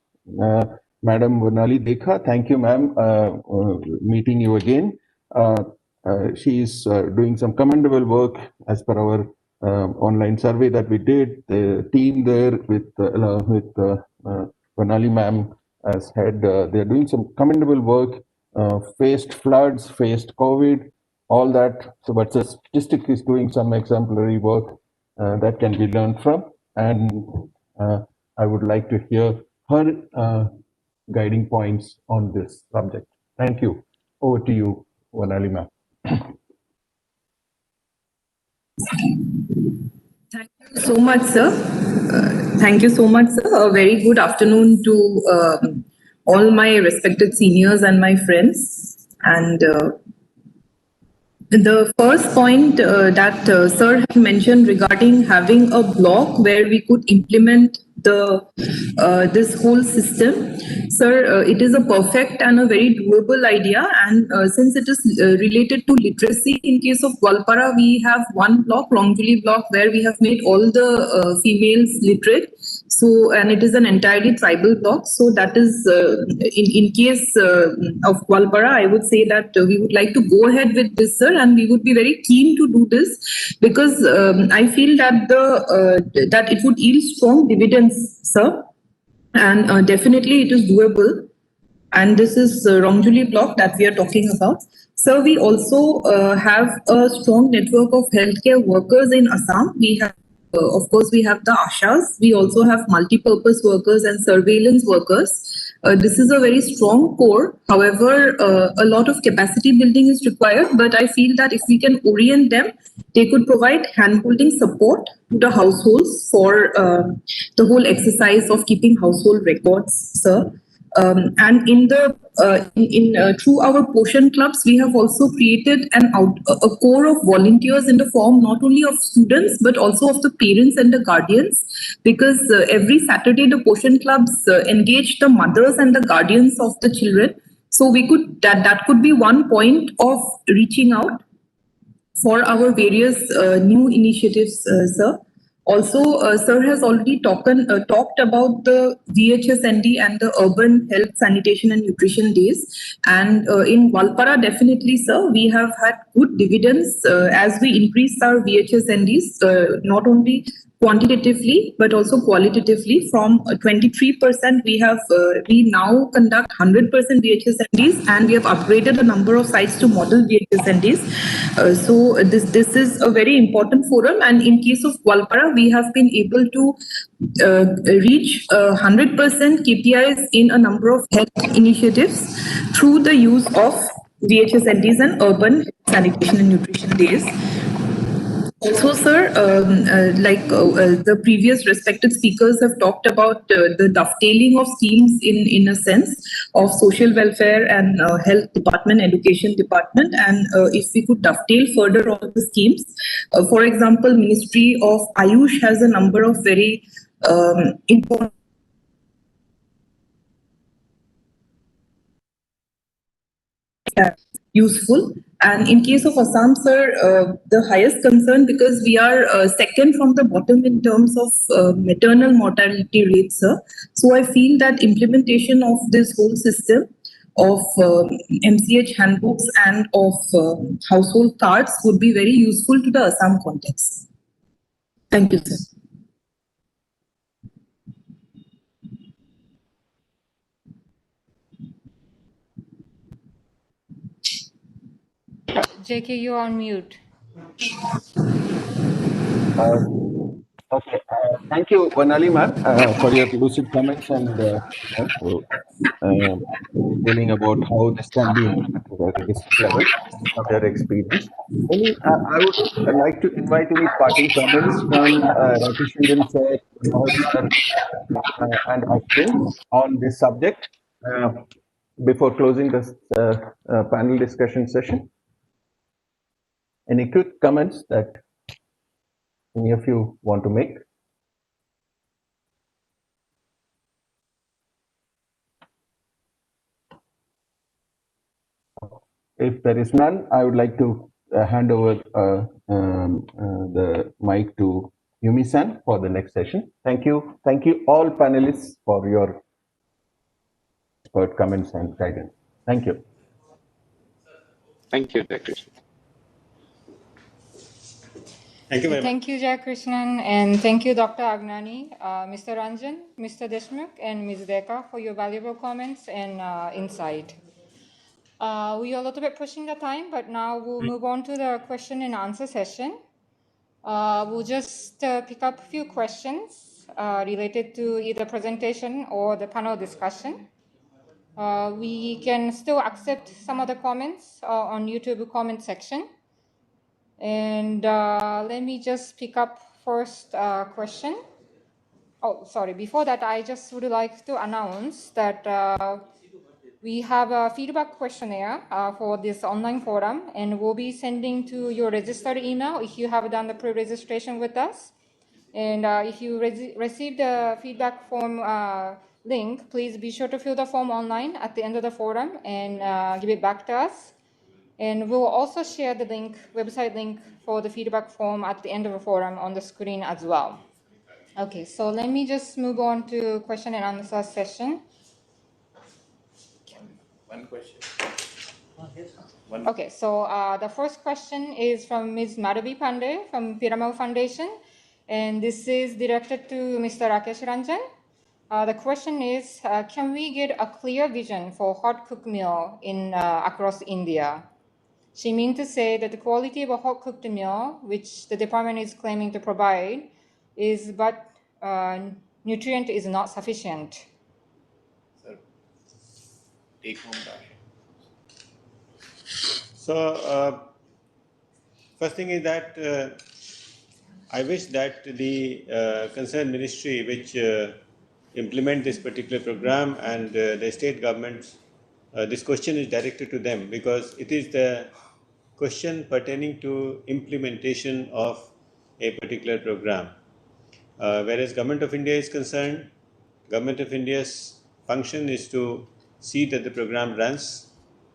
Speaker 6: Madam Vernali Dekha. Thank you, ma'am. Meeting you again. She is doing some commendable work as per our online survey that we did. The team there with Vernali ma'am as head, they're doing some commendable work. Faced floods, faced COVID, all that. So, but the statistic is doing some exemplary work that can be learned from, and I would like to hear her guiding points on this subject. Thank you. Over to you, Vernali ma'am.
Speaker 12: Thank you so much, sir. Thank you so much, sir. A very good afternoon to all my respected seniors and my friends. And the first point that sir had mentioned regarding having a block where we could implement this whole system, sir, it is a perfect and a very doable idea. And since it is related to literacy, in case of Gwalpara, we have one block, Rongvili block, where we have made all the females literate. So, and it is an entirely tribal block. So that is, in case of Gwalpara, I would say that we would like to go ahead with this, sir, and we would be very keen to do this because I feel that that it would yield strong dividends, sir, and definitely it is doable. And this is Rongvili block that we are talking about. So we also have a strong network of healthcare workers in Assam. We have of course, we have the ASHAs. We also have multi-purpose workers and surveillance workers. This is a very strong core. However, a lot of capacity building is required, but I feel that if we can orient them, they could provide hand-holding support to the households for the whole exercise of keeping household records, sir. And through our Poshan clubs, we have also created a core of volunteers in the form not only of students but also of the parents and the guardians, because every Saturday the Poshan clubs engage the mothers and the guardians of the children. So we could that could be one point of reaching out for our various new initiatives, sir. Also, sir has already talked about the VHSND and the Urban Health, Sanitation and Nutrition Days. And in Valpara, definitely, sir, we have had good dividends as we increase our VHSNDs, not only quantitatively but also qualitatively. From 23% we now conduct 100% VHSNDs, and we have upgraded a number of sites to model VHSNDs. So this is a very important forum, and in case of Valpara, we have been able to reach 100% KPIs in a number of health initiatives through the use of VHSNDs and urban sanitation and nutrition days. Also, sir, the previous respected speakers have talked about the dovetailing of schemes in a sense of social welfare and health department, education department, and if we could dovetail further on the schemes. For example, Ministry of Ayush has a number of very important useful. And in case of Assam, sir, the highest concern, because we are second from the bottom in terms of maternal mortality rates, sir. So I feel that implementation of this whole system of MCH handbooks and of household cards would be very useful to the Assam context. Thank you, sir.
Speaker 1: JK, you're on mute.
Speaker 6: Okay, thank you, Vanali ma'am, for your lucid comments and telling about how this can be implemented at a district level from your experience. I would like to invite any parting comments from Rakesh Ranjan sir, Mohit sir, and Ashwin on this subject before closing this panel discussion session. Any quick comments that any of you want to make? If there is none, I would like to hand over the mic to Yumi-san for the next session. Thank you. Thank you all panelists for your expert comments and guidance. Thank you.
Speaker 13: Thank you, Dr.
Speaker 2: Thank you very much.
Speaker 1: Thank you, Jai Krishnan, and thank you, Dr. Agnani, Mr. Ranjan, Mr. Deshmukh, and Ms. Deka for your valuable comments and insight. We are a little bit pushing the time, but now we'll move on to the question and answer session. We'll just pick up a few questions related to either presentation or the panel discussion. We can still accept some of the comments on YouTube comment section. And let me just pick up first question. Oh, sorry. Before that, I just would like to announce that we have a feedback questionnaire for this online forum, and we'll be sending to your registered email if you have done the pre-registration with us. And if you receive the feedback form link, please be sure to fill the form online at the end of the forum and give it back to us. And we'll also share the link, website link for the feedback form at the end of the forum on the screen as well. Okay, so let me just move on to question and answer session.
Speaker 3: One question.
Speaker 1: Okay, so the first question is from Ms. Madhavi Pandey from Piramal Foundation, and this is directed to Mr. Rakesh Ranjan. The question is, can we get a clear vision for hot cooked meal in across India? She means to say that the quality of a hot cooked meal, which the department is claiming to provide, is but nutrient is not sufficient.
Speaker 3: Sir, take-home data?
Speaker 2: So, first thing is that I wish that the concerned ministry which implement this particular program and the state governments, this question is directed to them because it is the question pertaining to implementation of a particular program. Whereas Government of India is concerned, Government of India's function is to see that the program runs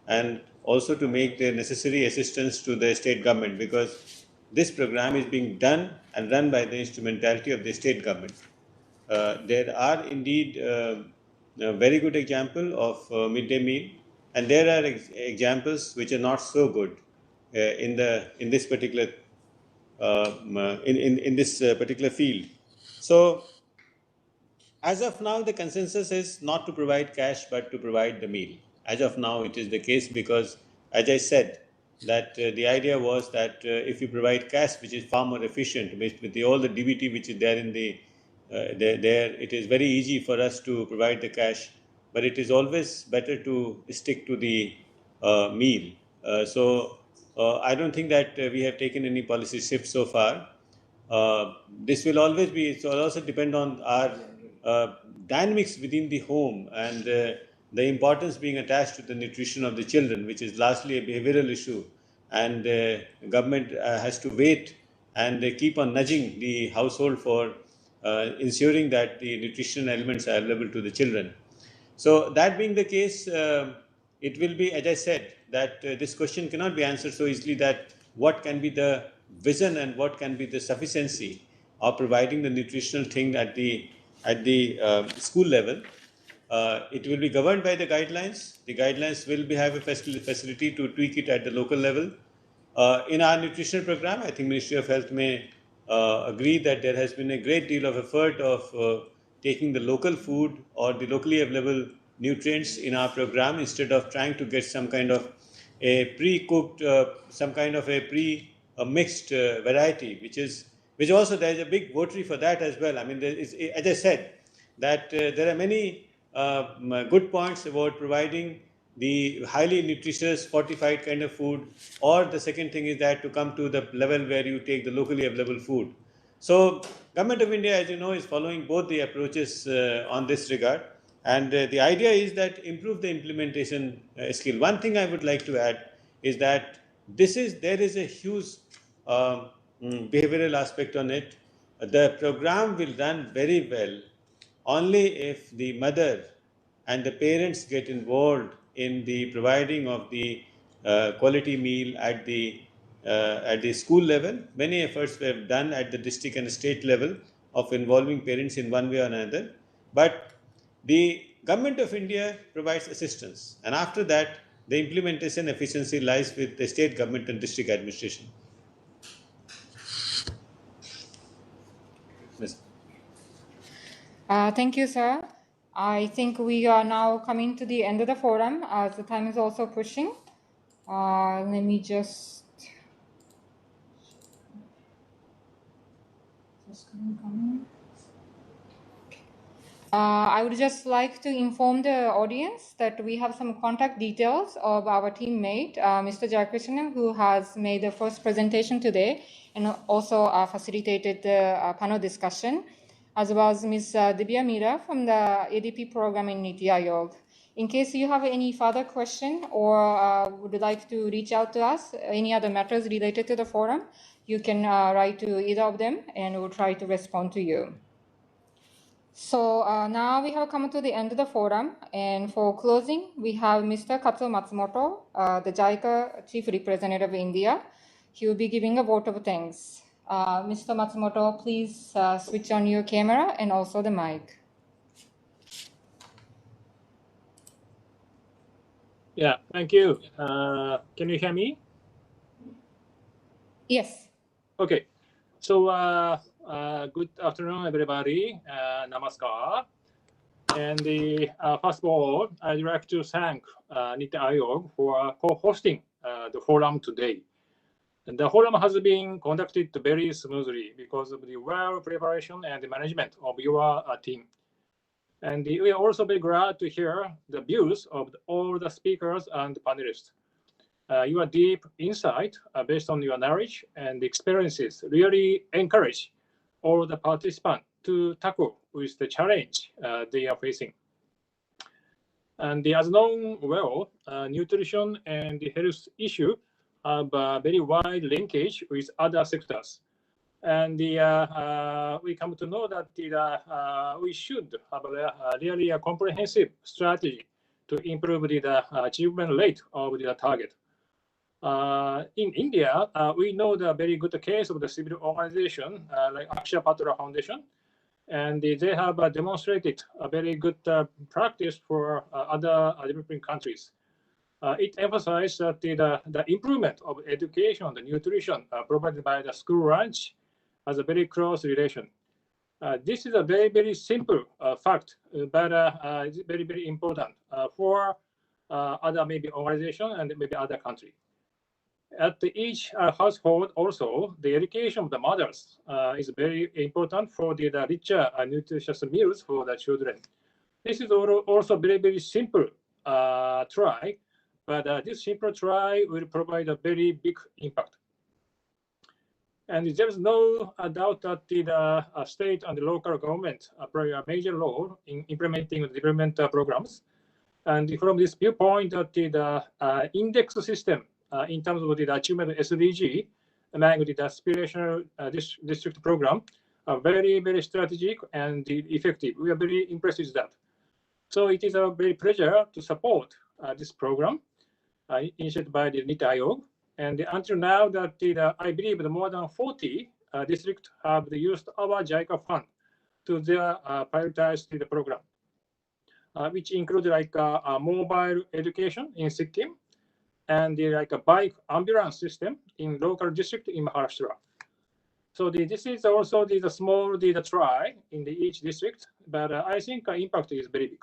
Speaker 2: and also to make the necessary assistance to the state government because this program is being done and run by the instrumentality of the state government. There are indeed a very good example of midday meal, and there are examples which are not so good in this particular in this particular field. So, as of now, the consensus is not to provide cash but to provide the meal. As of now, it is the case because, as I said, that the idea was that if you provide cash, which is far more efficient, with all the DBT which is there in the there, it is very easy for us to provide the cash, but it is always better to stick to the meal. So I don't think that we have taken any policy shift so far. This will always be, it will also depend on our dynamics within the home and the importance being attached to the nutrition of the children, which is largely a behavioral issue. And government has to wait and keep on nudging the household for ensuring that the nutritional elements are available to the children. So that being the case, it will be, as I said, that this question cannot be answered so easily that what can be the vision and what can be the sufficiency of providing the nutritional thing at the school level. It will be governed by the guidelines. The guidelines will have a facility to tweak it at the local level. In our nutritional program, I think Ministry of Health may agree that there has been a great deal of effort of taking the local food or the locally available nutrients in our program instead of trying to get some kind of a pre-cooked, some kind of a pre-mixed variety, which also there is a big votary for that as well. I mean, as I said, that there are many good points about providing the highly nutritious fortified kind of food, or the second thing is that to come to the level where you take the locally available food. So Government of India, as you know, is following both the approaches on this regard, and the idea is that improve the implementation skill. One thing I would like to add is that there is a huge behavioral aspect on it. The program will run very well only if the mother and the parents get involved in the providing of the quality meal at the school level. Many efforts were done at the district and state level of involving parents in one way or another, but the Government of India provides assistance, and after that the implementation efficiency lies with the state government and district administration. Yes.
Speaker 1: Thank you, sir. I think we are now coming to the end of the forum as the time is also pushing. Let me just I would just like to inform the audience that we have some contact details of our teammate, Mr. Jayakrishanan, who has made the first presentation today and also facilitated the panel discussion, as well as Ms. Divya Mira from the ADP program in Niti Aayog. In case you have any further question or would like to reach out to us, any other matters related to the forum, you can write to either of them and we'll try to respond to you. So now we have come to the end of the forum, and for closing, we have Mr. Katsuo Matsumoto, the JICA Chief Representative of India. He will be giving a vote of thanks. Mr. Matsumoto, please switch on your camera and also the mic.
Speaker 14: Yeah, thank you. Can you hear me?
Speaker 1: Yes.
Speaker 14: Okay. So good afternoon, everybody. Namaskar. And first of all, I'd like to thank Niti Aayog for co-hosting the forum today. And the forum has been conducted very smoothly because of the well preparation and the management of your team. And we are also very glad to hear the views of all the speakers and panelists. Your deep insight based on your knowledge and experiences really encourage all the participants to tackle with the challenge they are facing. And as known well, nutrition and the health issue have a very wide linkage with other sectors. And we come to know that we should have a really comprehensive strategy to improve the achievement rate of the target. In India, we know the very good case of the civil organization like Akshay Patra Foundation, and they have demonstrated a very good practice for other developing countries. It emphasizes that the improvement of education and nutrition provided by the school lunch has a very close relation. This is a very, very simple fact, but it's very, very important for other maybe organization and maybe other country. At each household also, the education of the mothers is very important for the richer nutritious meals for the children. This is also very, very simple try, but this simple try will provide a very big impact. And there's no doubt that the state and the local government play a major role in implementing the development programs. And from this viewpoint, that the index system in terms of the achievement of SDG among the aspirational district program are very, very strategic and effective. We are very impressed with that. So it is a very pleasure to support this program initiated by the NITI Aayog. And until now, that I believe the more than 40 districts have used our JICA fund to prioritize the program, which include like a mobile education in Sikkim and like a bike ambulance system in local district in Maharashtra. So this is also the small try in each district, but I think impact is very big.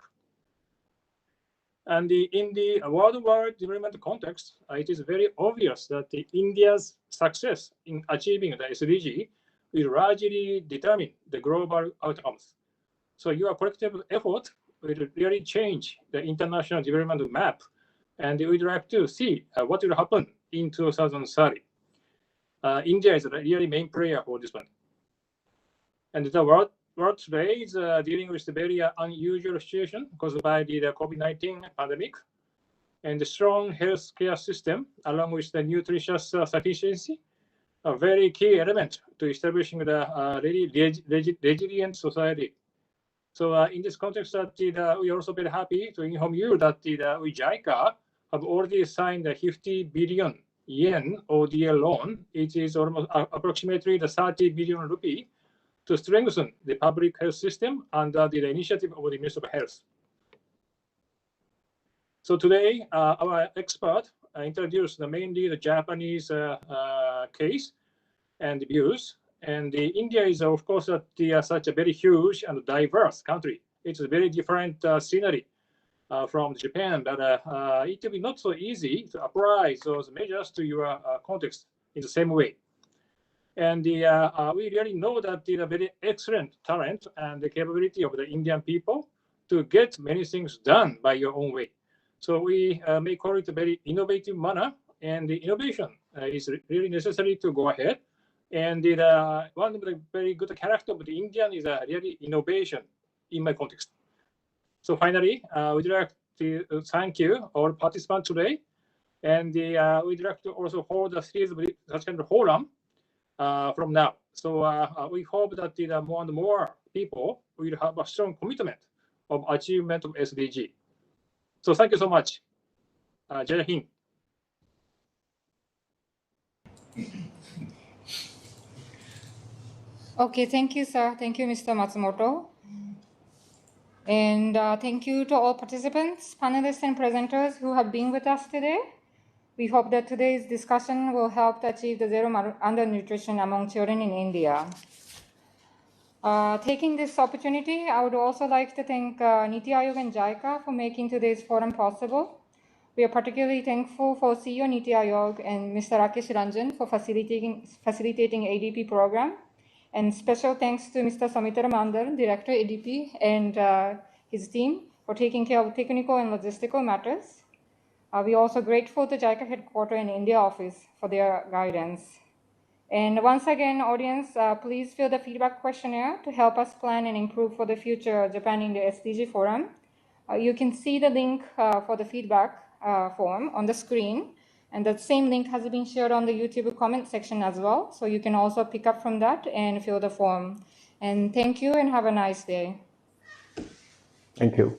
Speaker 14: And in the worldwide development context, it is very obvious that India's success in achieving the SDG will largely determine the global outcomes. So your collective effort will really change the international development map, and we'd like to see what will happen in 2030. India is a really main player for this one. And the world today is dealing with a very unusual situation caused by the COVID-19 pandemic, and the strong healthcare system, along with the nutritious sufficiency, a very key element to establishing the really resilient society. So in this context, we are also very happy to inform you that we JICA have already signed a 50 billion yen ODA loan. It is almost approximately the 30 billion rupee to strengthen the public health system under the initiative of the Ministry of Health. So today, our expert introduced mainly the Japanese case and views. And India is, of course, such a very huge and diverse country. It's a very different scenery from Japan, but it will be not so easy to apply those measures to your context in the same way. And we really know that the very excellent talent and the capability of the Indian people to get many things done by your own way. So we may call it a very innovative manner, and the innovation is really necessary to go ahead. And one of the very good character of the Indian is really innovation in my context. So finally, we'd like to thank you all participants today, and we'd like to also hold a series of such kind of forum from now. So we hope that more and more people will have a strong commitment of achievement of SDG. So thank you so much. Jai Hind.
Speaker 1: Okay, thank you, sir. Thank you, Mr. Matsumoto. And thank you to all participants, panelists, and presenters who have been with us today. We hope that today's discussion will help to achieve the zero undernutrition among children in India. Taking this opportunity, I would also like to thank NITI Aayog and JICA for making today's forum possible. We are particularly thankful for CEO NITI Aayog and Mr. Rakesh Ranjan for facilitating ADP program. And special thanks to Mr. Samitra Mandal, Director ADP, and his team for taking care of technical and logistical matters. We're also grateful to JICA headquarters and India office for their guidance. And once again, audience, please fill the feedback questionnaire to help us plan and improve for the future Japan India SDG Forum. You can see the link for the feedback form on the screen, and that same link has been shared on the YouTube comment section as well, so you can also pick up from that and fill the form. And thank you and have a nice day.
Speaker 6: Thank you.